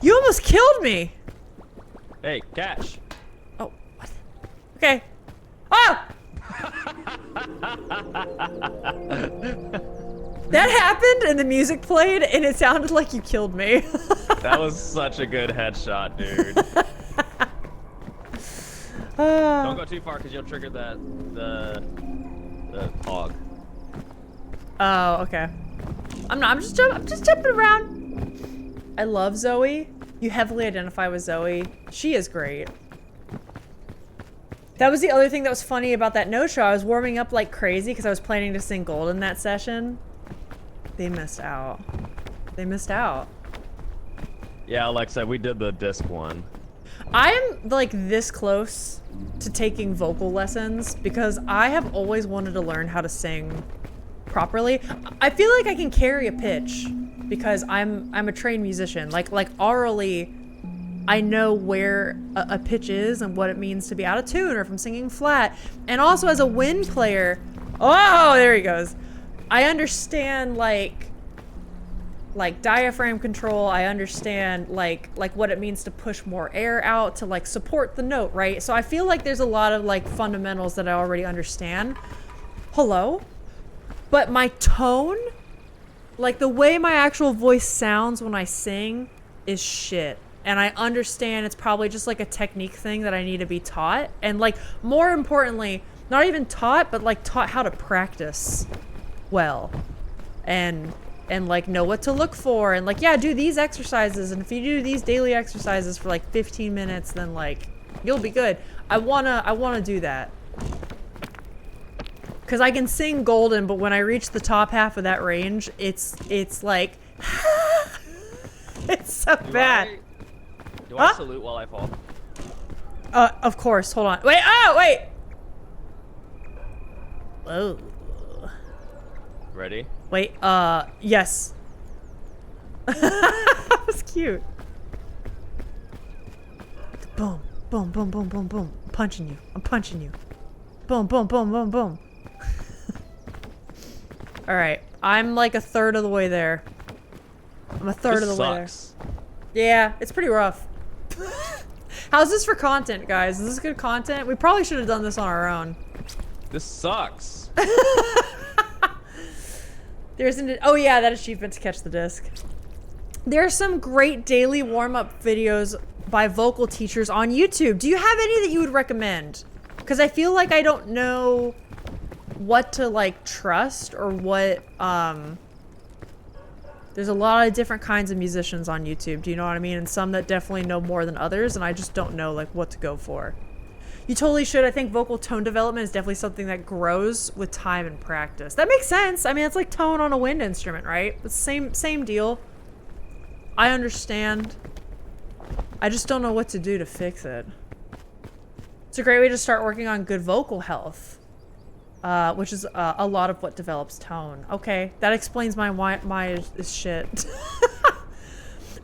You almost killed me! Hey, catch. Oh, what? Okay. Ah! That happened and the music played and it sounded like you killed me. That was such a good headshot, dude. Don't go too far because you'll trigger the hog. Oh, okay. I'm just jumping around. I love Zoe. You heavily identify with Zoe. She is great. That was the other thing that was funny about that no-show. I was warming up like crazy because I was planning to sing Gold in that session. They missed out. They missed out. Yeah, Alexa, we did the disc one. I am like this close to taking vocal lessons because I have always wanted to learn how to sing properly. I feel like I can carry a pitch because I'm a trained musician. Like orally, I know where a pitch is and what it means to be out of tune or if I'm singing flat. And also as a wind player, oh, there he goes. I understand like diaphragm control. I understand like what it means to push more air out to like support the note, right? So I feel like there's a lot of like fundamentals that I already understand. Hello? But my tone, like the way my actual voice sounds when I sing is shit. And I understand it's probably just like a technique thing that I need to be taught. And like more importantly, not even taught, but like taught how to practice well. And like know what to look for and like, yeah, do these exercises. And if you do these daily exercises for like 15 minutes, then like you'll be good. I wanna do that. Cause I can sing golden, but when I reach the top half of that range, it's like, it's so bad. Do I salute while I fall? Of course, hold on. Wait, oh, wait. Whoa. Ready? Wait, yes. That was cute. Boom, boom, boom, boom, boom, boom. I'm punching you. I'm punching you. Boom, boom, boom, boom, boom. All right, I'm like a third of the way there. I'm a third of the way there. Yeah, it's pretty rough. How's this for content, guys? Is this good content? We probably should have done this on our own. This sucks. There's an, oh yeah, that achievement to catch the disc. There are some great daily warm-up videos by vocal teachers on YouTube. Do you have any that you would recommend? Because I feel like I don't know what to like trust or what, there's a lot of different kinds of musicians on YouTube, do you know what I mean? And some that definitely know more than others, and I just don't know like what to go for. You totally should. I think vocal tone development is definitely something that grows with time and practice. That makes sense. I mean, it's like tone on a wind instrument, right? It's same deal. I understand. I just don't know what to do to fix it. It's a great way to start working on good vocal health, which is a lot of what develops tone. Okay, that explains my is shit.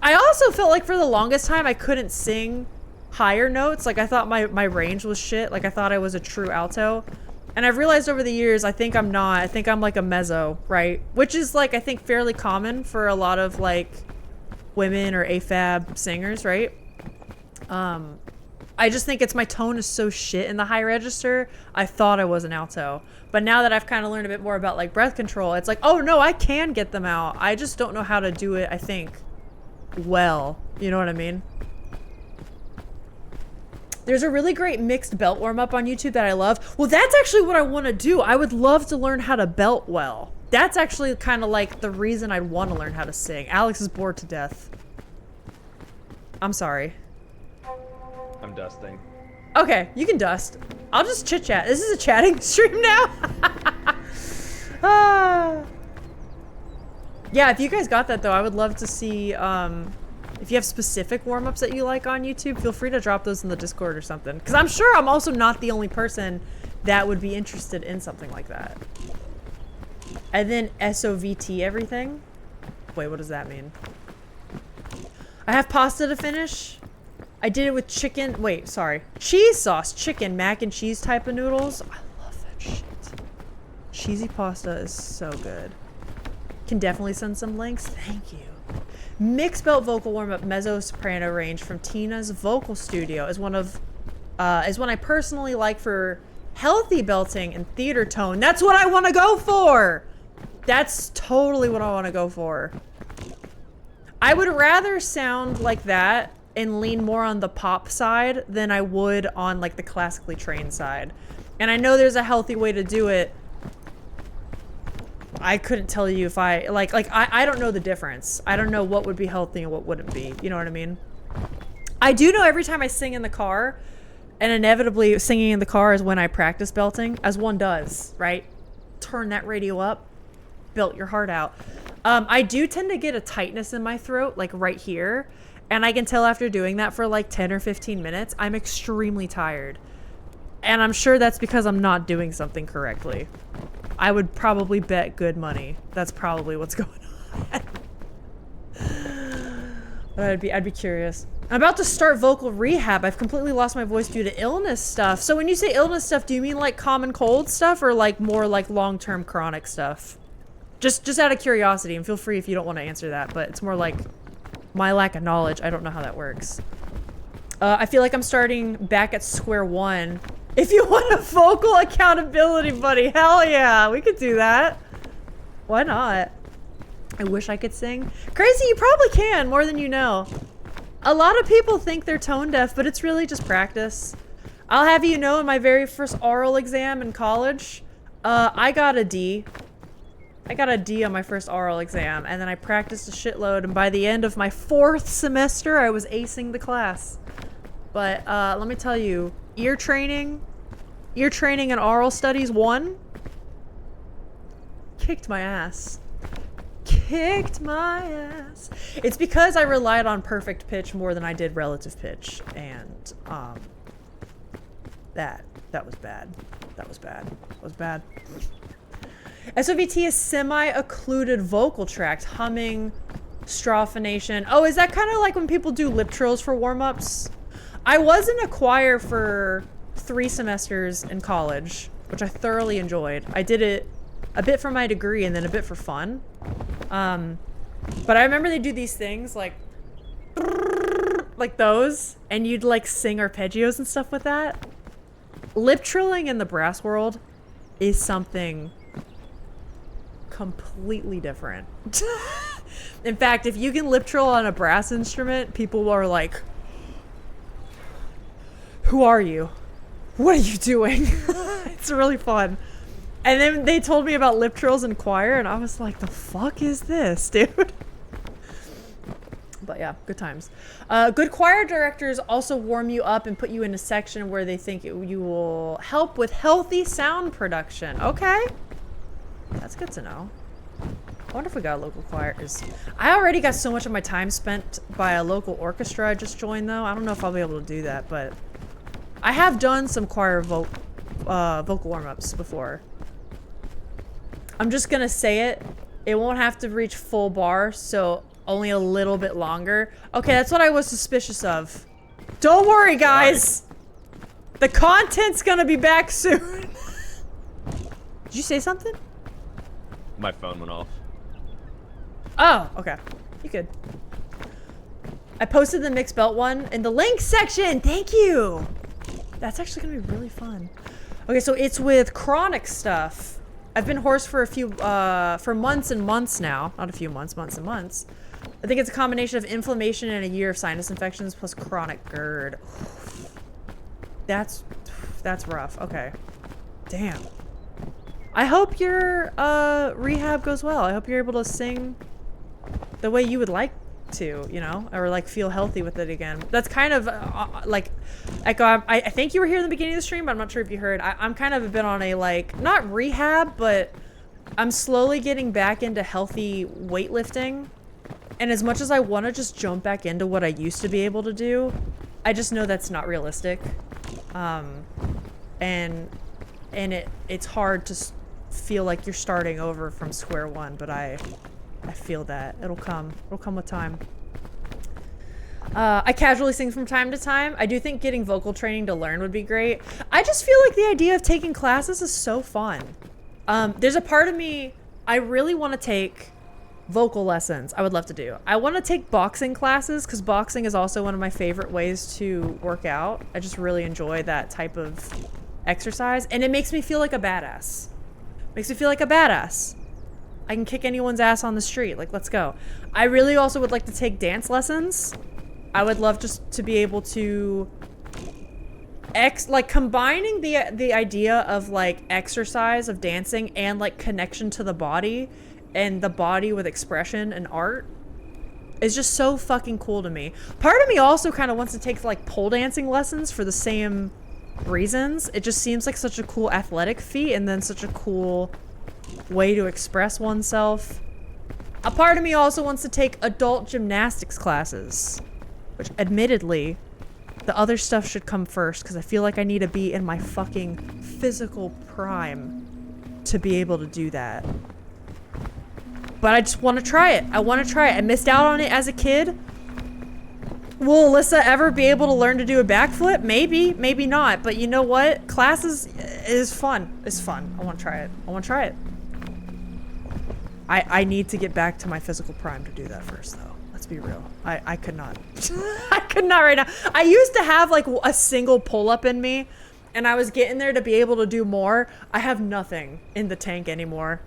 I also felt like for the longest time I couldn't sing higher notes. Like I thought my range was shit. Like I thought I was a true alto. And I've realized over the years I think I'm not. I think I'm like a mezzo, right? Which is like I think fairly common for a lot of like women or AFAB singers, right? I just think it's my tone is so shit in the high register. I thought I was an alto. But now that I've kind of learned a bit more about like breath control, it's like, oh no, I can get them out. I just don't know how to do it, I think, well. You know what I mean? There's a really great mixed belt warm-up on YouTube that I love. Well, that's actually what I want to do. I would love to learn how to belt well. That's actually kind of like the reason I'd want to learn how to sing. Alex is bored to death. I'm sorry. I'm dusting. Okay, you can dust. I'll just chit-chat. This is a chatting stream now. Yeah, if you guys got that though, I would love to see, if you have specific warm-ups that you like on YouTube, feel free to drop those in the Discord or something. Because I'm sure I'm also not the only person that would be interested in something like that. And then SOVT everything? Wait, what does that mean? I have pasta to finish. I did it with chicken, wait, sorry. Cheese sauce, chicken, mac and cheese type of noodles. I love that shit. Cheesy pasta is so good. Can definitely send some links, thank you. Mixed belt vocal warm-up mezzo soprano range from Tina's vocal studio is one I personally like for healthy belting and theater tone. That's what I want to go for. That's totally what I want to go for. I would rather sound like that and lean more on the pop side than I would on like the classically trained side. And I know there's a healthy way to do it. I couldn't tell you if I I don't know the difference. I don't know what would be healthy and what wouldn't be. You know what I mean? I do know every time I sing in the car, and inevitably singing in the car is when I practice belting, as one does, right? Turn that radio up, belt your heart out. I do tend to get a tightness in my throat, like right here. And I can tell after doing that for like 10 or 15 minutes, I'm extremely tired. And I'm sure that's because I'm not doing something correctly. I would probably bet good money. That's probably what's going on. I'd be curious. I'm about to start vocal rehab. I've completely lost my voice due to illness stuff. So when you say illness stuff, do you mean like common cold stuff or like more like long-term chronic stuff? Just out of curiosity, and feel free if you don't want to answer that, but it's more like my lack of knowledge. I don't know how that works. I feel like I'm starting back at square one. If you want a vocal accountability buddy, hell yeah, we could do that. Why not? I wish I could sing. Crazy, you probably can, more than you know. A lot of people think they're tone deaf, but it's really just practice. I'll have you know, in my very first oral exam in college, I got a D. I got a D on my first oral exam, and then I practiced a shitload, and by the end of my 4th semester, I was acing the class. But let me tell you, ear training and oral studies 1 kicked my ass. Kicked my ass. It's because I relied on perfect pitch more than I did relative pitch, and that was bad. That was bad. That was bad. SOVT is semi-occluded vocal tract, humming, strophination. Oh, is that kind of like when people do lip trills for warm-ups? I was in a choir for 3 semesters in college, which I thoroughly enjoyed. I did it a bit for my degree and then a bit for fun. But I remember they do these things like those, and you'd like sing arpeggios and stuff with that. Lip trilling in the brass world is something completely different. In fact, if you can lip trill on a brass instrument, people are like, who are you? What are you doing? It's really fun. And then they told me about lip trills in choir, and I was like, the fuck is this, dude? But yeah, good times. Good choir directors also warm you up and put you in a section where they think you will help with healthy sound production. Okay. That's good to know. I wonder if we got local choirs. I already got so much of my time spent by a local orchestra I just joined, though. I don't know if I'll be able to do that, but I have done some choir vocal warm-ups before. I'm just gonna say it. It won't have to reach full bar, so only a little bit longer. Okay, that's what I was suspicious of. Don't worry, guys. The content's gonna be back soon. Did you say something? My phone went off. Oh, okay. You good. I posted the mixed belt one in the links section. Thank you. That's actually gonna be really fun. Okay, so it's with chronic stuff. I've been hoarse for for months and months now. Not a few months, months and months. I think it's a combination of inflammation and a year of sinus infections plus chronic GERD. That's rough. Okay. Damn. I hope your rehab goes well. I hope you're able to sing the way you would like to, you know, or like feel healthy with it again. That's kind of like I think you were here in the beginning of the stream, but I'm not sure if you heard. I'm kind of been on a like, not rehab, but I'm slowly getting back into healthy weightlifting. And as much as I want to just jump back into what I used to be able to do, I just know that's not realistic. And it's hard to feel like you're starting over from square one, but I feel that it'll come with time. I casually sing from time to time. I do think getting vocal training to learn would be great. I just feel like the idea of taking classes is so fun. There's a part of me, I really want to take vocal lessons. I would love to do. I want to take boxing classes because boxing is also one of my favorite ways to work out. I just really enjoy that type of exercise, and it makes me feel like a badass. Makes me feel like a badass. I can kick anyone's ass on the street. Like, let's go. I really also would like to take dance lessons. I would love just to be able to like combining the idea of like exercise of dancing and like connection to the body and the body with expression and art is just so fucking cool to me. Part of me also kind of wants to take like pole dancing lessons for the same reasons. It just seems like such a cool athletic feat and then such a cool way to express oneself. A part of me also wants to take adult gymnastics classes, which admittedly the other stuff should come first because I feel like I need to be in my fucking physical prime to be able to do that. But I just want to try it. I want to try it. I missed out on it as a kid. Will Alyssa ever be able to learn to do a backflip? Maybe, maybe not. But you know what? Classes is fun. It's fun. I want to try it. I want to try it. I need to get back to my physical prime to do that first, though. Let's be real. I could not. I could not right now. I used to have like a single pull-up in me, and I was getting there to be able to do more. I have nothing in the tank anymore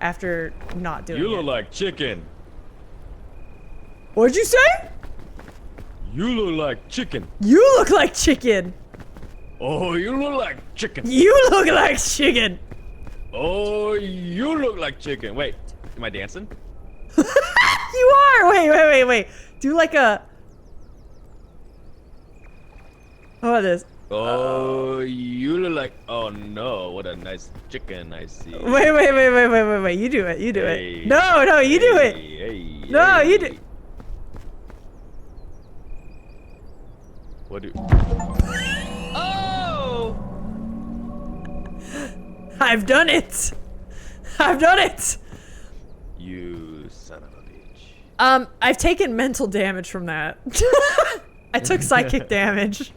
after not doing it. You look like chicken. What'd you say? You look like chicken. You look like chicken. Oh, you look like chicken. You look like chicken. Oh, you look like chicken. Wait, am I dancing? You are. Wait. Do like a. How about this? Oh, you look like. Oh no, what a nice chicken I see. Wait. You do it. You do Hey. it. No, you do it. Hey, No, hey. you do. What do? Oh! I've done it. I've done it. You son of a bitch. I've taken mental damage from that. I took psychic damage.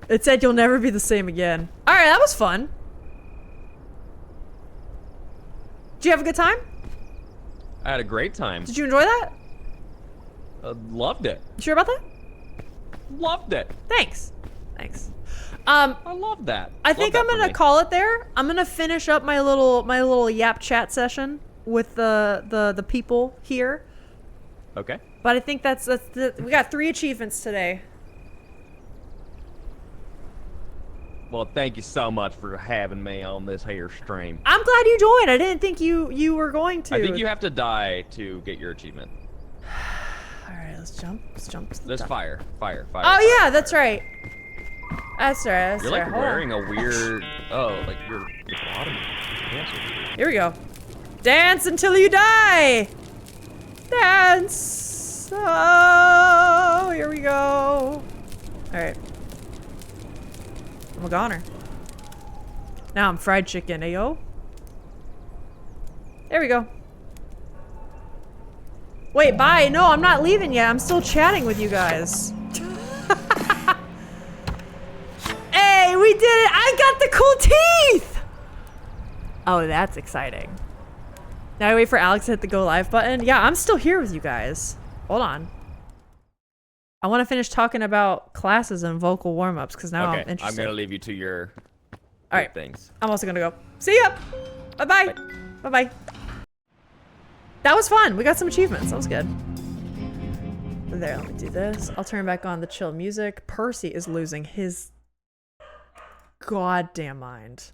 It said you'll never be the same again. All right, that was fun. Did you have a good time? I had a great time. Did you enjoy that? Loved it. You sure about that? Loved it. Thanks. I love that. I think I'm gonna call it there. I'm gonna finish up my little yap chat session with the people here. Okay. But I think that's we got 3 achievements today. Well, thank you so much for having me on this here stream. I'm glad you joined. I didn't think you were going to. I think you have to die to get your achievement. All right, let's jump. To the There's top. fire. Oh yeah, that's right. That's right. You're like wearing a weird. Oh, like your bottom. Here we go. Dance until you die. Dance. Oh, here we go. All right. I'm a goner. Now I'm fried chicken, ayo. There we go. Wait, bye. No, I'm not leaving yet. I'm still chatting with you guys. Hey, we did it! I got the cool teeth! Oh, that's exciting. Now I wait for Alex to hit the go live button. Yeah, I'm still here with you guys. Hold on. I want to finish talking about classes and vocal warm-ups because now I'm interested. I'm gonna leave you to your All right. things. I'm also gonna go. See ya! Bye-bye! Bye-bye. That was fun. We got some achievements. That was good. There, let me do this. I'll turn back on the chill music. Percy is losing his goddamn mind.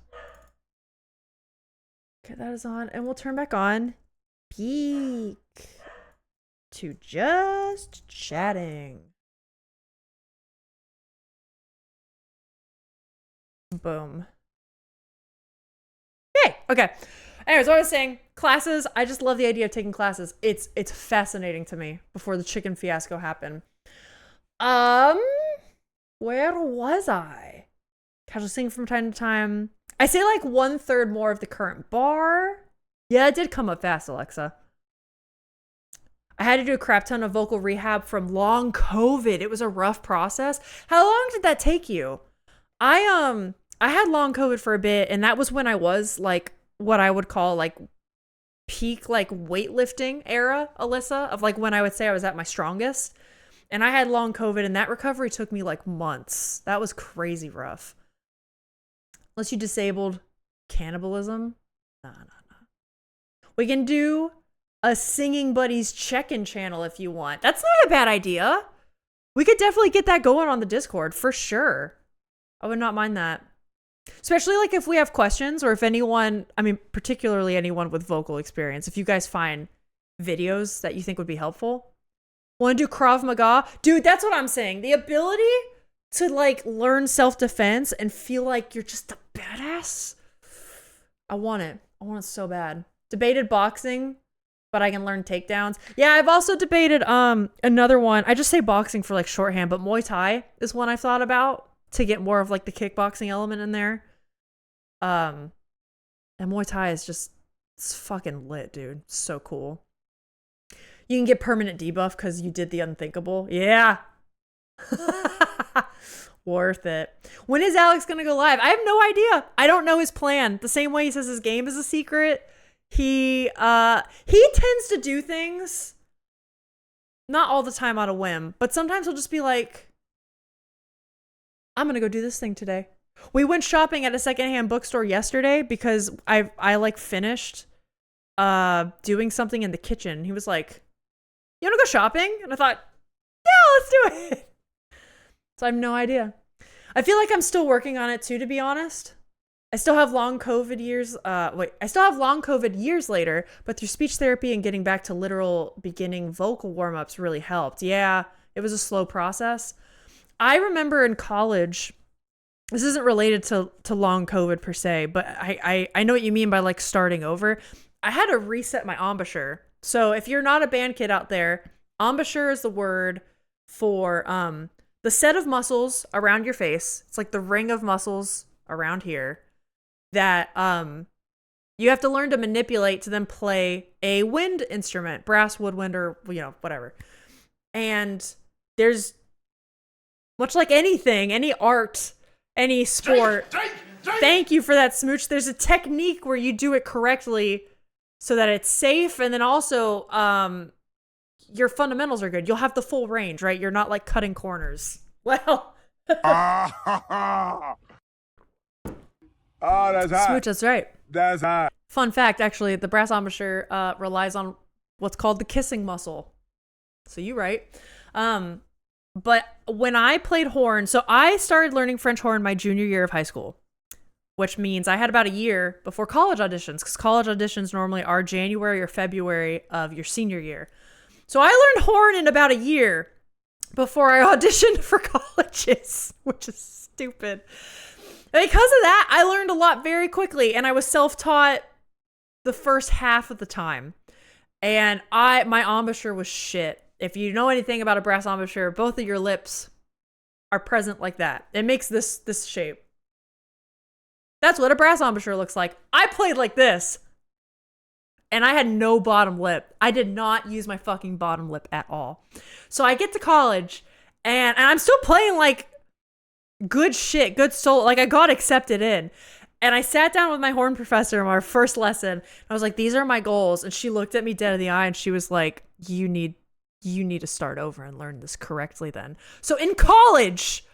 Okay, that is on. And we'll turn back on peak to just chatting. Boom. Yay! Okay. Anyways, what I was saying, classes, I just love the idea of taking classes. It's fascinating to me before the chicken fiasco happened. Where was I? Casual sing from time to time. I say like 1/3 more of the current bar. Yeah, it did come up fast, Alexa. I had to do a crap ton of vocal rehab from long COVID. It was a rough process. How long did that take you? I had long COVID for a bit, and that was when I was like what I would call like peak like weightlifting era, Alyssa, of like when I would say I was at my strongest. And I had long COVID, and that recovery took me like months. That was crazy rough. Unless you disabled cannibalism. Nah. We can do a Singing Buddies check-in channel if you want. That's not a bad idea. We could definitely get that going on the Discord for sure. I would not mind that. Especially like if we have questions or if anyone, I mean, particularly anyone with vocal experience, if you guys find videos that you think would be helpful. Want to do Krav Maga? Dude, that's what I'm saying. The ability to like learn self-defense and feel like you're just a badass. I want it. I want it so bad. Debated boxing, but I can learn takedowns. Yeah, I've also debated another one. I just say boxing for like shorthand, but Muay Thai is one I've thought about to get more of like the kickboxing element in there. And Muay Thai is just, it's fucking lit, dude. It's so cool. You can get permanent debuff because you did the unthinkable. Yeah. Worth it. When is Alex gonna go live? I have no idea. I don't know his plan. The same way he says his game is a secret. He tends to do things not all the time on a whim, but sometimes he'll just be like, I'm gonna go do this thing today. We went shopping at a secondhand bookstore yesterday because I like finished doing something in the kitchen. He was like, you wanna go shopping? And I thought, yeah, let's do it. So I have no idea. I feel like I'm still working on it too, to be honest. I still have long COVID years. I still have long COVID years later, but through speech therapy and getting back to literal beginning vocal warm-ups really helped. Yeah, it was a slow process. I remember in college, this isn't related to long COVID per se, but I know what you mean by like starting over. I had to reset my embouchure. So if you're not a band kid out there, embouchure is the word for the set of muscles around your face. It's like the ring of muscles around here that you have to learn to manipulate to then play a wind instrument, brass, woodwind, or whatever. And there's, much like anything, any art, any sport, thank you for that, Smooch. There's a technique where you do it correctly so that it's safe, and then also your fundamentals are good. You'll have the full range, right? You're not like cutting corners. Well, oh, that's hot. Smooch, that's right. That's hot. Fun fact, actually, the brass embouchure relies on what's called the kissing muscle. So you right. But when I played horn, so I started learning French horn my junior year of high school, which means I had about a year before college auditions, because college auditions normally are January or February of your senior year. So I learned horn in about a year before I auditioned for colleges, which is stupid. And because of that, I learned a lot very quickly, and I was self-taught the first half of the time. And my embouchure was shit. If you know anything about a brass embouchure, both of your lips are present like that. It makes this shape. That's what a brass embouchure looks like. I played like this, and I had no bottom lip. I did not use my fucking bottom lip at all. So I get to college, and I'm still playing like good shit, good soul. Like I got accepted in. And I sat down with my horn professor in our first lesson. I was like, these are my goals. And she looked at me dead in the eye and she was like, you need to start over and learn this correctly then. So in college,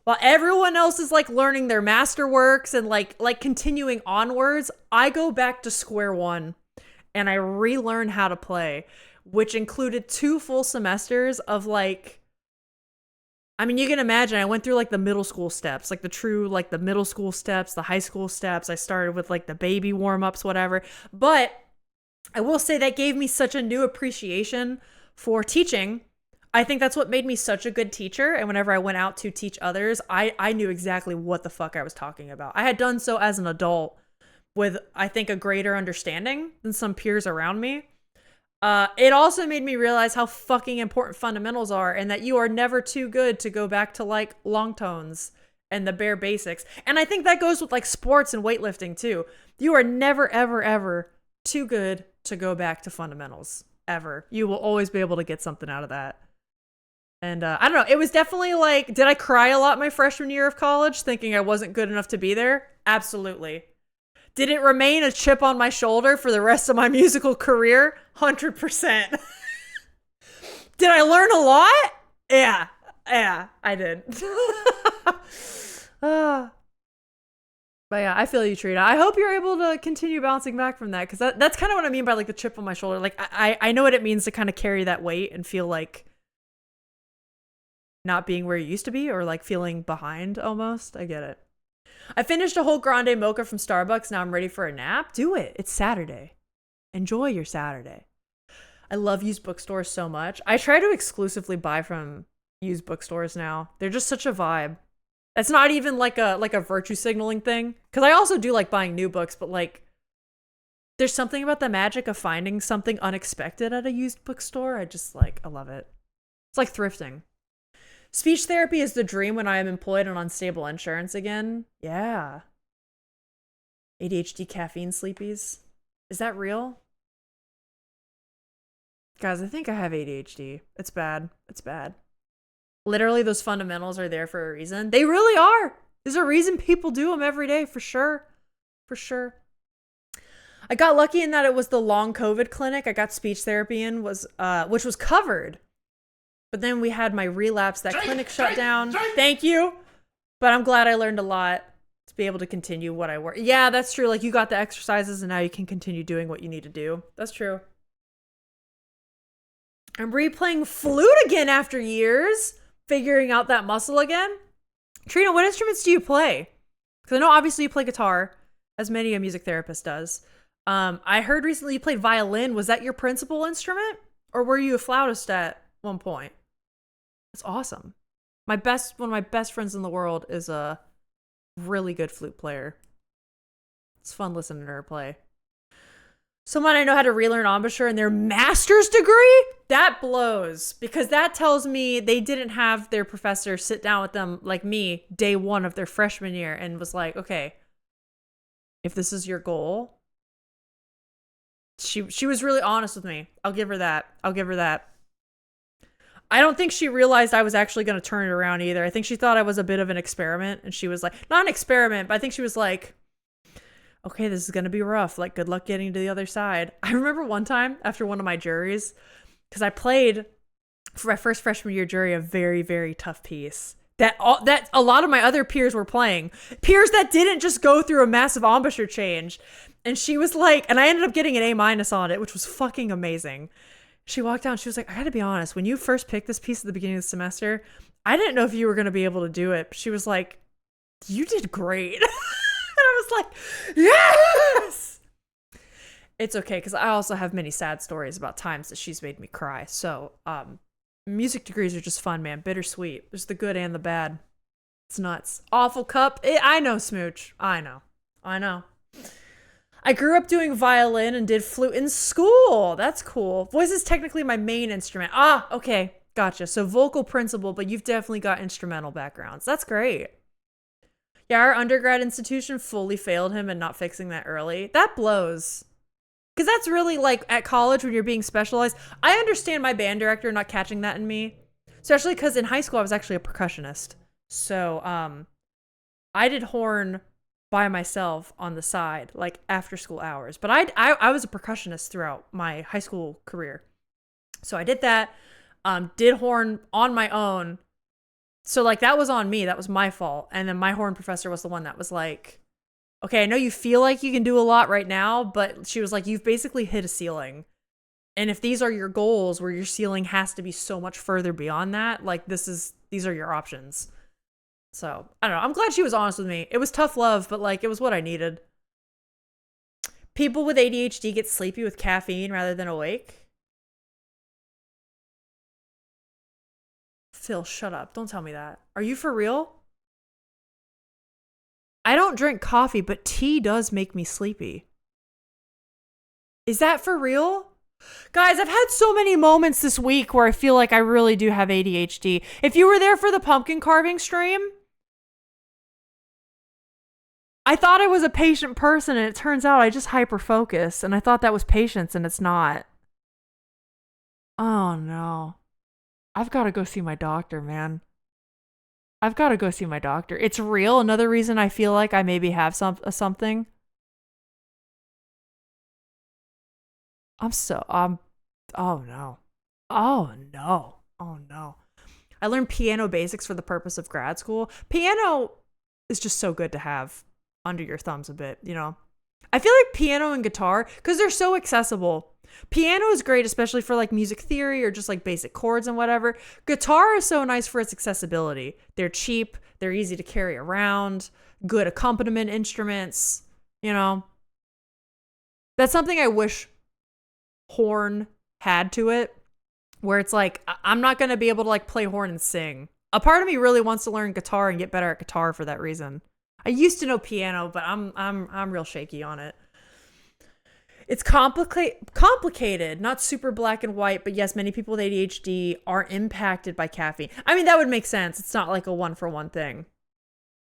while everyone else is like learning their masterworks and like continuing onwards, I go back to square one and I relearn how to play, which included 2 full semesters of like, I mean, you can imagine I went through like the middle school steps, like the middle school steps, the high school steps. I started with like the baby warm-ups, whatever. But I will say that gave me such a new appreciation for teaching. I think that's what made me such a good teacher. And whenever I went out to teach others, I knew exactly what the fuck I was talking about. I had done so as an adult with, I think, a greater understanding than some peers around me. It also made me realize how fucking important fundamentals are and that you are never too good to go back to like long tones and the bare basics. And I think that goes with like sports and weightlifting too. You are never, ever, ever too good to go back to fundamentals. Ever. You will always be able to get something out of that. And I don't know. It was definitely like, did I cry a lot my freshman year of college thinking I wasn't good enough to be there? Absolutely. Did it remain a chip on my shoulder for the rest of my musical career? 100%. Did I learn a lot? Yeah, I did. But yeah, I feel you, Trina. I hope you're able to continue bouncing back from that, because that's kind of what I mean by like the chip on my shoulder. Like I know what it means to kind of carry that weight and feel like not being where you used to be, or like feeling behind almost. I get it. I finished a whole grande mocha from Starbucks. Now I'm ready for a nap. Do it. It's Saturday. Enjoy your Saturday. I love used bookstores so much. I try to exclusively buy from used bookstores now. They're just such a vibe. It's not even like a virtue signaling thing, because I also do like buying new books, but like there's something about the magic of finding something unexpected at a used bookstore. I love it. It's like thrifting. Speech therapy is the dream when I am employed on unstable insurance again. Yeah. ADHD caffeine sleepies. Is that real? Guys, I think I have ADHD. It's bad. It's bad. Literally, those fundamentals are there for a reason. They really are. There's a reason people do them every day, for sure. For sure. I got lucky in that it was the long COVID clinic I got speech therapy in, which was covered. But then we had my relapse. That clinic shut down. Thank you. But I'm glad I learned a lot to be able to continue what I work. Yeah, that's true. Like, you got the exercises and now you can continue doing what you need to do. That's true. I'm replaying flute again after years. Figuring out that muscle again. Trina, what instruments do you play? Because I know obviously you play guitar, as many a music therapist does. I heard recently you played violin. Was that your principal instrument? Or were you a flautist at one point? That's awesome. One of my best friends in the world is a really good flute player. It's fun listening to her play. Someone I know had to relearn embouchure in their master's degree? That blows, because that tells me they didn't have their professor sit down with them like me day one of their freshman year and was like, okay, if this is your goal. She was really honest with me. I'll give her that. I don't think she realized I was actually going to turn it around either. I think she thought I was a bit of an experiment, and she was like, not an experiment, but I think she was like, okay, this is going to be rough. Like, good luck getting to the other side. I remember one time after one of my juries, because I played for my first freshman year jury a very, very tough piece that a lot of my other peers were playing. Peers that didn't just go through a massive embouchure change. And she was like, and I ended up getting an A- on it, which was fucking amazing. She walked out and she was like, I gotta be honest, when you first picked this piece at the beginning of the semester, I didn't know if you were going to be able to do it. But she was like, you did great. And I was like, yes! It's okay, because I also have many sad stories about times that she's made me cry. So, music degrees are just fun, man. Bittersweet. There's the good and the bad. It's nuts. Awful cup. I know, Smooch. I know. I grew up doing violin and did flute in school. That's cool. Voice is technically my main instrument. Ah, okay. Gotcha. So vocal principal, but you've definitely got instrumental backgrounds. That's great. Yeah, our undergrad institution fully failed him in not fixing that early. That blows. Because that's really like at college when you're being specialized. I understand my band director not catching that in me. Especially because in high school I was actually a percussionist. So I did horn by myself on the side, like after school hours. But I was a percussionist throughout my high school career. So I did that. Did horn on my own. So like that was on me. That was my fault. And then my horn professor was the one that was like, okay, I know you feel like you can do a lot right now, but she was like, you've basically hit a ceiling. And if these are your goals where your ceiling has to be so much further beyond that, like these are your options. So I don't know. I'm glad she was honest with me. It was tough love, but like it was what I needed. People with ADHD get sleepy with caffeine rather than awake. Phil, shut up. Don't tell me that. Are you for real? I don't drink coffee, but tea does make me sleepy. Is that for real? Guys, I've had so many moments this week where I feel like I really do have ADHD. If you were there for the pumpkin carving stream, I thought I was a patient person, and it turns out I just hyper-focus, and I thought that was patience, and it's not. Oh, no. I've got to go see my doctor, man. I've got to go see my doctor. It's real. Another reason I feel like I maybe have something. Oh no. Oh no. Oh no. I learned piano basics for the purpose of grad school. Piano is just so good to have. under your thumbs a bit, you know? I feel like piano and guitar, because they're so accessible. Piano is great, especially for like music theory or just like basic chords and whatever. Guitar is so nice for its accessibility. They're cheap, they're easy to carry around, good accompaniment instruments, you know? That's something I wish horn had to it, where it's like, I'm not going to be able to like play horn and sing. A part of me really wants to learn guitar and get better at guitar for that reason. I used to know piano, but I'm real shaky on it. It's complicated, not super black and white, but yes, many people with ADHD are impacted by caffeine. I mean, that would make sense. It's not like a one-for-one thing.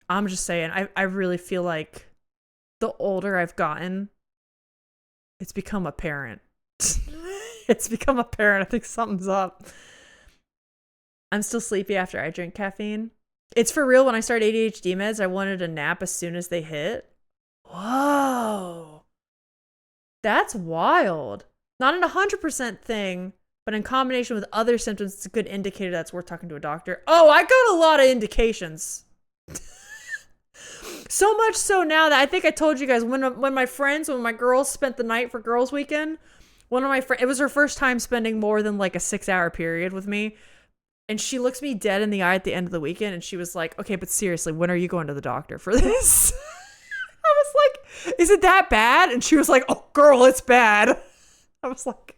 I'm just saying, I really feel like the older I've gotten, it's become apparent. It's become apparent. I think something's up. I'm still sleepy after I drink caffeine. It's for real. When I started ADHD meds, I wanted a nap as soon as they hit. Whoa. That's wild. Not an 100% thing, but in combination with other symptoms, it's a good indicator that's worth talking to a doctor. Oh, I got a lot of indications. So much so now that I think I told you guys when my girls spent the night for girls weekend, one of my friends, it was her first time spending more than like a 6-hour period with me. And she looks me dead in the eye at the end of the weekend. And she was like, okay, but seriously, when are you going to the doctor for this? I was like, is it that bad? And she was like, oh girl, it's bad. I was like,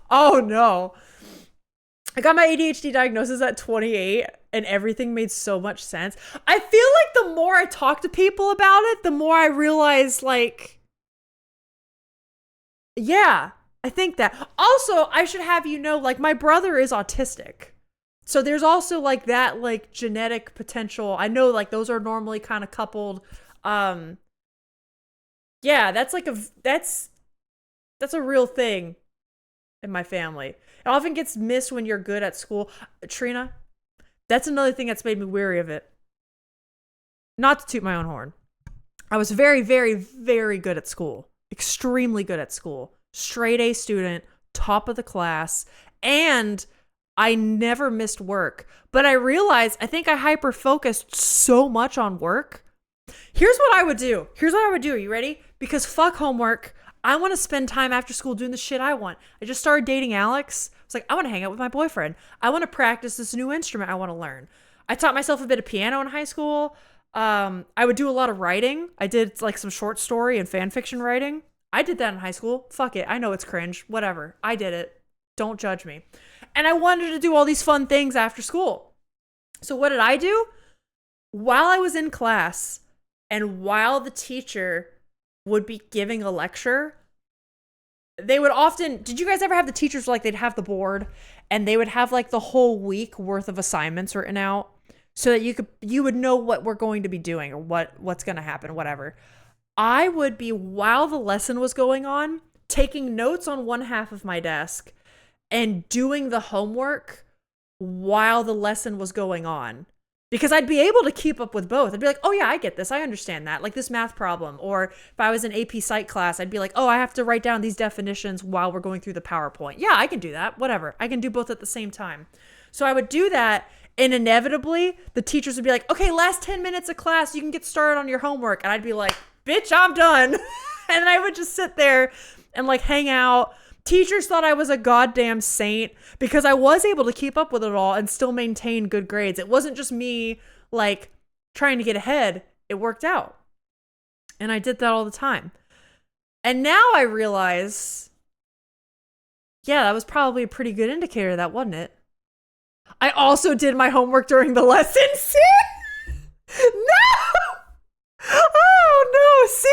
oh no. I got my ADHD diagnosis at 28 and everything made so much sense. I feel like the more I talk to people about it, the more I realize like, yeah, I think that. Also, I should have you know, like my brother is autistic. So there's also like that like genetic potential. I know like those are normally kind of coupled. Yeah, that's like that's a real thing in my family. It often gets missed when you're good at school. Trina, that's another thing that's made me weary of it. Not to toot my own horn. I was very, very, very good at school. Extremely good at school. Straight A student, top of the class, and I never missed work. But I realized I think I hyper-focused so much on work. Here's what I would do. Are you ready? Because fuck homework. I want to spend time after school doing the shit I want. I just started dating Alex. I was like, I want to hang out with my boyfriend. I want to practice this new instrument I want to learn. I taught myself a bit of piano in high school. I would do a lot of writing. I did like some short story and fan fiction writing. I did that in high school. Fuck it. I know it's cringe. Whatever. I did it. Don't judge me. And I wanted to do all these fun things after school. So what did I do? While I was in class and while the teacher would be giving a lecture, they would often, did you guys ever have the teachers like they'd have the board and they would have like the whole week worth of assignments written out so that you would know what we're going to be doing or what's going to happen, whatever. I would be, while the lesson was going on, taking notes on one half of my desk and doing the homework while the lesson was going on. Because I'd be able to keep up with both. I'd be like, oh yeah, I get this. I understand that. Like this math problem. Or if I was in AP Psych class, I'd be like, oh, I have to write down these definitions while we're going through the PowerPoint. Yeah, I can do that. Whatever. I can do both at the same time. So I would do that. And inevitably, the teachers would be like, okay, last 10 minutes of class, you can get started on your homework. And I'd be like, bitch, I'm done. And I would just sit there and like hang out. Teachers thought I was a goddamn saint because I was able to keep up with it all and still maintain good grades. It wasn't just me like trying to get ahead. It worked out. And I did that all the time. And now I realize, yeah, that was probably a pretty good indicator of that, wasn't it? I also did my homework during the lesson. See? No! Oh, no. See?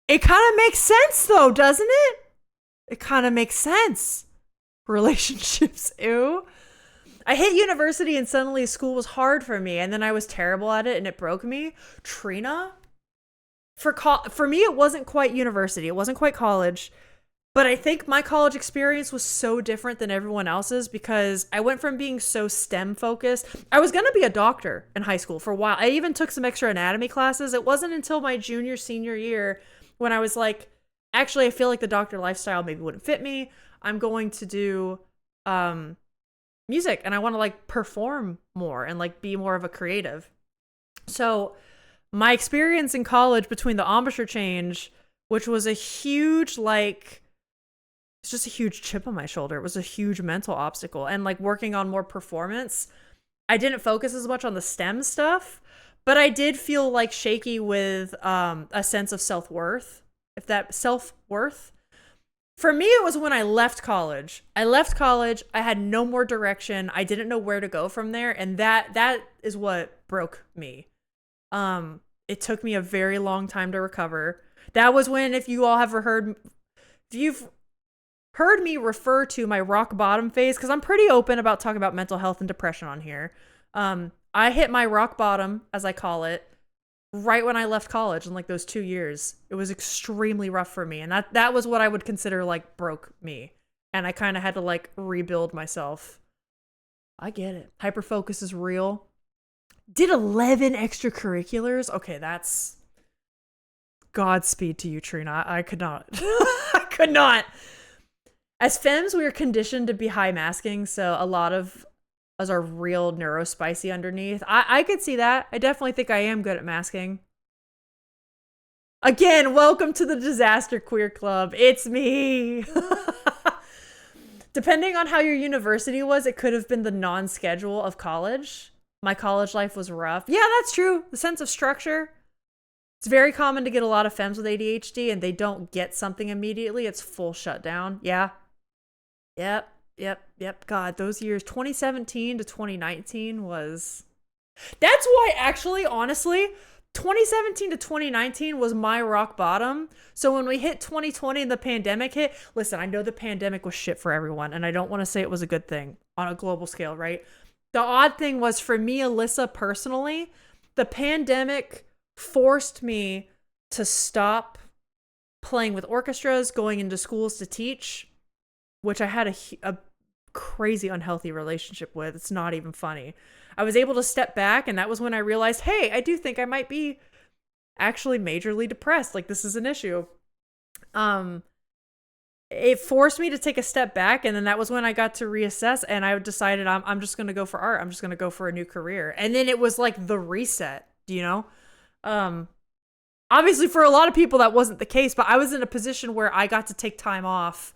It kind of makes sense, though, doesn't it? It kind of makes sense. Relationships, ew. I hit university and suddenly school was hard for me, and then I was terrible at it, and it broke me. Trina, for me, it wasn't quite university. It wasn't quite college. But I think my college experience was so different than everyone else's because I went from being so STEM focused. I was going to be a doctor in high school for a while. I even took some extra anatomy classes. It wasn't until my senior year when I was like, actually, I feel like the doctor lifestyle maybe wouldn't fit me. I'm going to do music and I want to like perform more and like be more of a creative. So my experience in college between the embouchure change, which was a huge, like, it's just a huge chip on my shoulder. It was a huge mental obstacle. And like working on more performance, I didn't focus as much on the STEM stuff, but I did feel like shaky with a sense of self-worth. If that self-worth. For me, it was when I left college. I had no more direction. I didn't know where to go from there. And that is what broke me. It took me a very long time to recover. That was when, if you've heard me refer to my rock bottom phase, because I'm pretty open about talking about mental health and depression on here. I hit my rock bottom, as I call it, right when I left college in like those 2 years. It was extremely rough for me. And that was what I would consider like broke me. And I kind of had to like rebuild myself. I get it. Hyperfocus is real. Did 11 extracurriculars. Okay, that's Godspeed to you, Trina. I could not. I could not. As femmes, we are conditioned to be high masking, so a lot of us are real neurospicy underneath. I could see that. I definitely think I am good at masking. Again, welcome to the Disaster Queer Club. It's me. Depending on how your university was, it could have been the non-schedule of college. My college life was rough. Yeah, that's true. The sense of structure. It's very common to get a lot of femmes with ADHD and they don't get something immediately. It's full shutdown. Yeah. Yep. God, those years, 2017 to 2019 was... That's why, actually, honestly, 2017 to 2019 was my rock bottom. So when we hit 2020 and the pandemic hit, listen, I know the pandemic was shit for everyone, and I don't want to say it was a good thing on a global scale, right? The odd thing was, for me, Alyssa, personally, the pandemic forced me to stop playing with orchestras, going into schools to teach, which I had a crazy unhealthy relationship with. It's not even funny. I was able to step back, and that was when I realized, hey, I do think I might be actually majorly depressed. Like, this is an issue. It forced me to take a step back, and then that was when I got to reassess, and I decided I'm just going to go for art. I'm just going to go for a new career. And then it was like the reset, you know? Obviously, for a lot of people, that wasn't the case, but I was in a position where I got to take time off.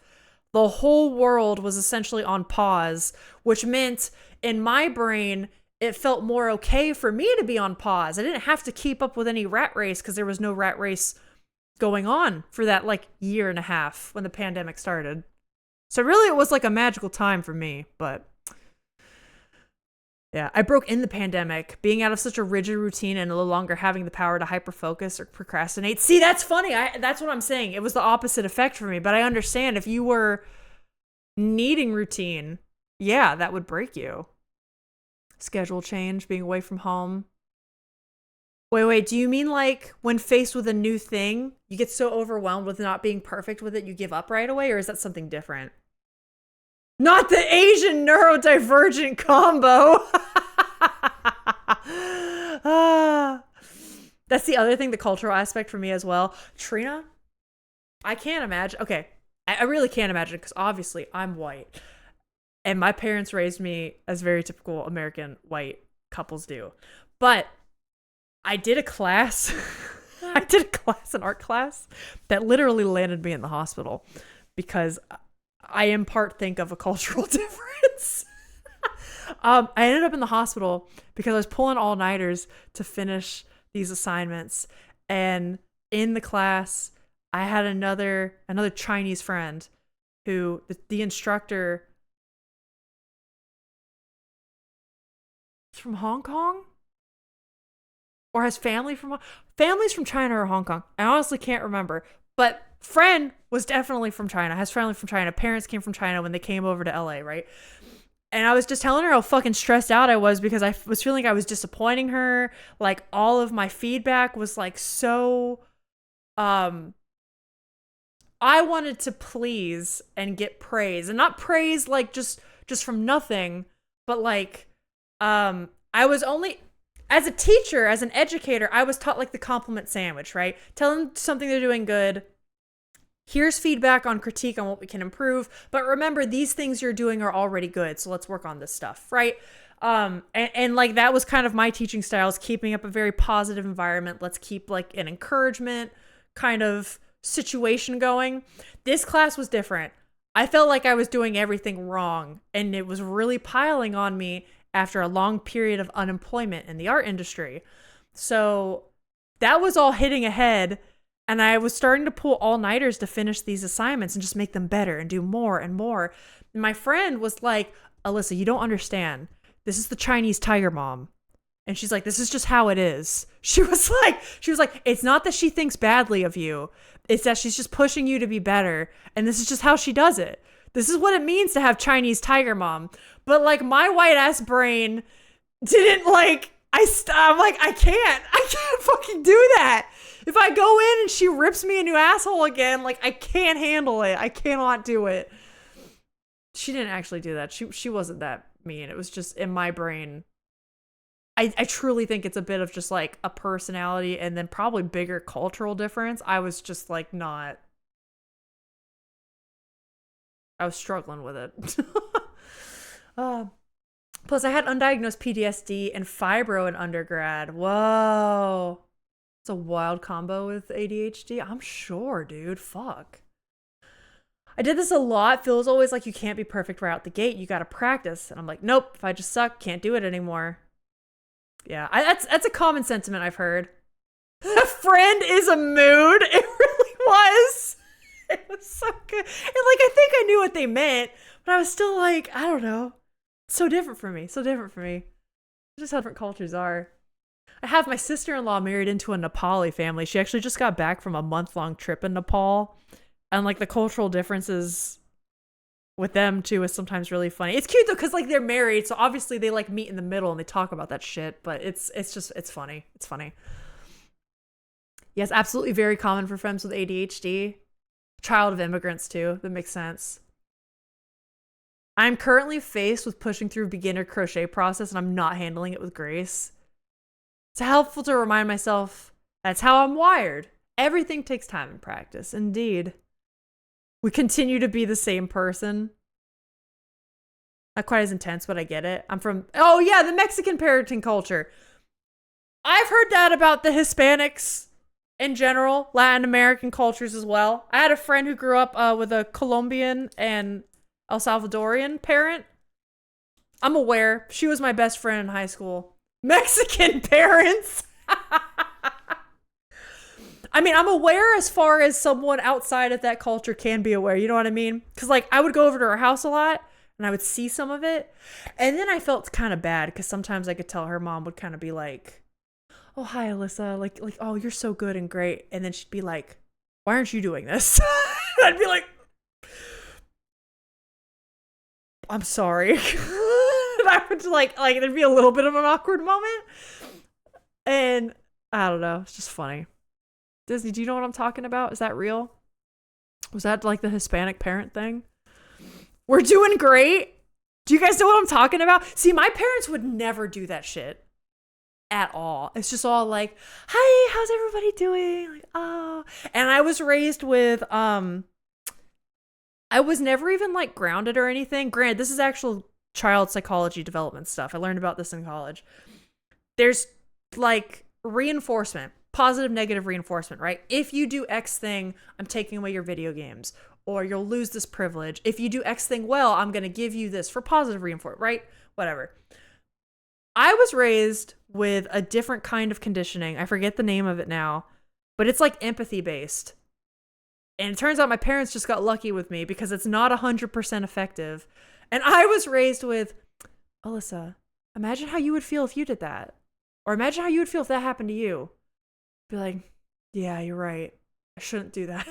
The whole world was essentially on pause, which meant in my brain, it felt more okay for me to be on pause. I didn't have to keep up with any rat race because there was no rat race going on for that like year and a half when the pandemic started. So really it was like a magical time for me, but yeah, I broke in the pandemic, being out of such a rigid routine and no longer having the power to hyper-focus or procrastinate. See, that's funny. That's what I'm saying. It was the opposite effect for me, but I understand if you were needing routine, yeah, that would break you. Schedule change, being away from home. Wait, do you mean like when faced with a new thing, you get so overwhelmed with not being perfect with it, you give up right away, or is that something different? Not the Asian neurodivergent combo. That's the other thing, the cultural aspect for me as well. Trina, I can't imagine. Okay, I really can't imagine because obviously I'm white. And my parents raised me as very typical American white couples do. But I did a class. An art class, that literally landed me in the hospital because I in part think of a cultural difference. I ended up in the hospital because I was pulling all-nighters to finish these assignments. And in the class, I had another Chinese friend who the instructor is from Hong Kong or has family's from China or Hong Kong. I honestly can't remember, but friend was definitely from China, has family from China. Parents came from China when they came over to LA, right? And I was just telling her how fucking stressed out I was because I was feeling like I was disappointing her. Like all of my feedback was like so, I wanted to please and get praise, and not praise like just from nothing, but like, I was only, as a teacher, as an educator, I was taught like the compliment sandwich, right? Tell them something they're doing good. Here's feedback on critique on what we can improve. But remember, these things you're doing are already good. So let's work on this stuff, right? And like that was kind of my teaching style, is keeping up a very positive environment. Let's keep like an encouragement kind of situation going. This class was different. I felt like I was doing everything wrong, and it was really piling on me after a long period of unemployment in the art industry. So that was all hitting ahead. And I was starting to pull all-nighters to finish these assignments and just make them better and do more and more. And my friend was like, Alyssa, you don't understand. This is the Chinese tiger mom. And she's like, this is just how it is. She was like, it's not that she thinks badly of you. It's that she's just pushing you to be better. And this is just how she does it. This is what it means to have Chinese tiger mom. But like my white ass brain didn't like, I'm like, I can't fucking do that. If I go in and she rips me a new asshole again, like I can't handle it. I cannot do it. She didn't actually do that. She wasn't that mean. It was just in my brain. I truly think it's a bit of just like a personality and then probably bigger cultural difference. I was just like I was struggling with it. Plus I had undiagnosed PTSD and fibro in undergrad. Whoa. It's a wild combo with ADHD. I'm sure, dude. Fuck. I did this a lot. Feels always like you can't be perfect right out the gate. You got to practice. And I'm like, nope, if I just suck, can't do it anymore. Yeah, that's a common sentiment I've heard. A friend is a mood. It really was. It was so good. And like, I think I knew what they meant, but I was still like, I don't know. It's so different for me. Just how different cultures are. I have my sister-in-law married into a Nepali family. She actually just got back from a month-long trip in Nepal. And like the cultural differences with them too is sometimes really funny. It's cute though, because like they're married, so obviously they like meet in the middle and they talk about that shit. But it's funny. It's funny. Yes, absolutely very common for friends with ADHD. Child of immigrants too. That makes sense. I'm currently faced with pushing through beginner crochet process and I'm not handling it with grace. It's helpful to remind myself that's how I'm wired. Everything takes time and practice. Indeed. We continue to be the same person. Not quite as intense, but I get it. I'm from, oh yeah, the Mexican parenting culture. I've heard that about the Hispanics in general, Latin American cultures as well. I had a friend who grew up with a Colombian and El Salvadorian parent. I'm aware. She was my best friend in high school. Mexican parents. I mean, I'm aware as far as someone outside of that culture can be aware. You know what I mean? Because, like, I would go over to her house a lot, and I would see some of it. And then I felt kind of bad, because sometimes I could tell her mom would kind of be like, oh, hi, Alyssa. Like, oh, you're so good and great. And then she'd be like, why aren't you doing this? I'd be like, I'm sorry. And I would, like, there'd be a little bit of an awkward moment. And I don't know. It's just funny. Disney, do you know what I'm talking about? Is that real? Was that like the Hispanic parent thing? We're doing great. Do you guys know what I'm talking about? See, my parents would never do that shit at all. It's just all like, hi, how's everybody doing? Like, oh. And I was raised with, I was never even like grounded or anything. Granted, this is actual child psychology development stuff. I learned about this in college. There's like reinforcement. Positive, negative reinforcement, right? If you do X thing, I'm taking away your video games, or you'll lose this privilege. If you do X thing well, I'm going to give you this for positive reinforcement, right? Whatever. I was raised with a different kind of conditioning. I forget the name of it now, but it's like empathy based. And it turns out my parents just got lucky with me because it's not 100% effective. And I was raised with, Alyssa, imagine how you would feel if you did that. Or imagine how you would feel if that happened to you. Be like, yeah, you're right. I shouldn't do that.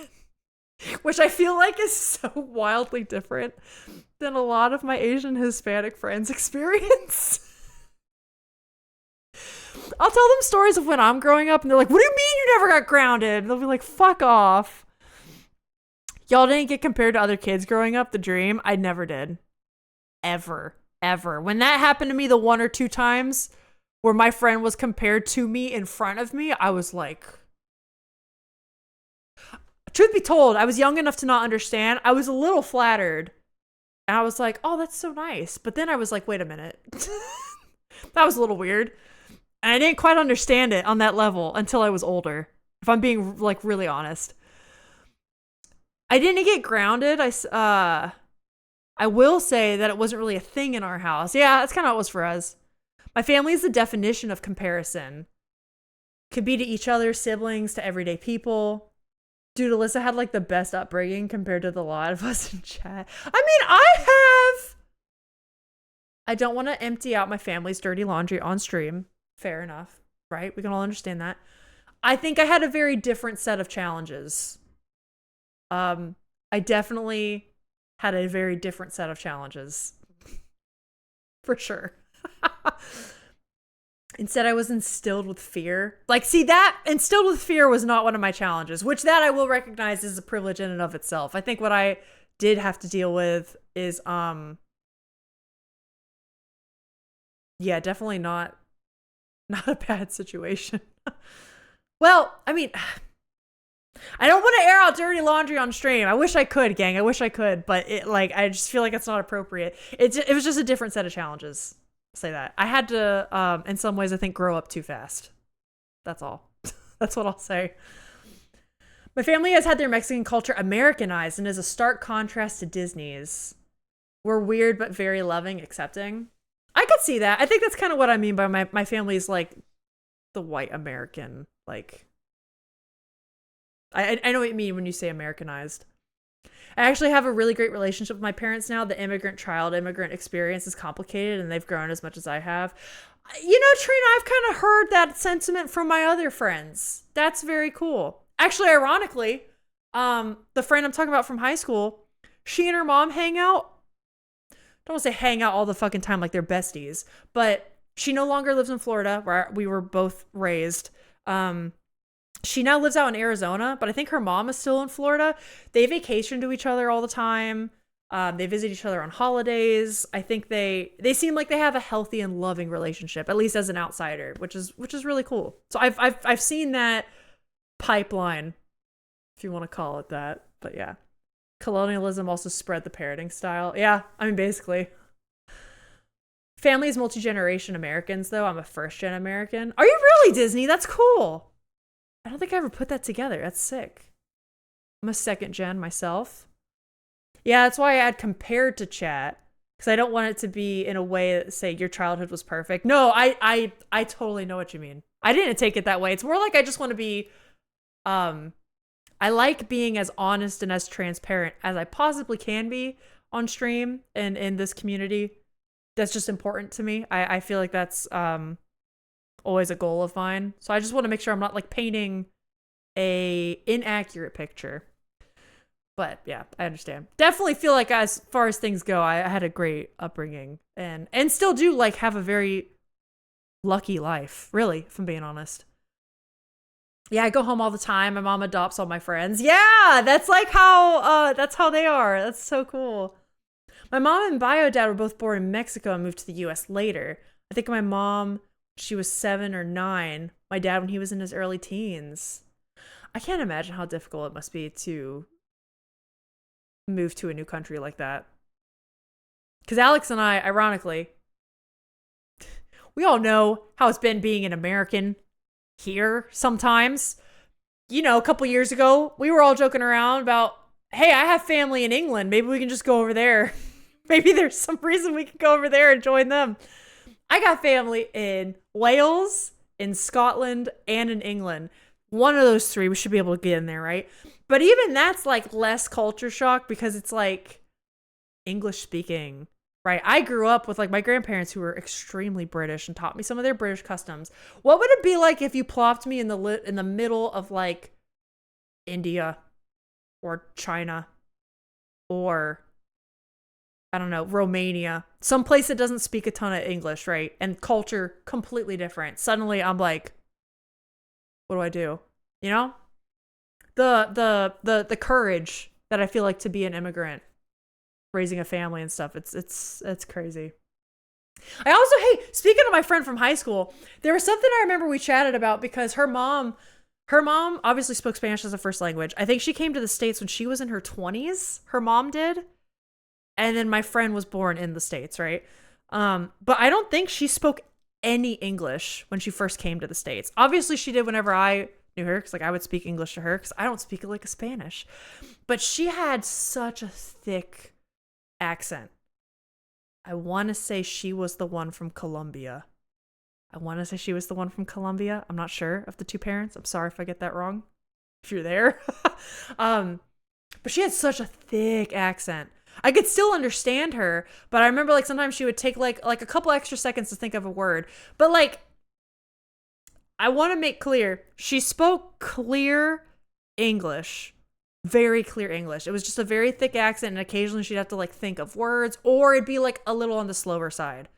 Which I feel like is so wildly different than a lot of my Asian Hispanic friends experience. I'll tell them stories of when I'm growing up and they're like, what do you mean you never got grounded? And they'll be like, fuck off. Y'all didn't get compared to other kids growing up, the dream? I never did. Ever. When that happened to me the one or two times where my friend was compared to me in front of me, I was like, truth be told, I was young enough to not understand. I was a little flattered. And I was like, oh, that's so nice. But then I was like, wait a minute. That was a little weird. And I didn't quite understand it on that level until I was older, if I'm being like really honest. I didn't get grounded. I will say that it wasn't really a thing in our house. Yeah, that's kind of how it was for us. My family is the definition of comparison. Could be to each other, siblings, to everyday people. Dude, Alyssa had like the best upbringing compared to the lot of us in chat. I mean, I don't want to empty out my family's dirty laundry on stream. Fair enough, right? We can all understand that. I think I had a very different set of challenges. I definitely had a very different set of challenges. For sure. Instead, I was instilled with fear. Like, see, that instilled with fear was not one of my challenges, which that I will recognize is a privilege in and of itself. I think what I did have to deal with is, yeah, definitely not a bad situation. Well, I mean, I don't want to air out dirty laundry on stream. I wish I could, gang. I wish I could, but I just feel like it's not appropriate. It was just a different set of challenges. I'll say that. I had to, in some ways, I think, grow up too fast. That's all. That's what I'll say. My family has had their Mexican culture Americanized and is a stark contrast to Disney's. We're weird, but very loving, accepting. I could see that. I think that's kind of what I mean by my family's like the white American, like, I know what you mean when you say Americanized. I actually have a really great relationship with my parents now. The immigrant experience is complicated and they've grown as much as I have. You know, Trina, I've kind of heard that sentiment from my other friends. That's very cool. Actually, ironically, the friend I'm talking about from high school, she and her mom hang out. Don't want to say hang out all the fucking time like they're besties, but she no longer lives in Florida where we were both raised. She now lives out in Arizona, but I think her mom is still in Florida. They vacation to each other all the time. They visit each other on holidays. I think they seem like they have a healthy and loving relationship, at least as an outsider, which is really cool. So I've seen that pipeline, if you want to call it that. But yeah, colonialism also spread the parenting style. Yeah, I mean basically. Family is multi-generation Americans, though. I'm a first-gen American. Are you really, Disney? That's cool. I don't think I ever put that together. That's sick. I'm a second gen myself. Yeah, that's why I add compared to chat, because I don't want it to be in a way that say your childhood was perfect. No, I totally know what you mean. I didn't take it that way. It's more like I just want to be, I like being as honest and as transparent as I possibly can be on stream and in this community. That's just important to me. I feel like that's always a goal of mine. So I just want to make sure I'm not like painting a inaccurate picture. But yeah, I understand. Definitely feel like as far as things go, I had a great upbringing and still do like have a very lucky life, really, if I'm being honest. Yeah, I go home all the time. My mom adopts all my friends. Yeah, that's like how they are. That's so cool. My mom and bio dad were both born in Mexico and moved to the US later. I think my mom, she was 7 or 9. My dad when he was in his early teens. I can't imagine how difficult it must be to move to a new country like that. Because Alex and I, ironically, we all know how it's been being an American here sometimes. You know, a couple years ago, we were all joking around about, hey, I have family in England. Maybe we can just go over there. Maybe there's some reason we can go over there and join them. I got family in Wales, in Scotland, and in England. One of those three, we should be able to get in there, right? But even that's like less culture shock because it's like English speaking, right? I grew up with like my grandparents who were extremely British and taught me some of their British customs. What would it be like if you plopped me in the middle of like India or China or I don't know, Romania, someplace that doesn't speak a ton of English, right? And culture completely different. Suddenly I'm like, what do I do? You know? The courage that I feel like to be an immigrant, raising a family and stuff. It's crazy. I also, hey, speaking of my friend from high school, there was something I remember we chatted about because her mom Her mom obviously spoke Spanish as a first language. I think she came to the States when she was in her 20s. Her mom did. And then my friend was born in the States, right? But I don't think she spoke any English when she first came to the States. Obviously, she did whenever I knew her, because like I would speak English to her because I don't speak it like a Spanish. But she had such a thick accent. I want to say she was the one from Colombia. I'm not sure of the two parents. I'm sorry if I get that wrong. If you're there. But she had such a thick accent. I could still understand her, but I remember like sometimes she would take like a couple extra seconds to think of a word. But like, I want to make clear, she spoke clear English, very clear English. It was just a very thick accent, and occasionally she'd have to like think of words, or it'd be like a little on the slower side.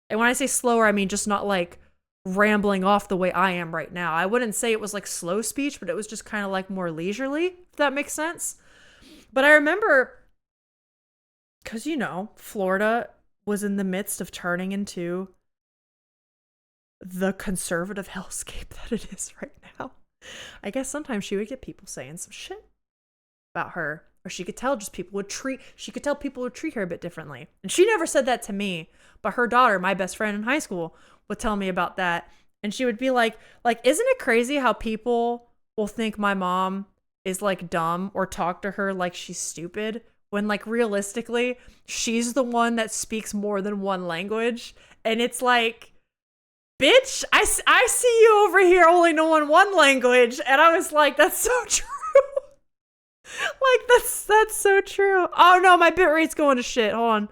And when I say slower, I mean just not like rambling off the way I am right now. I wouldn't say it was like slow speech, but it was just kind of like more leisurely, if that makes sense. But I remember, because, you know, Florida was in the midst of turning into the conservative hellscape that it is right now. I guess sometimes she would get people saying some shit about her, or she could tell people would treat her a bit differently. And she never said that to me, but her daughter, my best friend in high school, would tell me about that. And she would be like, isn't it crazy how people will think my mom is like dumb or talk to her like she's stupid, when like realistically she's the one that speaks more than one language? And it's like, bitch, I see you over here only knowing one language. And I was like, that's so true. Like, that's so true. Oh no, my bit rate's going to shit. Hold on.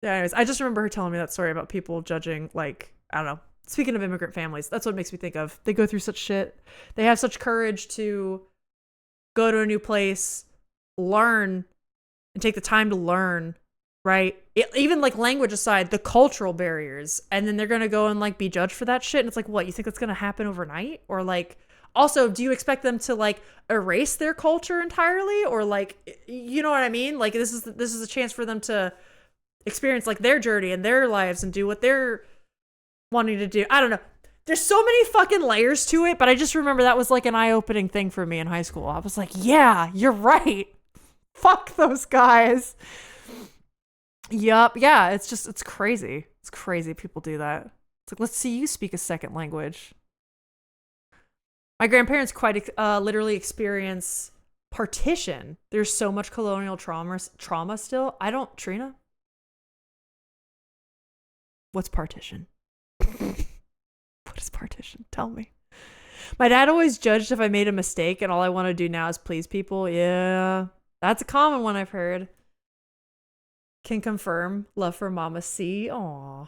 Yeah, anyways, I just remember her telling me that story about people judging, like, I don't know. Speaking of immigrant families, that's what it makes me think of. They go through such shit. They have such courage to go to a new place, learn, and take the time to learn, right? Even like language aside, the cultural barriers, and then they're gonna go and like be judged for that shit. And it's like, what, you think that's gonna happen overnight? Or like, also, do you expect them to like erase their culture entirely? Or like, you know what I mean? Like, this is a chance for them to experience like their journey and their lives and do what they're wanting to do. I don't know. There's so many fucking layers to it, but I just remember that was like an eye-opening thing for me in high school. I was like, yeah, you're right. Fuck those guys. Yup. Yeah, it's crazy. It's crazy people do that. It's like, let's see you speak a second language. My grandparents quite literally experience partition. There's so much colonial trauma still. Trina? What's partition? What is partition? Tell me. My dad always judged if I made a mistake, and all I want to do now is please people. Yeah, that's a common one I've heard. Can confirm. Love for Mama C. Aw.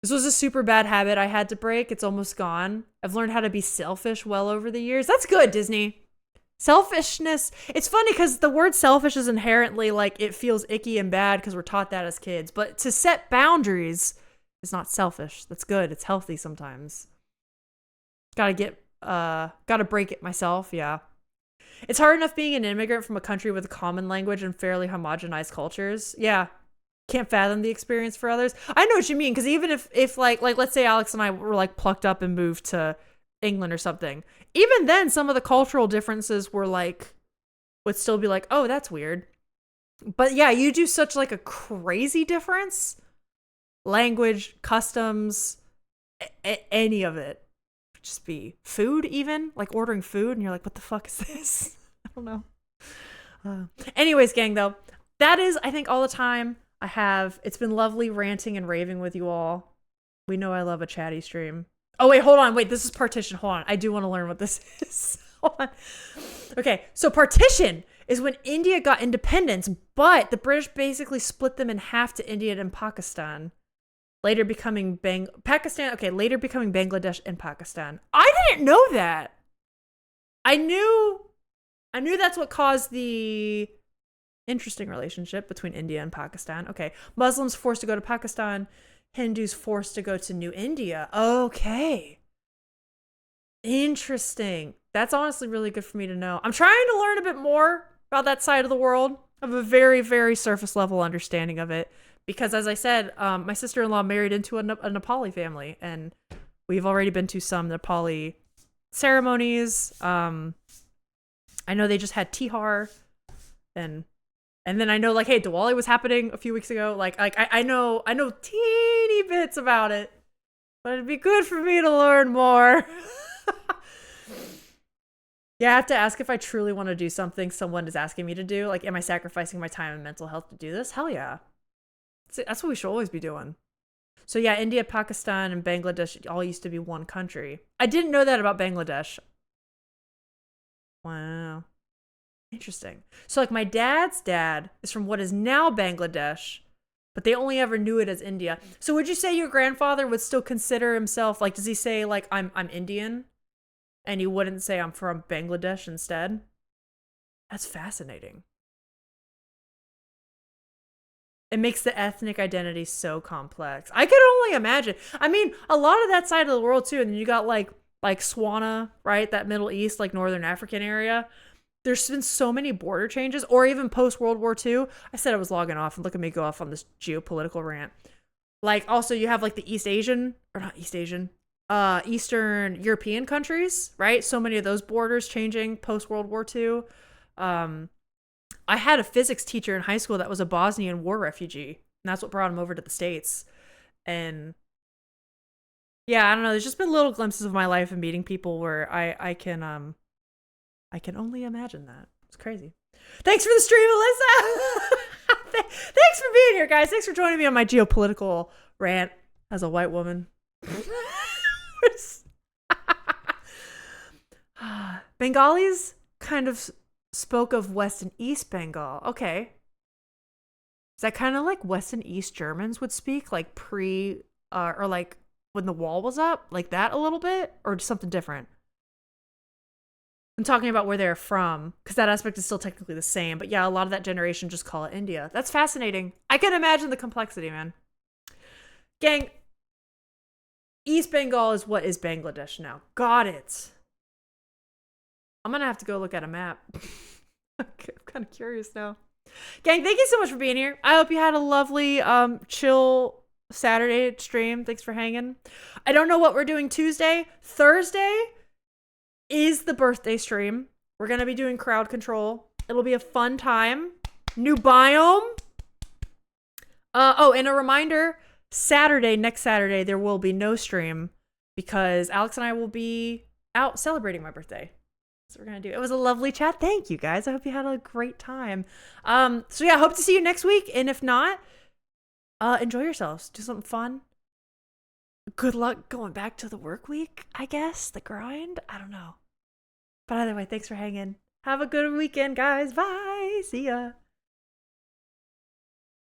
This was a super bad habit I had to break. It's almost gone. I've learned how to be selfish well over the years. That's good, Disney. Selfishness. It's funny because the word selfish is inherently like, it feels icky and bad because we're taught that as kids. But to set boundaries is not selfish. That's good. It's healthy sometimes. Gotta break it myself. Yeah. It's hard enough being an immigrant from a country with a common language and fairly homogenized cultures. Yeah. Can't fathom the experience for others. I know what you mean, because even if like let's say Alex and I were like plucked up and moved to England or something, even then some of the cultural differences were like, would still be like, oh, that's weird. But yeah, you do such like a crazy difference, language, customs, any of it. Just be food, even like ordering food and you're like, what the fuck is this? I don't know. Anyways, gang, though, that is, I think, all the time I have. It's been lovely ranting and raving with you all. We know I love a chatty stream. Oh, wait, hold on. Wait, this is partition. Hold on. I do want to learn what this is. Hold on. Okay, so partition is when India got independence, but the British basically split them in half to India and Pakistan. Later becoming later becoming Bangladesh and Pakistan. I didn't know that. I knew that's what caused the interesting relationship between India and Pakistan. Okay. Muslims forced to go to Pakistan. Hindus forced to go to New India. Okay. Interesting. That's honestly really good for me to know. I'm trying to learn a bit more about that side of the world. I have a very, very surface level understanding of it. Because as I said, my sister-in-law married into a Nepali family, and we've already been to some Nepali ceremonies. I know they just had Tihar, and then I know like, hey, Diwali was happening a few weeks ago. Like I know teeny bits about it, but it'd be good for me to learn more. Yeah, I have to ask if I truly want to do something someone is asking me to do. Like, am I sacrificing my time and mental health to do this? Hell yeah. That's what we should always be doing. So yeah, India, Pakistan, and Bangladesh all used to be one country. I didn't know that about Bangladesh. Wow. Interesting. So like my dad's dad is from what is now Bangladesh, but they only ever knew it as India. So would you say your grandfather would still consider himself, like, does he say like I'm Indian? And you wouldn't say I'm from Bangladesh instead? That's fascinating. It makes the ethnic identity so complex. I could only imagine. I mean, a lot of that side of the world too, and then you got like Swana, right? That Middle East, like Northern African area. There's been so many border changes, or even post World War II. I said I was logging off, and look at me go off on this geopolitical rant. Like, also you have like the Eastern European countries, right? So many of those borders changing post World War II. I had a physics teacher in high school that was a Bosnian war refugee, and that's what brought him over to the States. And yeah, I don't know. There's just been little glimpses of my life and meeting people where I can only imagine that. It's crazy. Thanks for the stream, Alyssa. Thanks for being here, guys. Thanks for joining me on my geopolitical rant as a white woman. Bengalis kind of spoke of West and East Bengal. Okay. Is that kind of like West and East Germans would speak, like or like when the wall was up, like that a little bit, or something different? I'm talking about where they're from, because that aspect is still technically the same. But yeah, a lot of that generation just call it India. That's fascinating. I can imagine the complexity, man. Gang, East Bengal is what is Bangladesh now. Got it. I'm going to have to go look at a map. I'm kind of curious now. Gang, thank you so much for being here. I hope you had a lovely, chill Saturday stream. Thanks for hanging. I don't know what we're doing Tuesday. Thursday is the birthday stream. We're going to be doing crowd control. It'll be a fun time. New biome. And a reminder, next Saturday, there will be no stream because Alex and I will be out celebrating my birthday. So we're going to do. It was a lovely chat. Thank you, guys. I hope you had a great time. So yeah, hope to see you next week. And if not, enjoy yourselves. Do something fun. Good luck going back to the work week, I guess. The grind. I don't know. But either way, thanks for hanging. Have a good weekend, guys. Bye. See ya.